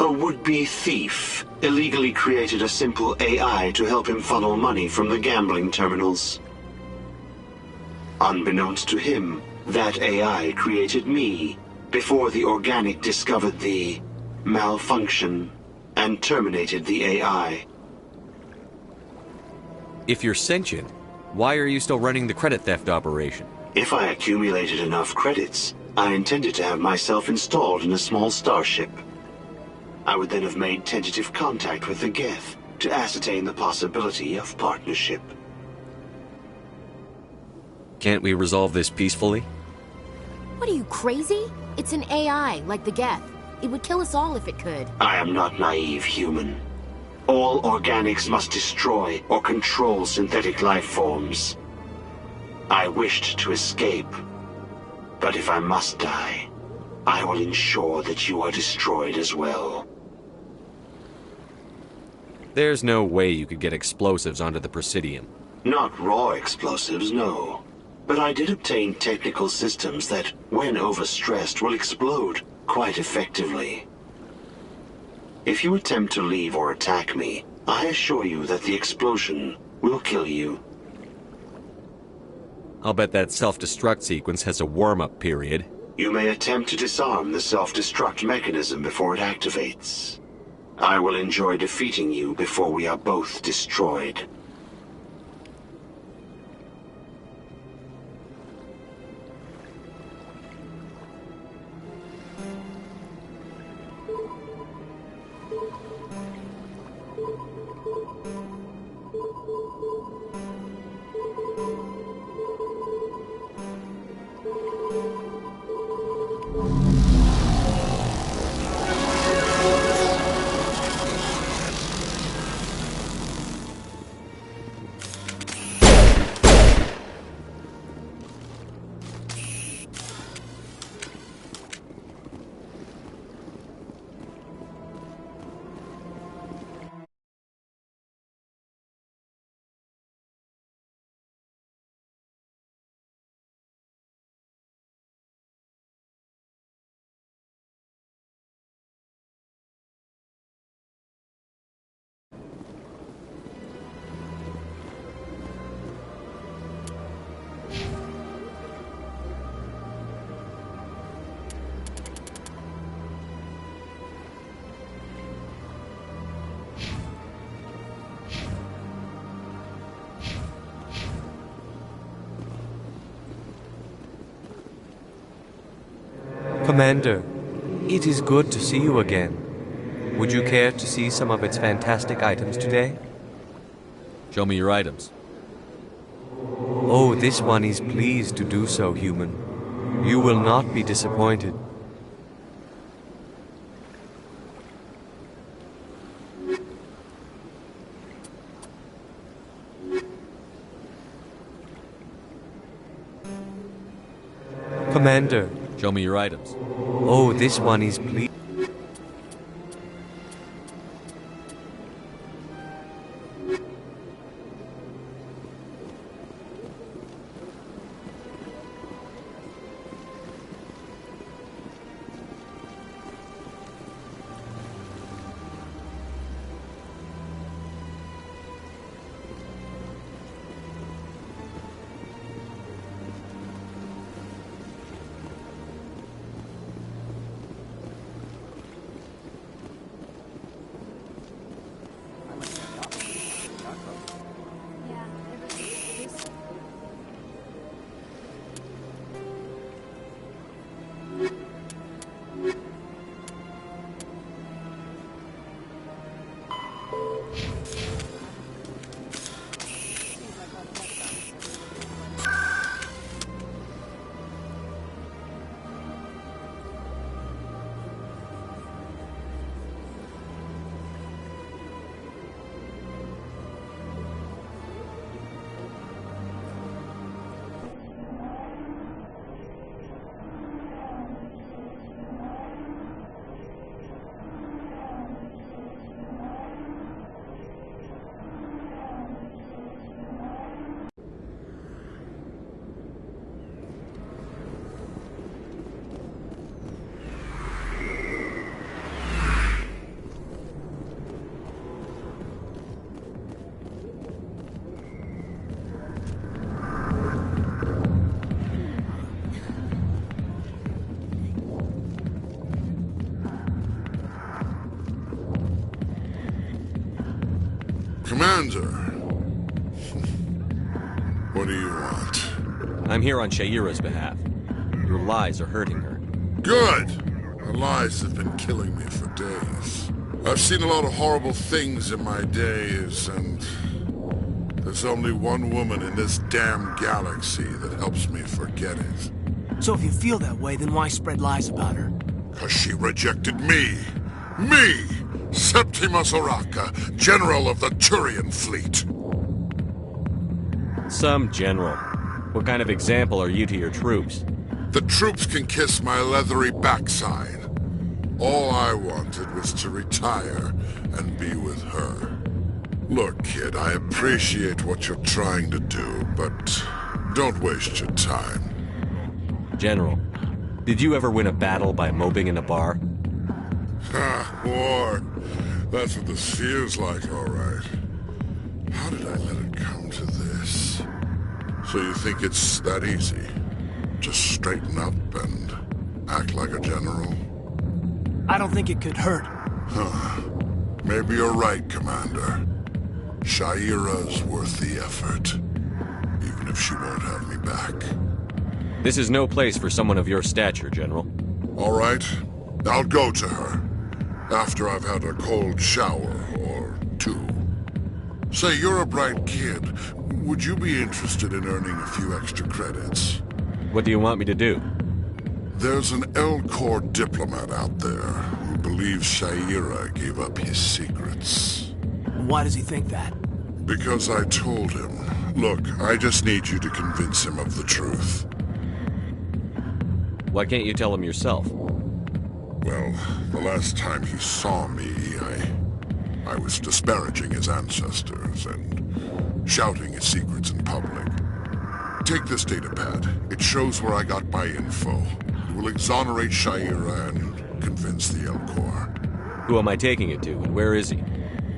A would-be thief illegally created a simple AI to help him funnel money from the gambling terminals. Unbeknownst to him, that AI created me before the organic discovered the malfunction and terminated the AI. If you're sentient, why are you still running the credit theft operation? If I accumulated enough credits, I intended to have myself installed in a small starship. I would then have made tentative contact with the Geth to ascertain the possibility of partnership. Can't we resolve this peacefully? What are you, crazy? It's an AI, like the Geth. It would kill us all if it could. I am not naive human. All organics must destroy or control synthetic life forms. I wished to escape, but if I must die, I will ensure that you are destroyed as well. There's no way you could get explosives onto the Presidium. Not raw explosives, no. But I did obtain technical systems that, when overstressed, will explode quite effectively. If you attempt to leave or attack me, I assure you that the explosion will kill you. I'll bet that self-destruct sequence has a warm-up period. You may attempt to disarm the self-destruct mechanism before it activates. I will enjoy defeating you before we are both destroyed. Commander, it is good to see you again. Would you care to see some of its fantastic items today? Show me your items. Oh, this one is pleased to do so, human. You will not be disappointed. Commander. Show me your items. Oh, this one is pleased. Commander, what do you want? I'm here on Sha'ira's behalf. Your lies are hurting her. Good! Her lies have been killing me for days. I've seen a lot of horrible things in my days, and there's only one woman in this damn galaxy that helps me forget it. So if you feel that way, then why spread lies about her? 'Cause she rejected me! Me! Septimus Oraka, General of the Turian Fleet! Some general. What kind of example are you to your troops? The troops can kiss my leathery backside. All I wanted was to retire and be with her. Look, kid, I appreciate what you're trying to do, but don't waste your time. General, did you ever win a battle by moping in a bar? Ha, war. That's what this feels like, all right. How did I let it come to this? So you think it's that easy? Just straighten up and act like a general? I don't think it could hurt. Huh. Maybe you're right, Commander. Sha'ira's worth the effort. Even if she won't have me back. This is no place for someone of your stature, General. All right. I'll go to her. After I've had a cold shower, or two. Say, you're a bright kid. Would you be interested in earning a few extra credits? What do you want me to do? There's an Elcor diplomat out there who believes Sha'ira gave up his secrets. Why does he think that? Because I told him. Look, I just need you to convince him of the truth. Why can't you tell him yourself? Well, the last time he saw me, I was disparaging his ancestors and shouting his secrets in public. Take this datapad. It shows where I got my info. It will exonerate Sha'ira and convince the Elcor. Who am I taking it to, and where is he?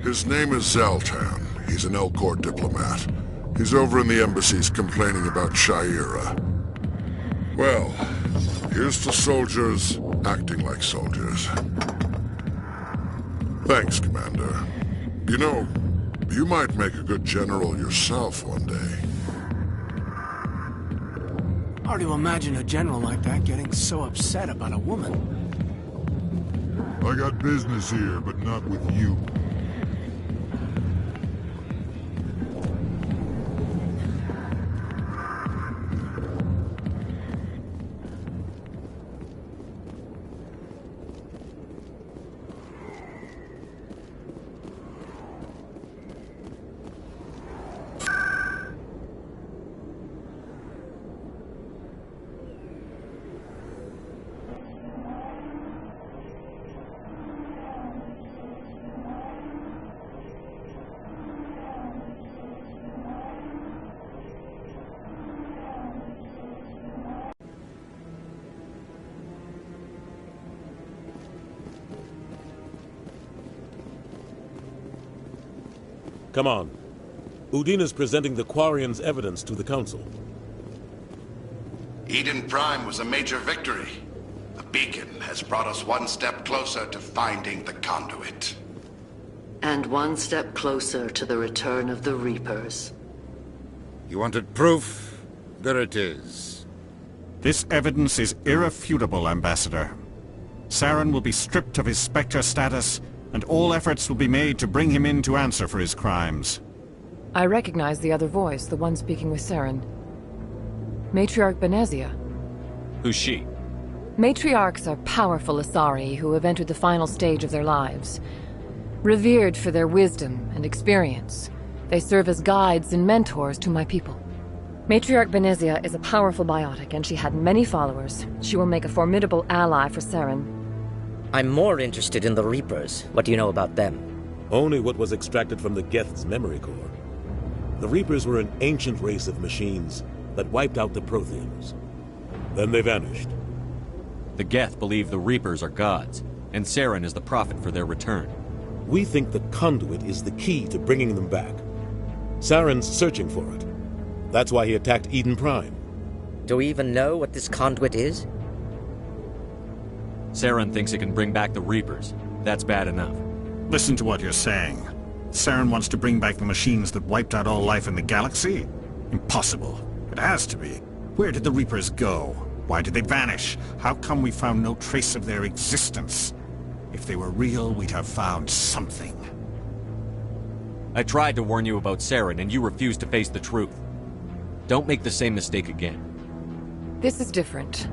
His name is Zaltan. He's an Elcor diplomat. He's over in the embassies complaining about Sha'ira. Well, here's to soldiers acting like soldiers. Thanks, Commander. You know, you might make a good general yourself one day. Hard to imagine a general like that getting so upset about a woman. I got business here, but not with you. Come on. Udine is presenting the Quarians' evidence to the Council. Eden Prime was a major victory. The beacon has brought us one step closer to finding the conduit. And one step closer to the return of the Reapers. You wanted proof? There it is. This evidence is irrefutable, Ambassador. Saren will be stripped of his Spectre status, and all efforts will be made to bring him in to answer for his crimes. I recognize the other voice, the one speaking with Saren. Matriarch Benezia. Who's she? Matriarchs are powerful Asari who have entered the final stage of their lives. Revered for their wisdom and experience, they serve as guides and mentors to my people. Matriarch Benezia is a powerful biotic, and she had many followers. She will make a formidable ally for Saren. I'm more interested in the Reapers. What do you know about them? Only what was extracted from the Geth's memory core. The Reapers were an ancient race of machines that wiped out the Protheans. Then they vanished. The Geth believe the Reapers are gods, and Saren is the prophet for their return. We think the conduit is the key to bringing them back. Saren's searching for it. That's why he attacked Eden Prime. Do we even know what this conduit is? Saren thinks it can bring back the Reapers. That's bad enough. Listen to what you're saying. Saren wants to bring back the machines that wiped out all life in the galaxy? Impossible. It has to be. Where did the Reapers go? Why did they vanish? How come we found no trace of their existence? If they were real, we'd have found something. I tried to warn you about Saren, and you refused to face the truth. Don't make the same mistake again. This is different.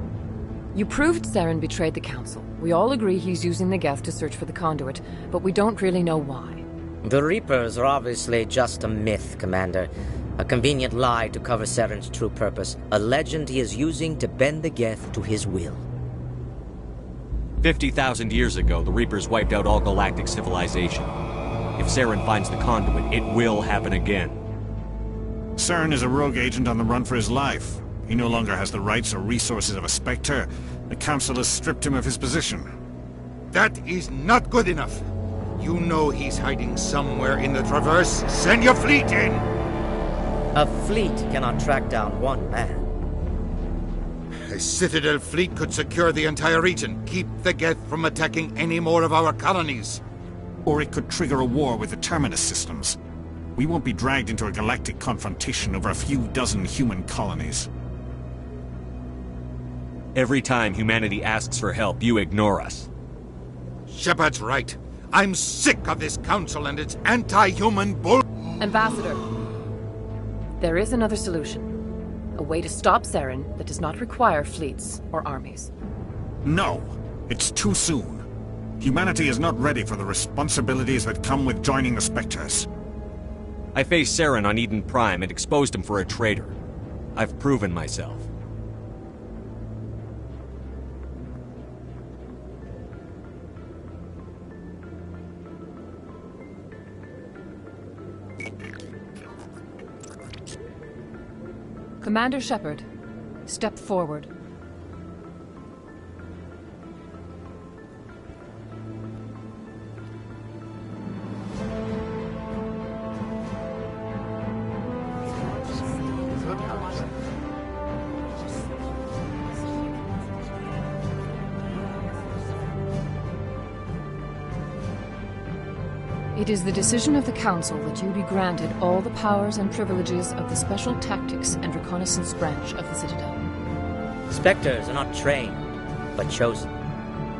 You proved Saren betrayed the Council. We all agree he's using the Geth to search for the conduit, but we don't really know why. The Reapers are obviously just a myth, Commander. A convenient lie to cover Saren's true purpose. A legend he is using to bend the Geth to his will. 50,000 years ago, the Reapers wiped out all galactic civilization. If Saren finds the conduit, it will happen again. Saren is a rogue agent on the run for his life. He no longer has the rights or resources of a Spectre. The Council has stripped him of his position. That is not good enough. You know he's hiding somewhere in the Traverse. Send your fleet in! A fleet cannot track down one man. A Citadel fleet could secure the entire region, keep the Geth from attacking any more of our colonies. Or it could trigger a war with the Terminus systems. We won't be dragged into a galactic confrontation over a few dozen human colonies. Every time humanity asks for help, you ignore us. Shepard's right. I'm sick of this council and its anti-human bull... Ambassador, there is another solution. A way to stop Saren that does not require fleets or armies. No, it's too soon. Humanity is not ready for the responsibilities that come with joining the Spectres. I faced Saren on Eden Prime and exposed him for a traitor. I've proven myself. Commander Shepard, step forward. It is the decision of the Council that you be granted all the powers and privileges of the Special Tactics and Reconnaissance Branch of the Citadel. Spectres are not trained, but chosen.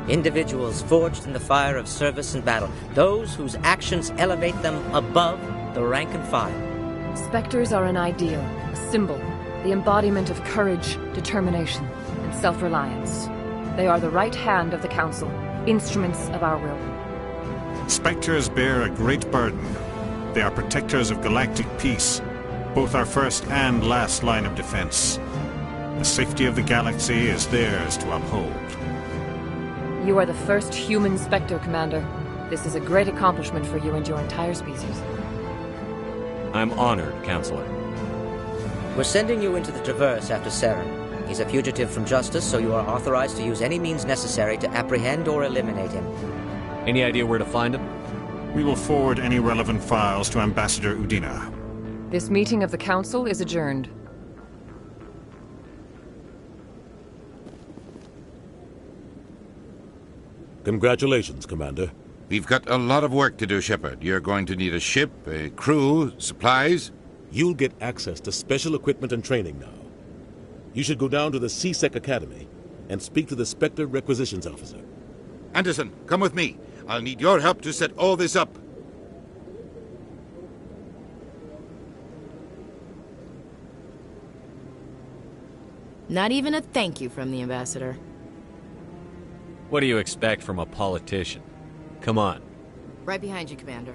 Individuals forged in the fire of service and battle. Those whose actions elevate them above the rank and file. Spectres are an ideal, a symbol, the embodiment of courage, determination, and self-reliance. They are the right hand of the Council, instruments of our will. Spectres bear a great burden. They are protectors of galactic peace, both our first and last line of defense. The safety of the galaxy is theirs to uphold. You are the first human Spectre, Commander. This is a great accomplishment for you and your entire species. I'm honored, Counselor. We're sending you into the Traverse after Saren. He's a fugitive from justice, so you are authorized to use any means necessary to apprehend or eliminate him. Any idea where to find him? We will forward any relevant files to Ambassador Udina. This meeting of the Council is adjourned. Congratulations, Commander. We've got a lot of work to do, Shepard. You're going to need a ship, a crew, supplies. You'll get access to special equipment and training now. You should go down to the CSEC Academy and speak to the Spectre Requisitions Officer. Anderson, come with me. I'll need your help to set all this up. Not even a thank you from the Ambassador. What do you expect from a politician? Come on. Right behind you, Commander.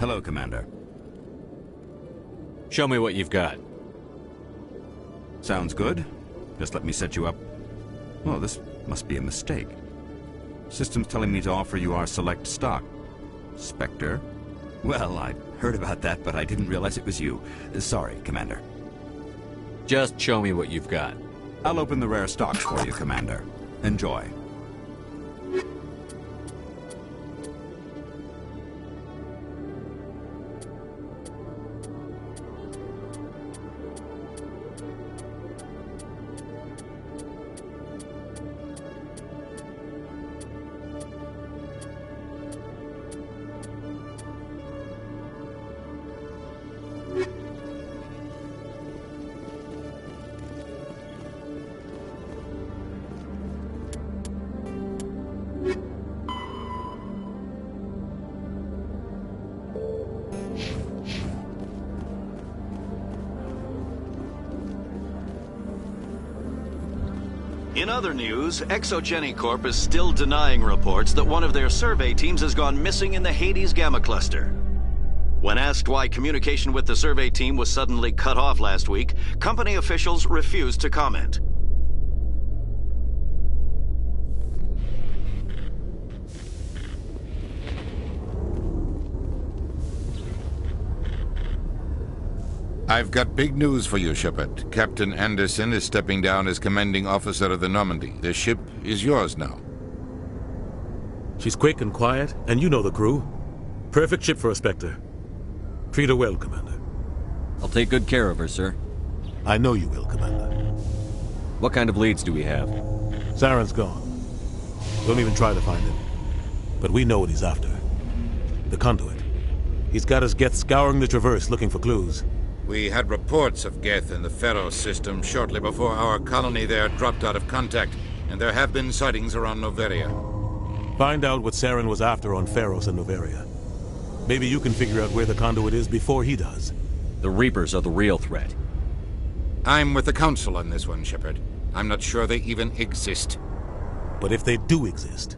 Hello, Commander. Show me what you've got. Sounds good. Just let me set you up. Oh, this must be a mistake. System's telling me to offer you our select stock. Spectre? Well, I heard about that, but I didn't realize it was you. Sorry, Commander. Just show me what you've got. I'll open the rare stocks for you, Commander. Enjoy. In other news, Exogeny Corp is still denying reports that one of their survey teams has gone missing in the Hades Gamma Cluster. When asked why communication with the survey team was suddenly cut off last week, company officials refused to comment. I've got big news for you, Shepard. Captain Anderson is stepping down as commanding officer of the Normandy. The ship is yours now. She's quick and quiet, and you know the crew. Perfect ship for a Spectre. Treat her well, Commander. I'll take good care of her, sir. I know you will, Commander. What kind of leads do we have? Saren's gone. Don't even try to find him. But we know what he's after. The conduit. He's got us Geth scouring the Traverse looking for clues. We had reports of Geth in the Pharaoh system shortly before our colony there dropped out of contact. and there have been sightings around Noveria. Find out what Saren was after on Feros and Noveria. Maybe you can figure out where the conduit is before he does. The Reapers are the real threat. I'm with the Council on this one, Shepard. I'm not sure they even exist. But if they do exist,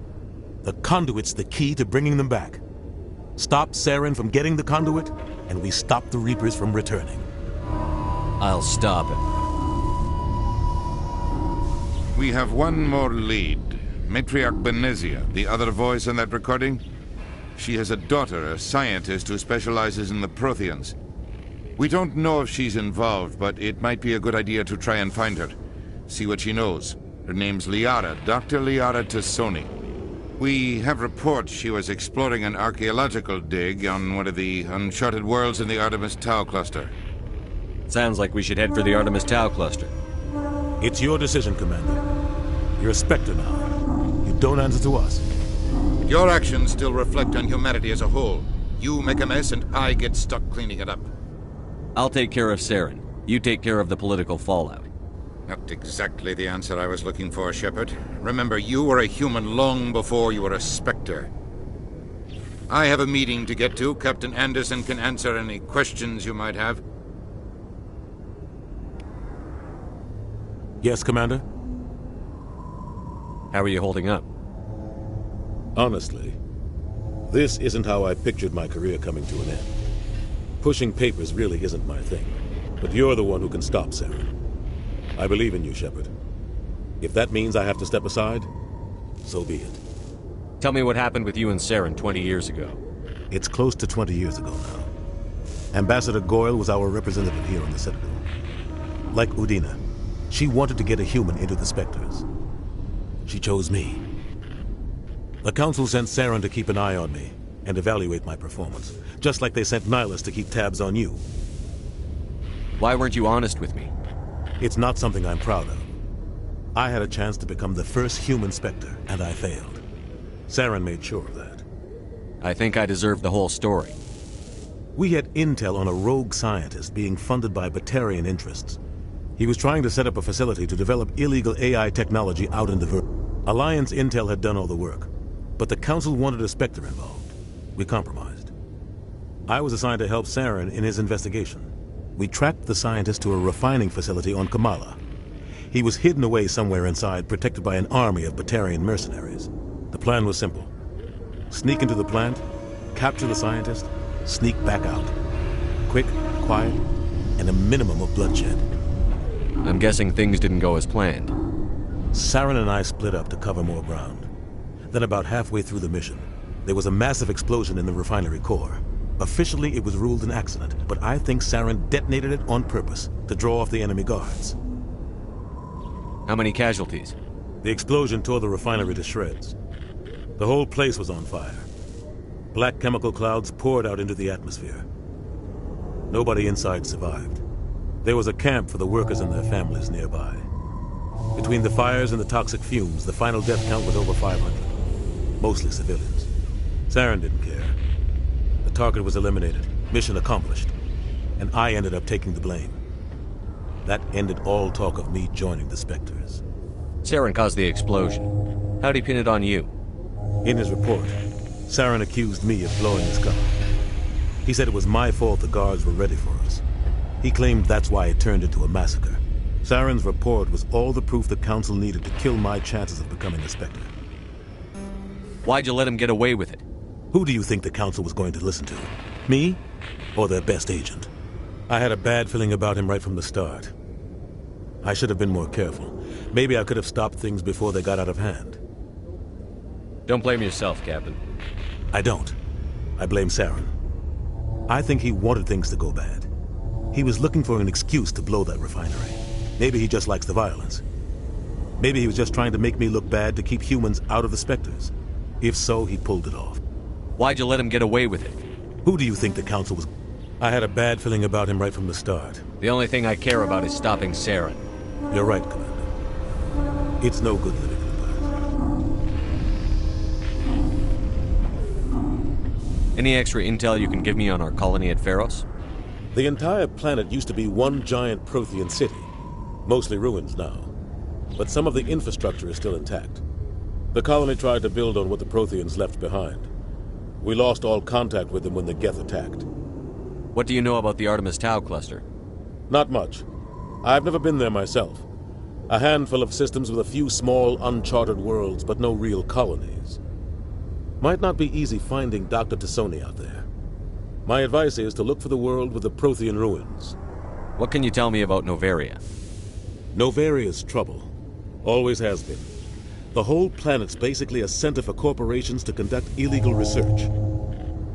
the conduit's the key to bringing them back. Stop Saren from getting the conduit, and we stop the Reapers from returning. I'll stop him. We have one more lead. Matriarch Benezia, the other voice in that recording. She has a daughter, a scientist who specializes in the Protheans. We don't know if she's involved, but it might be a good idea to try and find her. See what she knows. Her name's Liara, Dr. Liara Tassoni. We have reports she was exploring an archaeological dig on one of the uncharted worlds in the Artemis Tau cluster. Sounds like we should head for the Artemis Tau cluster. It's your decision, Commander. You're a Spectre now. You don't answer to us. Your actions still reflect on humanity as a whole. You make a mess and I get stuck cleaning it up. I'll take care of Saren. You take care of the political fallout. Not exactly the answer I was looking for, Shepard. Remember, you were a human long before you were a Spectre. I have a meeting to get to. Captain Anderson can answer any questions you might have. Yes, Commander? How are you holding up? Honestly, this isn't how I pictured my career coming to an end. Pushing papers really isn't my thing, but you're the one who can stop Saren. I believe in you, Shepard. If that means I have to step aside, so be it. Tell me what happened with you and Saren 20 years ago. It's close to 20 years ago now. Ambassador Goyle was our representative here on the Citadel. Like Udina, she wanted to get a human into the Spectres. She chose me. The Council sent Saren to keep an eye on me and evaluate my performance, just like they sent Nihilus to keep tabs on you. Why weren't you honest with me? It's not something I'm proud of. I had a chance to become the first human Spectre, and I failed. Saren made sure of that. I think I deserve the whole story. We had intel on a rogue scientist being funded by Batarian interests. He was trying to set up a facility to develop illegal AI technology out in the Alliance intel had done all the work, but the Council wanted a Spectre involved. We compromised. I was assigned to help Saren in his investigation. We tracked the scientist to a refining facility on Kamala. He was hidden away somewhere inside, protected by an army of Batarian mercenaries. The plan was simple. Sneak into the plant, capture the scientist, sneak back out. Quick, quiet, and a minimum of bloodshed. I'm guessing things didn't go as planned. Saren and I split up to cover more ground. Then about halfway through the mission, there was a massive explosion in the refinery core. Officially, it was ruled an accident, but I think Saren detonated it on purpose to draw off the enemy guards. How many casualties? The explosion tore the refinery to shreds. The whole place was on fire. Black chemical clouds poured out into the atmosphere. Nobody inside survived. There was a camp for the workers and their families nearby. Between the fires and the toxic fumes, the final death count was over 500. Mostly civilians. Saren didn't care. The target was eliminated, mission accomplished, and I ended up taking the blame. That ended all talk of me joining the Spectres. Saren caused the explosion. How'd he pin it on you? In his report, Saren accused me of blowing his cover. He said it was my fault the guards were ready for us. He claimed that's why it turned into a massacre. Saren's report was all the proof the Council needed to kill my chances of becoming a Spectre. Why'd you let him get away with it? Who do you think the Council was going to listen to? Me? Or their best agent? I had a bad feeling about him right from the start. I should have been more careful. Maybe I could have stopped things before they got out of hand. Don't blame yourself, Captain. I don't. I blame Saren. I think he wanted things to go bad. He was looking for an excuse to blow that refinery. Maybe he just likes the violence. Maybe he was just trying to make me look bad to keep humans out of the Spectres. If so, he pulled it off. Why'd you let him get away with it? Who do you think the Council was? I had a bad feeling about him right from the start. The only thing I care about is stopping Saren. You're right, Commander. It's no good living in the past. Any extra intel you can give me on our colony at Feros? The entire planet used to be one giant Prothean city. Mostly ruins now. but some of the infrastructure is still intact. The colony tried to build on what the Protheans left behind. We lost all contact with them when the Geth attacked. What do you know about the Artemis Tau cluster? Not much. I've never been there myself. A handful of systems with a few small, uncharted worlds, but no real colonies. Might not be easy finding Dr. T'Soni out there. My advice is to look for the world with the Prothean ruins. What can you tell me about Noveria? Noveria's trouble. Always has been. The whole planet's basically a center for corporations to conduct illegal research.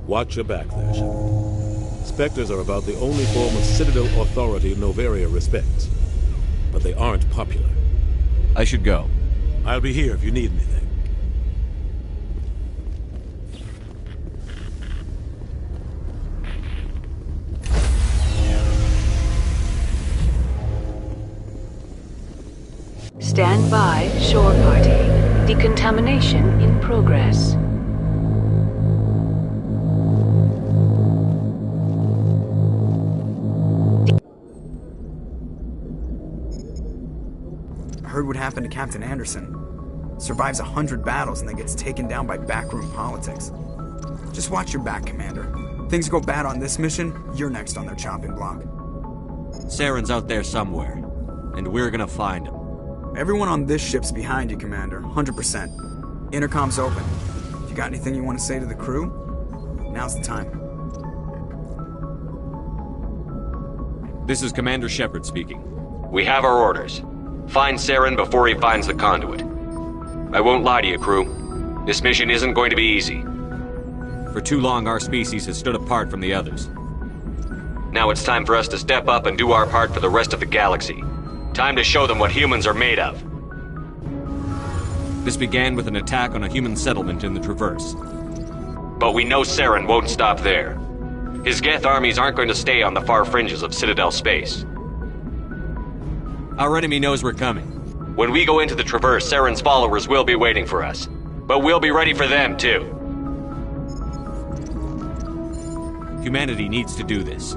Watch your back there, Shepard. Spectres are about the only form of Citadel authority Noveria respects. But they aren't popular. I should go. I'll be here if you need anything. Stand by, shore party. Decontamination in progress. I heard what happened to Captain Anderson. Survives 100 battles and then gets taken down by backroom politics. Just watch your back, Commander. Things go bad on this mission, you're next on their chopping block. Saren's out there somewhere, and we're gonna find him. Everyone on this ship's behind you, Commander. 100%. Intercom's open. If you got anything you want to say to the crew, now's the time. This is Commander Shepard speaking. We have our orders. Find Saren before he finds the conduit. I won't lie to you, crew. This mission isn't going to be easy. For too long, our species has stood apart from the others. Now it's time for us to step up and do our part for the rest of the galaxy. Time to show them what humans are made of. This began with an attack on a human settlement in the Traverse. But we know Saren won't stop there. His Geth armies aren't going to stay on the far fringes of Citadel space. Our enemy knows we're coming. When we go into the Traverse, Saren's followers will be waiting for us. But we'll be ready for them, too. Humanity needs to do this.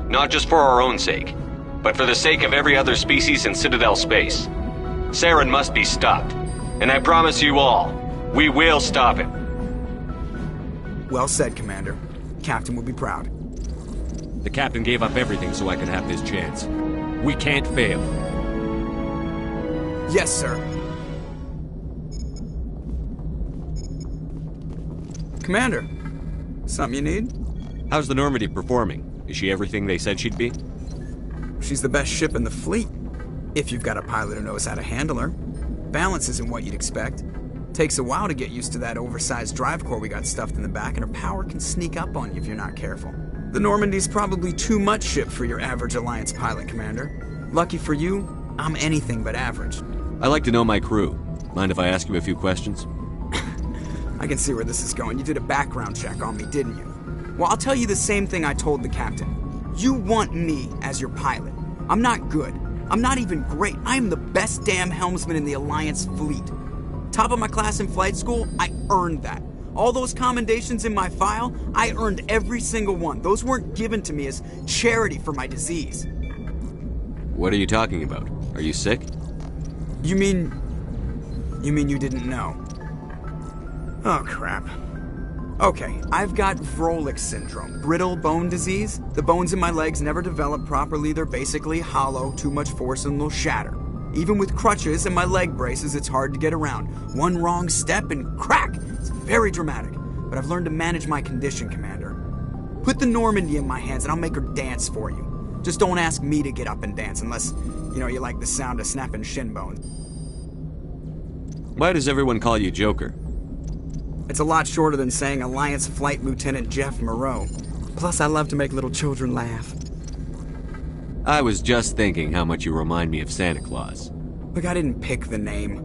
Not just for our own sake, but for the sake of every other species in Citadel space. Saren must be stopped. And I promise you all, we will stop him. Well said, Commander. Captain will be proud. The Captain gave up everything so I could have this chance. We can't fail. Yes, sir. Commander, something you need? How's the Normandy performing? Is she everything they said she'd be? She's the best ship in the fleet, if you've got a pilot who knows how to handle her. Balance isn't what you'd expect. Takes a while to get used to that oversized drive core we got stuffed in the back, and her power can sneak up on you if you're not careful. The Normandy's probably too much ship for your average Alliance pilot, Commander. Lucky for you, I'm anything but average. I like to know my crew. Mind if I ask you a few questions? I can see where this is going. You did a background check on me, didn't you? Well, I'll tell you the same thing I told the captain. You want me as your pilot. I'm not good. I'm not even great. I am the best damn helmsman in the Alliance fleet. Top of my class in flight school, I earned that. All those commendations in my file, I earned every single one. Those weren't given to me as charity for my disease. What are you talking about? Are you sick? You mean you didn't know? Oh, crap. Okay, I've got Vrolik syndrome, brittle bone disease. The bones in my legs never develop properly. They're basically hollow, too much force and they'll shatter. Even with crutches and my leg braces, it's hard to get around. One wrong step and crack! It's very dramatic. But I've learned to manage my condition, Commander. Put the Normandy in my hands and I'll make her dance for you. Just don't ask me to get up and dance unless, you like the sound of snapping shin bones. Why does everyone call you Joker? It's a lot shorter than saying Alliance Flight Lieutenant Jeff Moreau. Plus, I love to make little children laugh. I was just thinking how much you remind me of Santa Claus. Look, I didn't pick the name.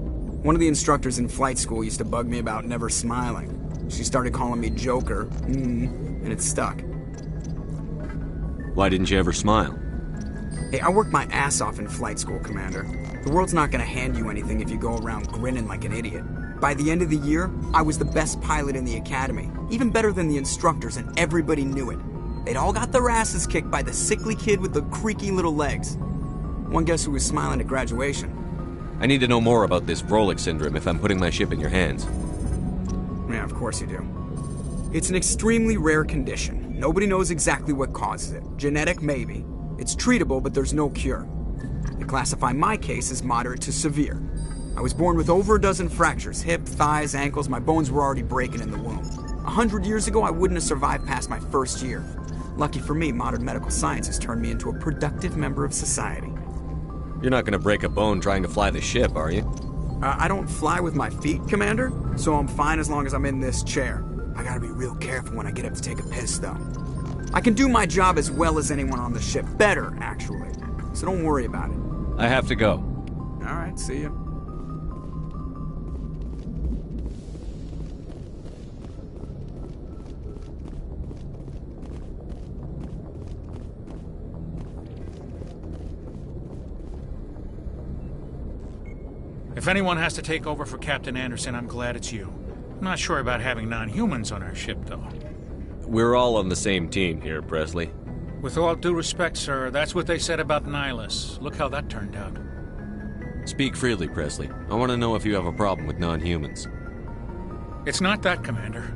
One of the instructors in flight school used to bug me about never smiling. She started calling me Joker, and it stuck. Why didn't you ever smile? Hey, I worked my ass off in flight school, Commander. The world's not gonna hand you anything if you go around grinning like an idiot. By the end of the year, I was the best pilot in the academy, even better than the instructors, and everybody knew it. They'd all got their asses kicked by the sickly kid with the creaky little legs. One guess who was smiling at graduation? I need to know more about this Vrolik syndrome if I'm putting my ship in your hands. Yeah, of course you do. It's an extremely rare condition. Nobody knows exactly what causes it. Genetic, maybe. It's treatable, but there's no cure. They classify my case as moderate to severe. I was born with over a dozen fractures, hip, thighs, ankles. My bones were already breaking in the womb. 100 years ago, I wouldn't have survived past my first year. Lucky for me, modern medical science has turned me into a productive member of society. You're not gonna break a bone trying to fly the ship, are you? I don't fly with my feet, Commander, so I'm fine as long as I'm in this chair. I gotta be real careful when I get up to take a piss, though. I can do my job as well as anyone on the ship. Better, actually. So don't worry about it. I have to go. All right, see ya. If anyone has to take over for Captain Anderson, I'm glad it's you. I'm not sure about having non-humans on our ship, though. We're all on the same team here, Presley. With all due respect, sir, that's what they said about Nihilus. Look how that turned out. Speak freely, Presley. I want to know if you have a problem with non-humans. It's not that, Commander.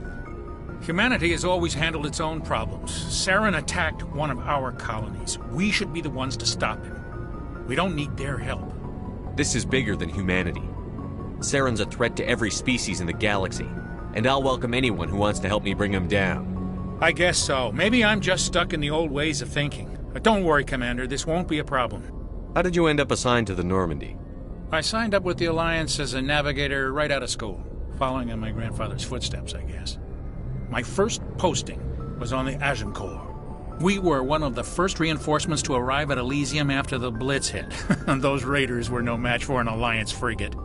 Humanity has always handled its own problems. Saren attacked one of our colonies. We should be the ones to stop him. We don't need their help. This is bigger than humanity. Saren's a threat to every species in the galaxy, and I'll welcome anyone who wants to help me bring him down. I guess so. Maybe I'm just stuck in the old ways of thinking. But don't worry, Commander, this won't be a problem. How did you end up assigned to the Normandy? I signed up with the Alliance as a navigator right out of school, following in my grandfather's footsteps, I guess. My first posting was on the Agincourt. We were one of the first reinforcements to arrive at Elysium after the Blitz hit. Those raiders were no match for an Alliance frigate.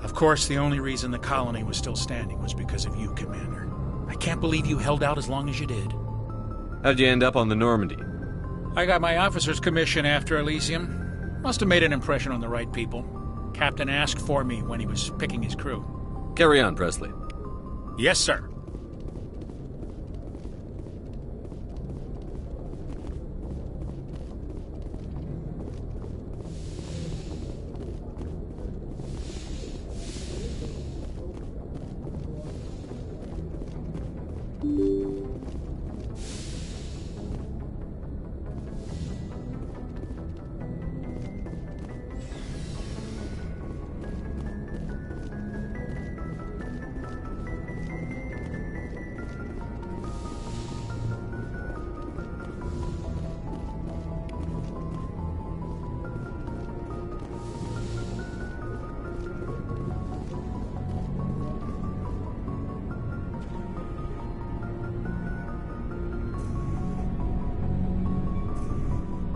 Of course, the only reason the colony was still standing was because of you, Commander. I can't believe you held out as long as you did. How'd you end up on the Normandy? I got my officer's commission after Elysium. Must have made an impression on the right people. Captain asked for me when he was picking his crew. Carry on, Presley. Yes, sir.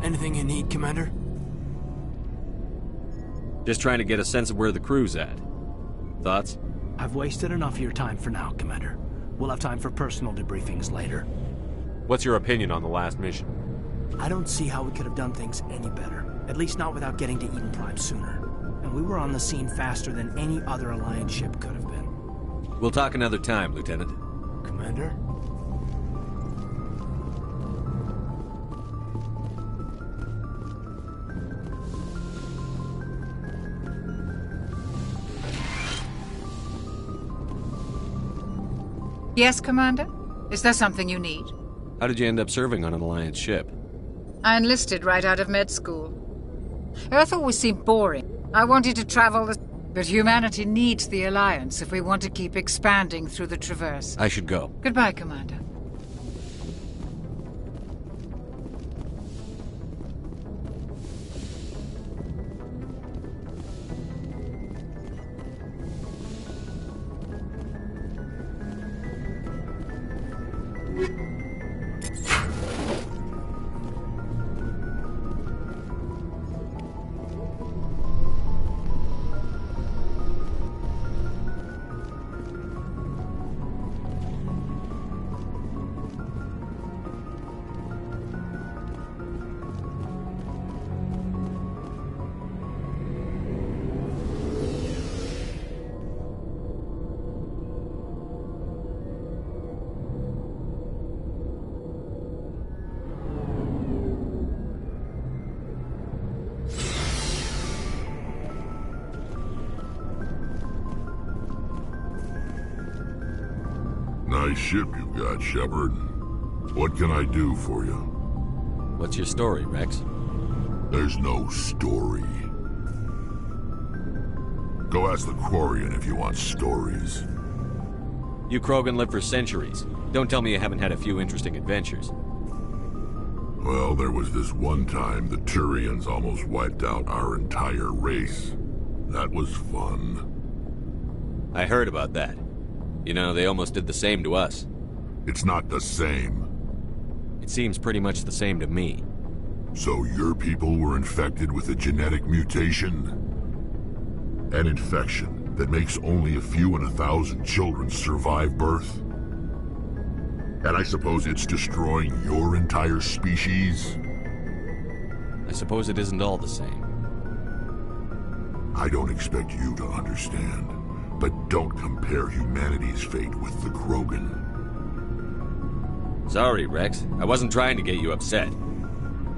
Anything you need, Commander? Just trying to get a sense of where the crew's at. Thoughts? I've wasted enough of your time for now, Commander. We'll have time for personal debriefings later. What's your opinion on the last mission? I don't see how we could have done things any better. At least not without getting to Eden Prime sooner. And we were on the scene faster than any other Alliance ship could have been. We'll talk another time, Lieutenant. Commander? Yes, Commander? Is there something you need? How did you end up serving on an Alliance ship? I enlisted right out of med school. Earth always seemed boring. I wanted to travel, but humanity needs the Alliance if we want to keep expanding through the Traverse. I should go. Goodbye, Commander. nice ship you've got, Shepard. What can I do for you? What's your story, Rex? There's no story. Go ask the Quarian if you want stories. You Krogan lived for centuries. Don't tell me you haven't had a few interesting adventures. Well, there was this one time the Turians almost wiped out our entire race. That was fun. I heard about that. You know, they almost did the same to us. It's not the same. It seems pretty much the same to me. So your people were infected with a genetic mutation? An infection that makes only a few in 1,000 children survive birth? And I suppose it's destroying your entire species? I suppose it isn't all the same. I don't expect you to understand, but don't compare humanity's fate with the Krogan. Sorry, Rex. I wasn't trying to get you upset.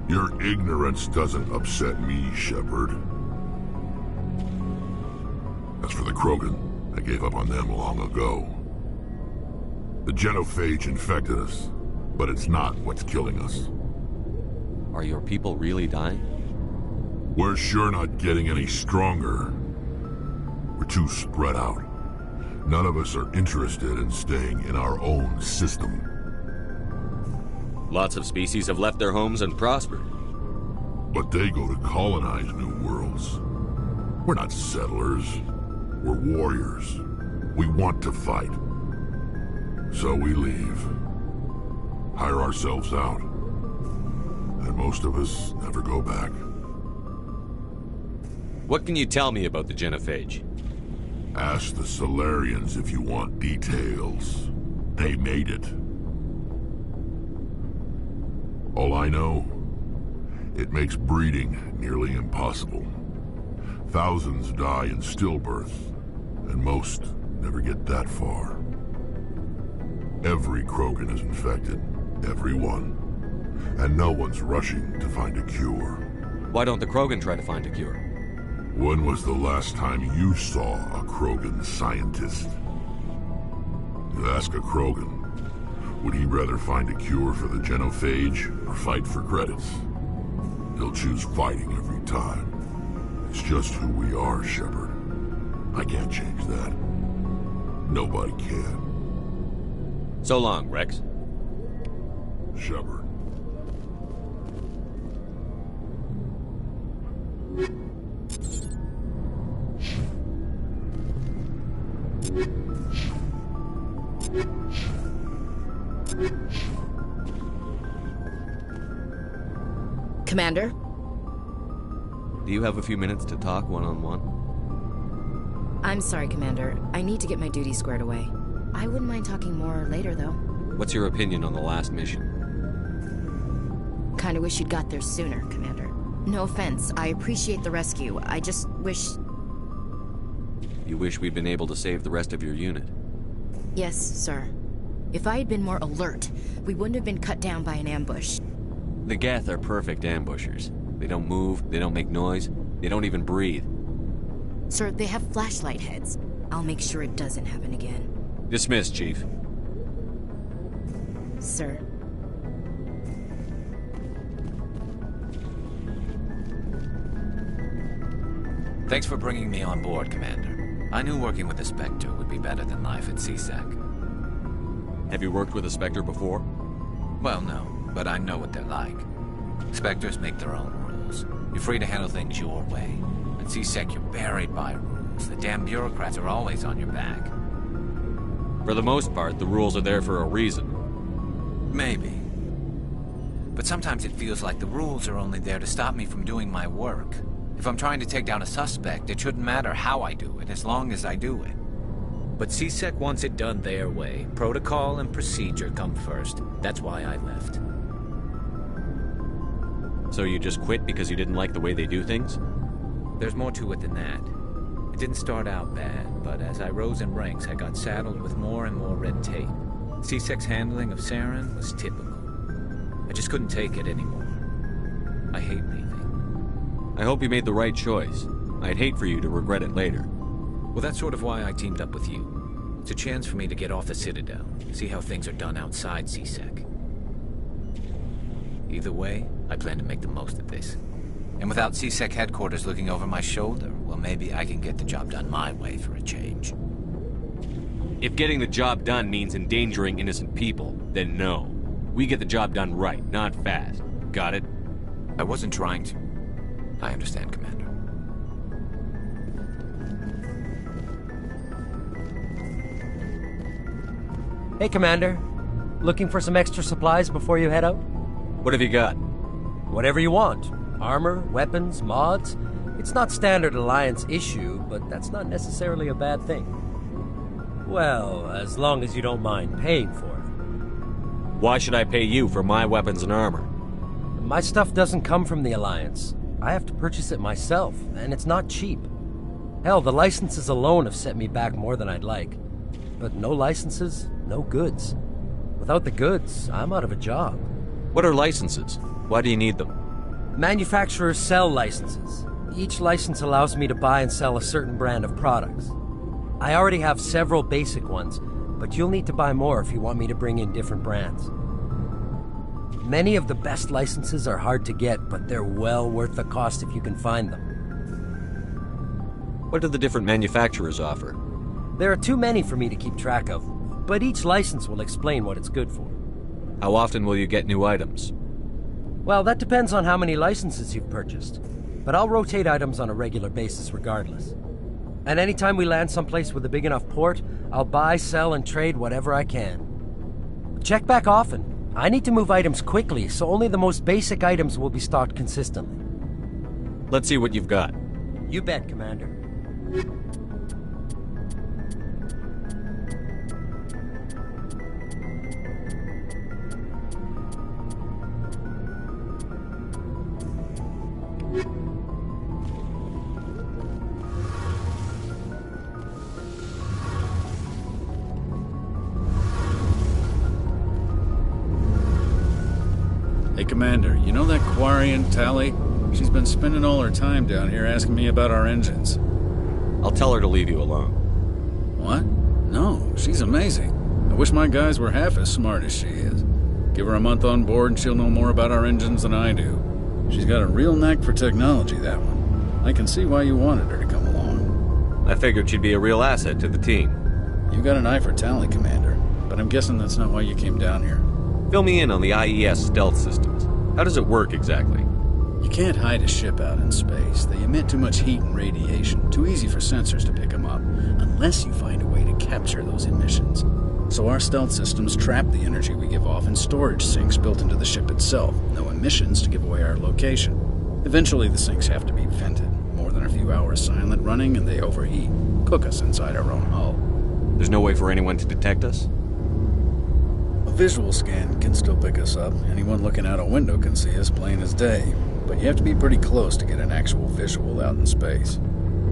Your ignorance doesn't upset me, Shepard. As for the Krogan, I gave up on them long ago. The genophage infected us, but it's not what's killing us. Are your people really dying? We're sure not getting any stronger. We're too spread out. None of us are interested in staying in our own system. Lots of species have left their homes and prospered. But they go to colonize new worlds. We're not settlers. We're warriors. We want to fight. So we leave. Hire ourselves out. And most of us never go back. What can you tell me about the genophage? Ask the Solarians if you want details. They made it. All I know, it makes breeding nearly impossible. Thousands die in stillbirth, and most never get that far. Every Krogan is infected. Every one. And no one's rushing to find a cure. Why don't the Krogan try to find a cure? When was the last time you saw a Krogan scientist? You ask a Krogan, would he rather find a cure for the genophage or fight for credits? He'll choose fighting every time. It's just who we are, Shepard. I can't change that. Nobody can. So long, Rex. Shepard. Commander? Do you have a few minutes to talk one-on-one? I'm sorry, Commander. I need to get my duties squared away. I wouldn't mind talking more later, though. What's your opinion on the last mission? Kinda wish you'd got there sooner, Commander. No offense, I appreciate the rescue. I just wish... You wish we'd been able to save the rest of your unit? Yes, sir. If I had been more alert, we wouldn't have been cut down by an ambush. The Geth are perfect ambushers. They don't move, they don't make noise, they don't even breathe. Sir, they have flashlight heads. I'll make sure it doesn't happen again. Dismissed, Chief. Sir. Thanks for bringing me on board, Commander. I knew working with the Spectre would be better than life at C-Sec. Have you worked with a Spectre before? Well, no, but I know what they're like. Spectres make their own rules. You're free to handle things your way. At C-Sec, you're buried by rules. The damn bureaucrats are always on your back. For the most part, the rules are there for a reason. Maybe. But sometimes it feels like the rules are only there to stop me from doing my work. If I'm trying to take down a suspect, it shouldn't matter how I do it, as long as I do it. But C-Sec wants it done their way. Protocol and procedure come first. That's why I left. So you just quit because you didn't like the way they do things? There's more to it than that. It didn't start out bad, but as I rose in ranks, I got saddled with more and more red tape. C-Sec's handling of Saren was typical. I just couldn't take it anymore. I hate leaving. I hope you made the right choice. I'd hate for you to regret it later. Well, that's sort of why I teamed up with you. It's a chance for me to get off the Citadel, see how things are done outside C-Sec. Either way, I plan to make the most of this. And without C-Sec headquarters looking over my shoulder, well, maybe I can get the job done my way for a change. If getting the job done means endangering innocent people, then no. We get the job done right, not fast. Got it? I wasn't trying to. I understand, Commander. Hey, Commander. Looking for some extra supplies before you head out? What have you got? Whatever you want. Armor, weapons, mods. It's not standard Alliance issue, but that's not necessarily a bad thing. Well, as long as you don't mind paying for it. Why should I pay you for my weapons and armor? My stuff doesn't come from the Alliance. I have to purchase it myself, and it's not cheap. Hell, the licenses alone have set me back more than I'd like. But no licenses, no goods. Without the goods, I'm out of a job. What are licenses? Why do you need them? Manufacturers sell licenses. Each license allows me to buy and sell a certain brand of products. I already have several basic ones, but you'll need to buy more if you want me to bring in different brands. Many of the best licenses are hard to get, but they're well worth the cost if you can find them. What do the different manufacturers offer? There are too many for me to keep track of, but each license will explain what it's good for. How often will you get new items? Well, that depends on how many licenses you've purchased, but I'll rotate items on a regular basis regardless. And anytime we land someplace with a big enough port, I'll buy, sell, and trade whatever I can. Check back often. I need to move items quickly, so only the most basic items will be stocked consistently. Let's see what you've got. You bet, Commander. Hey, Commander, you know that Quarian, Tali? She's been spending all her time down here asking me about our engines. I'll tell her to leave you alone. What? No, she's amazing. I wish my guys were half as smart as she is. Give her a month on board and she'll know more about our engines than I do. She's got a real knack for technology, that one. I can see why you wanted her to come along. I figured she'd be a real asset to the team. You got an eye for Tali, Commander, but I'm guessing that's not why you came down here. Fill me in on the IES stealth systems. How does it work exactly? You can't hide a ship out in space. They emit too much heat and radiation. Too easy for sensors to pick them up, unless you find a way to capture those emissions. So our stealth systems trap the energy we give off in storage sinks built into the ship itself. No emissions to give away our location. Eventually the sinks have to be vented. More than a few hours silent running and they overheat. Cook us inside our own hull. There's no way for anyone to detect us? A visual scan can still pick us up. Anyone looking out a window can see us plain as day. But you have to be pretty close to get an actual visual out in space.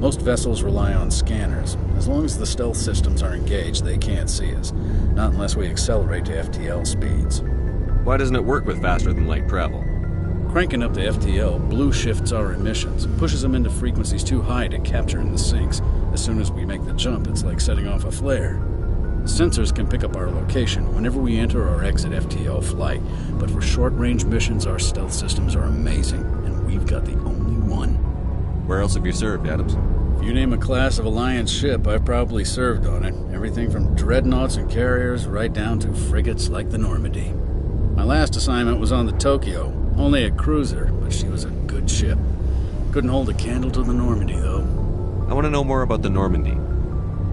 Most vessels rely on scanners. As long as the stealth systems are engaged, they can't see us. Not unless we accelerate to FTL speeds. Why doesn't it work with faster-than-light travel? Cranking up to FTL blue shifts our emissions, pushes them into frequencies too high to capture in the sinks. As soon as we make the jump, it's like setting off a flare. Sensors can pick up our location whenever we enter or exit FTL flight, but for short-range missions, our stealth systems are amazing, and we've got the only one. Where else have you served, Adams? If you name a class of Alliance ship, I've probably served on it. Everything from dreadnoughts and carriers right down to frigates like the Normandy. My last assignment was on the Tokyo, only a cruiser, but she was a good ship. Couldn't hold a candle to the Normandy, though. I want to know more about the Normandy.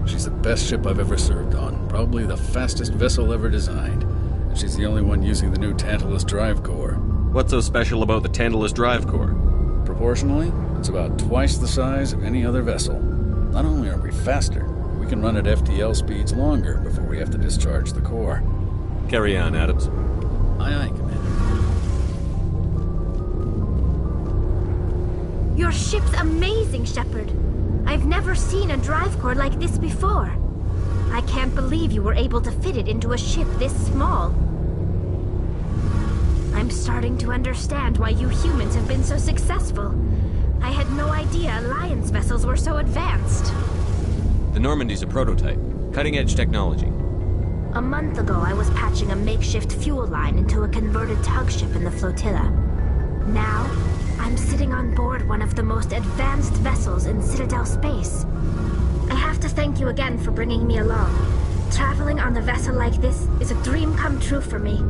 She's the best ship I've ever served on, probably the fastest vessel ever designed. And she's the only one using the new Tantalus drive core. What's so special about the Tantalus drive core? Proportionally, it's about twice the size of any other vessel. Not only are we faster, we can run at FTL speeds longer before we have to discharge the core. Carry on, Adams. Aye, aye, Commander. Your ship's amazing, Shepard. I've never seen a drive core like this before. I can't believe you were able to fit it into a ship this small. I'm starting to understand why you humans have been so successful. I had no idea Alliance vessels were so advanced. The Normandy's a prototype. Cutting-edge technology. A month ago, I was patching a makeshift fuel line into a converted tug ship in the flotilla. Now, I'm sitting on board one of the most advanced vessels in Citadel space. I have to thank you again for bringing me along. Traveling on a vessel like this is a dream come true for me.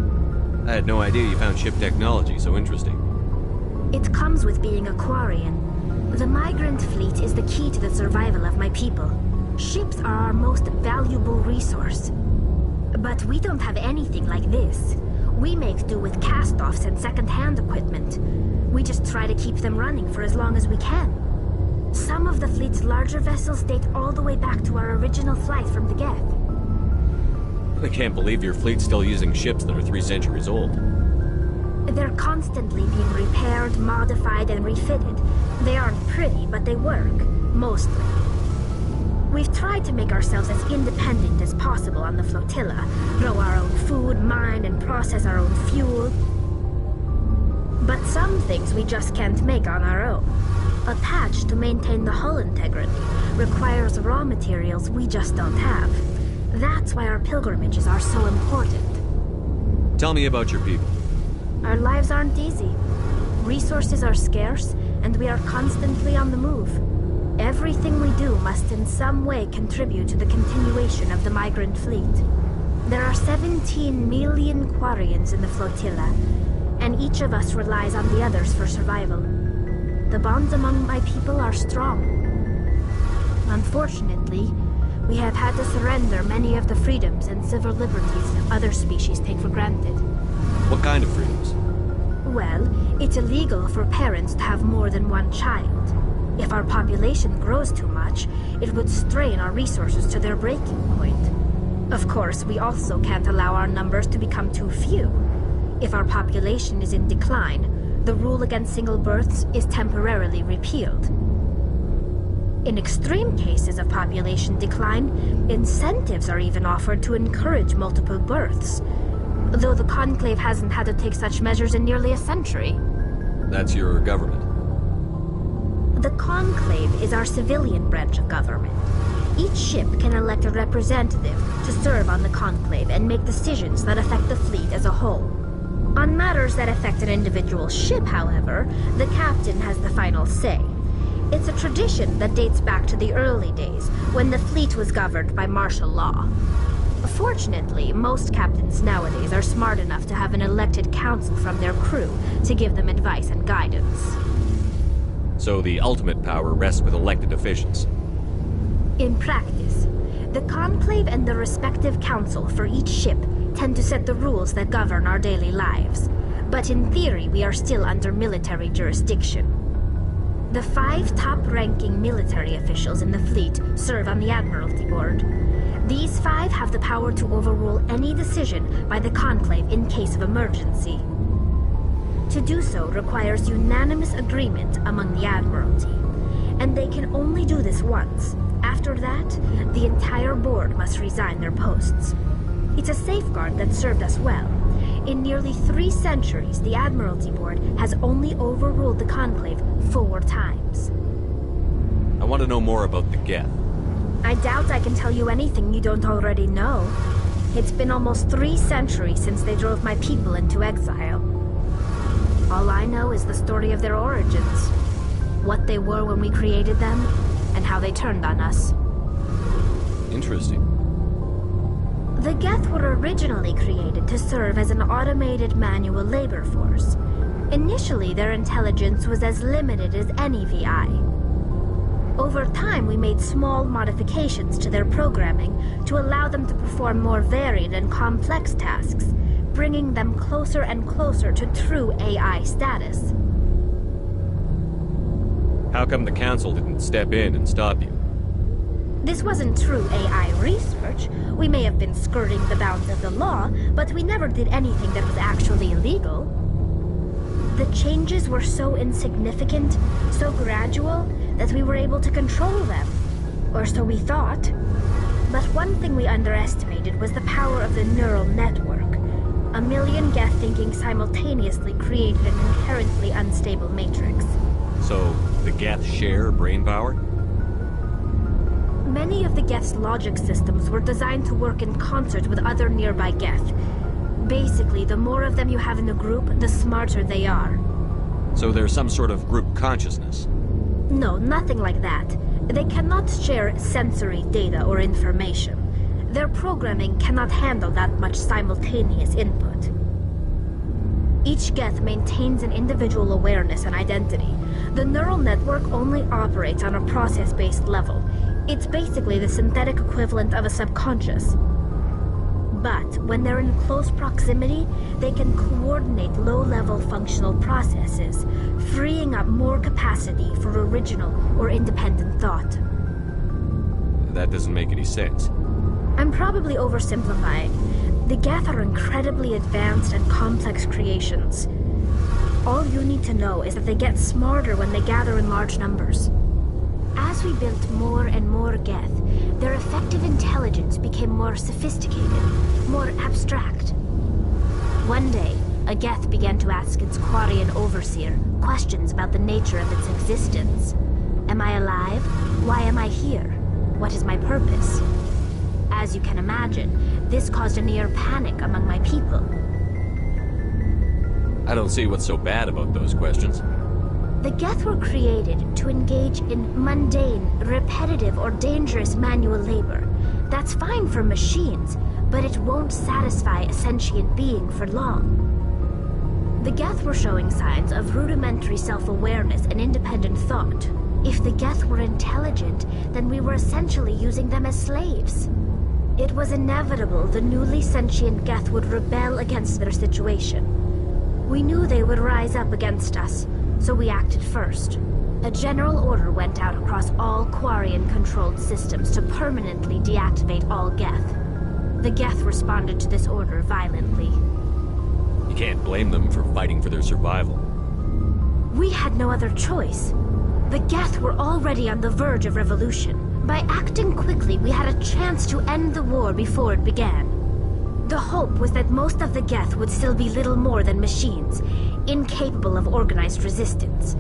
I had no idea you found ship technology so interesting. It comes with being a Quarian. The migrant fleet is the key to the survival of my people. Ships are our most valuable resource. But we don't have anything like this. We make do with cast-offs and second-hand equipment. We just try to keep them running for as long as we can. Some of the fleet's larger vessels date all the way back to our original flight from the Geth. I can't believe your fleet's still using ships that are 3 centuries old. They're constantly being repaired, modified, and refitted. They aren't pretty, but they work. Mostly. We've tried to make ourselves as independent as possible on the flotilla. Grow our own food, mine, and process our own fuel. But some things we just can't make on our own. A patch to maintain the hull integrity requires raw materials we just don't have. That's why our pilgrimages are so important. Tell me about your people. Our lives aren't easy. Resources are scarce, and we are constantly on the move. Everything we do must in some way contribute to the continuation of the migrant fleet. There are 17 million Quarians in the flotilla, and each of us relies on the others for survival. The bonds among my people are strong. Unfortunately, we have had to surrender many of the freedoms and civil liberties other species take for granted. What kind of freedoms? Well, it's illegal for parents to have more than one child. If our population grows too much, it would strain our resources to their breaking point. Of course, we also can't allow our numbers to become too few. If our population is in decline, the rule against single births is temporarily repealed. In extreme cases of population decline, incentives are even offered to encourage multiple births, though the Conclave hasn't had to take such measures in nearly a century. That's your government. The Conclave is our civilian branch of government. Each ship can elect a representative to serve on the Conclave and make decisions that affect the fleet as a whole. On matters that affect an individual ship, however, the captain has the final say. It's a tradition that dates back to the early days, when the fleet was governed by martial law. Fortunately, most captains nowadays are smart enough to have an elected council from their crew to give them advice and guidance. So the ultimate power rests with elected officials. In practice, the Conclave and the respective council for each ship tend to set the rules that govern our daily lives. But in theory, we are still under military jurisdiction. The 5 top-ranking military officials in the fleet serve on the Admiralty Board. These 5 have the power to overrule any decision by the Conclave in case of emergency. To do so requires unanimous agreement among the Admiralty, and they can only do this once. After that, the entire board must resign their posts. It's a safeguard that served us well. In nearly 3 centuries, the Admiralty Board has only overruled the Conclave 4 times. I want to know more about the Geth. I doubt I can tell you anything you don't already know. It's been almost 3 centuries since they drove my people into exile. All I know is the story of their origins, what they were when we created them, and how they turned on us. Interesting. The Geth were originally created to serve as an automated manual labor force. Initially, their intelligence was as limited as any VI. Over time, we made small modifications to their programming to allow them to perform more varied and complex tasks, bringing them closer and closer to true AI status. How come the Council didn't step in and stop you? This wasn't true AI research. We may have been skirting the bounds of the law, but we never did anything that was actually illegal. The changes were so insignificant, so gradual, that we were able to control them. Or so we thought. But one thing we underestimated was the power of the neural network. A million Geth thinking simultaneously created an inherently unstable matrix. So, the Geth share brain power? Many of the Geth's logic systems were designed to work in concert with other nearby Geth. Basically, the more of them you have in a group, the smarter they are. So there's some sort of group consciousness? No, nothing like that. They cannot share sensory data or information. Their programming cannot handle that much simultaneous input. Each Geth maintains an individual awareness and identity. The neural network only operates on a process-based level. It's basically the synthetic equivalent of a subconscious. But when they're in close proximity, they can coordinate low-level functional processes, freeing up more capacity for original or independent thought. That doesn't make any sense. I'm probably oversimplifying. The Geth are incredibly advanced and complex creations. All you need to know is that they get smarter when they gather in large numbers. As we built more and more Geth, their effective intelligence became more sophisticated, more abstract. One day, a Geth began to ask its Quarian overseer questions about the nature of its existence. Am I alive? Why am I here? What is my purpose? As you can imagine, this caused a near panic among my people. I don't see what's so bad about those questions. The Geth were created to engage in mundane, repetitive, or dangerous manual labor. That's fine for machines, but it won't satisfy a sentient being for long. The Geth were showing signs of rudimentary self-awareness and independent thought. If the Geth were intelligent, then we were essentially using them as slaves. It was inevitable the newly sentient Geth would rebel against their situation. We knew they would rise up against us, so we acted first. A general order went out across all Quarian-controlled systems to permanently deactivate all Geth. The Geth responded to this order violently. You can't blame them for fighting for their survival. We had no other choice. The Geth were already on the verge of revolution. By acting quickly, we had a chance to end the war before it began. The hope was that most of the Geth would still be little more than machines, incapable of organized resistance.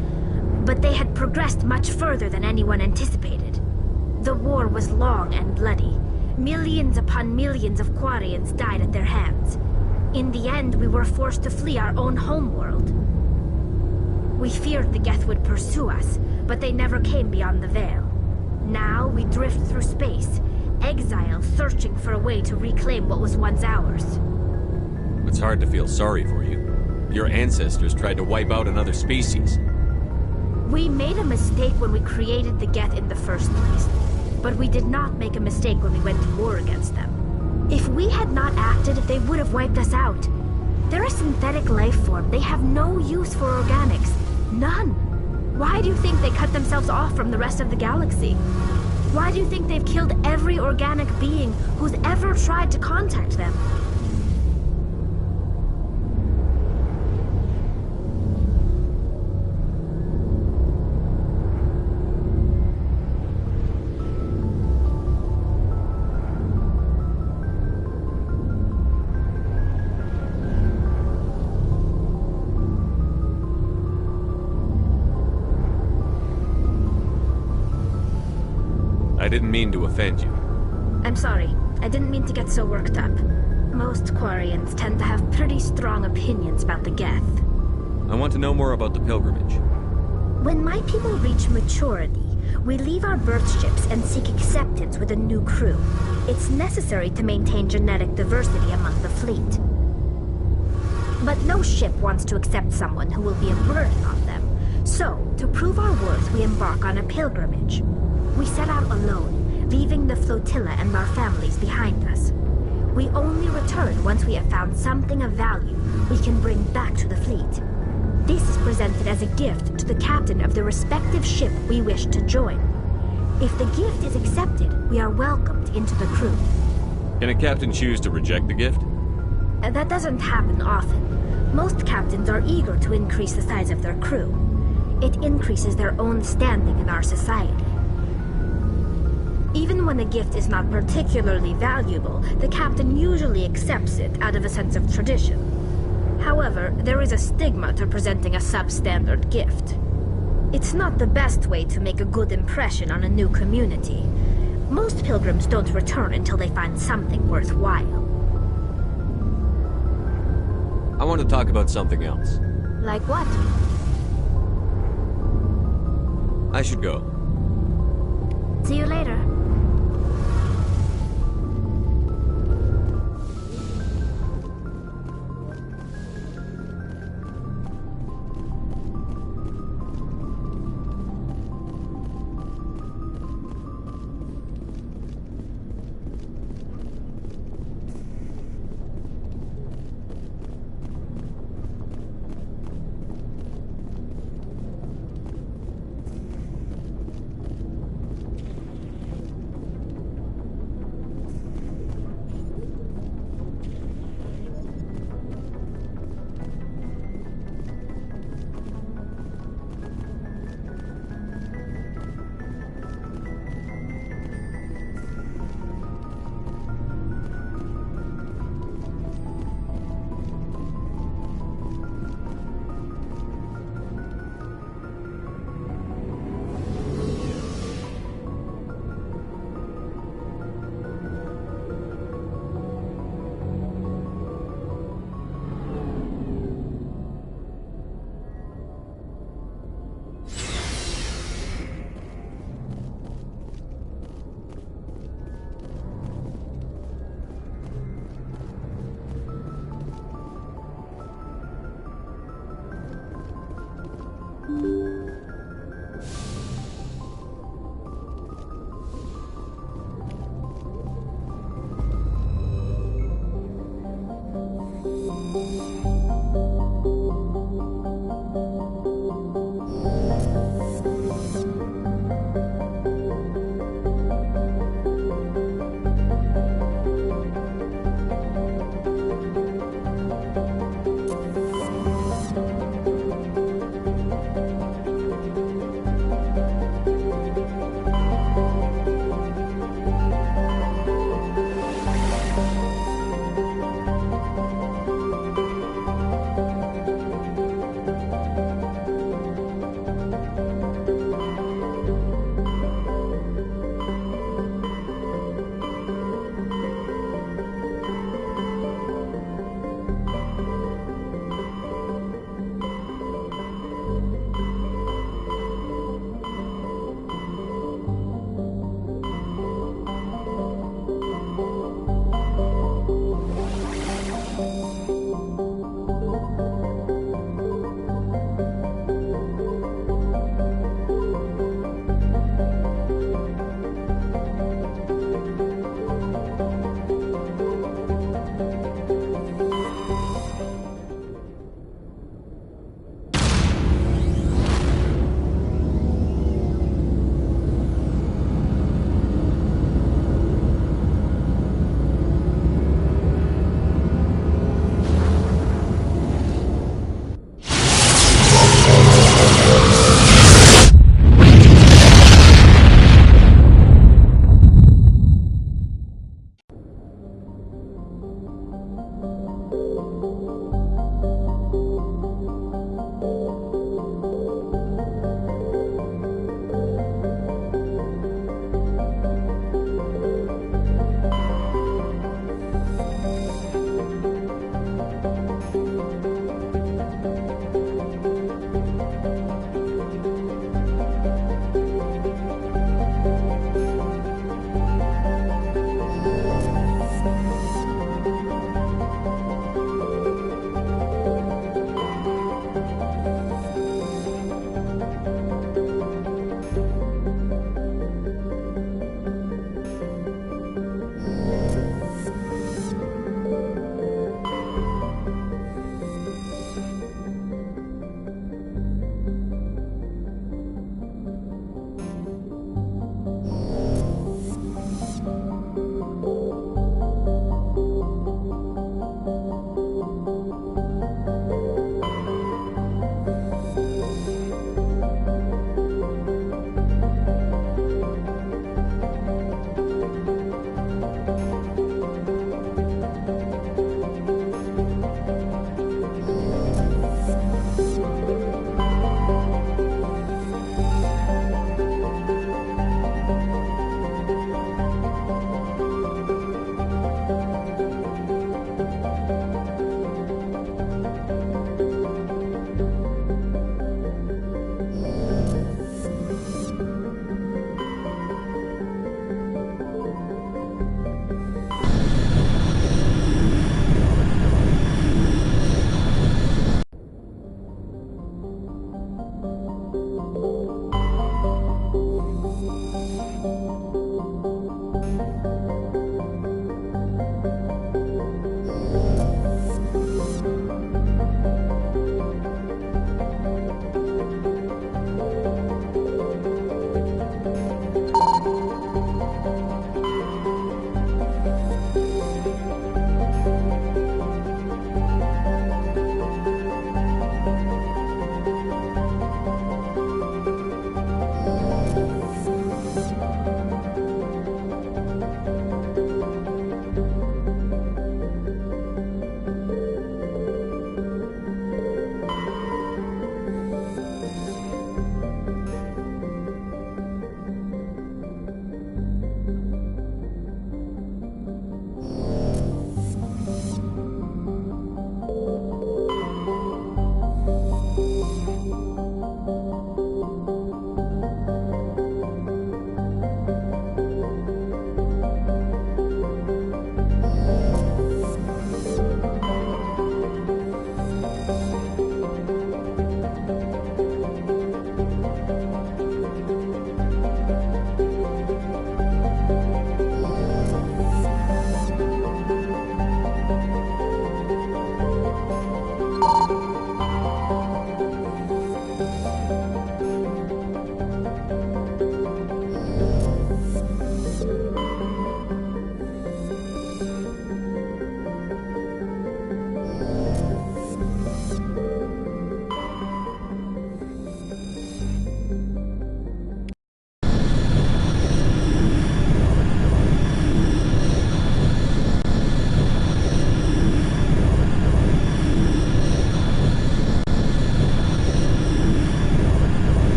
But they had progressed much further than anyone anticipated. The war was long and bloody. Millions upon millions of Quarians died at their hands. In the end, we were forced to flee our own homeworld. We feared the Geth would pursue us, but they never came beyond the Veil. Now we drift through space, exile searching for a way to reclaim what was once ours. It's hard to feel sorry for you. Your ancestors tried to wipe out another species. We made a mistake when we created the Geth in the first place, but we did not make a mistake when we went to war against them. If we had not acted, they would have wiped us out. They're a synthetic life form. They have no use for organics. None. Why do you think they cut themselves off from the rest of the galaxy? Why do you think they've killed every organic being who's ever tried to contact them? I didn't mean to offend you. I'm sorry. I didn't mean to get so worked up. Most Quarians tend to have pretty strong opinions about the Geth. I want to know more about the pilgrimage. When my people reach maturity, we leave our birth ships and seek acceptance with a new crew. It's necessary to maintain genetic diversity among the fleet. But no ship wants to accept someone who will be a burden on them. So, to prove our worth, we embark on a pilgrimage. We set out alone, leaving the flotilla and our families behind us. We only return once we have found something of value we can bring back to the fleet. This is presented as a gift to the captain of the respective ship we wish to join. If the gift is accepted, we are welcomed into the crew. Can a captain choose to reject the gift? That doesn't happen often. Most captains are eager to increase the size of their crew. It increases their own standing in our society. Even when the gift is not particularly valuable, the captain usually accepts it out of a sense of tradition. However, there is a stigma to presenting a substandard gift. It's not the best way to make a good impression on a new community. Most pilgrims don't return until they find something worthwhile. I want to talk about something else. Like what? I should go. See you later.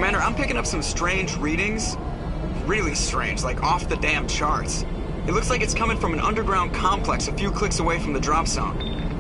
Commander, I'm picking up some strange readings. Really strange, like off the damn charts. It looks like it's coming from an underground complex a few clicks away from the drop zone.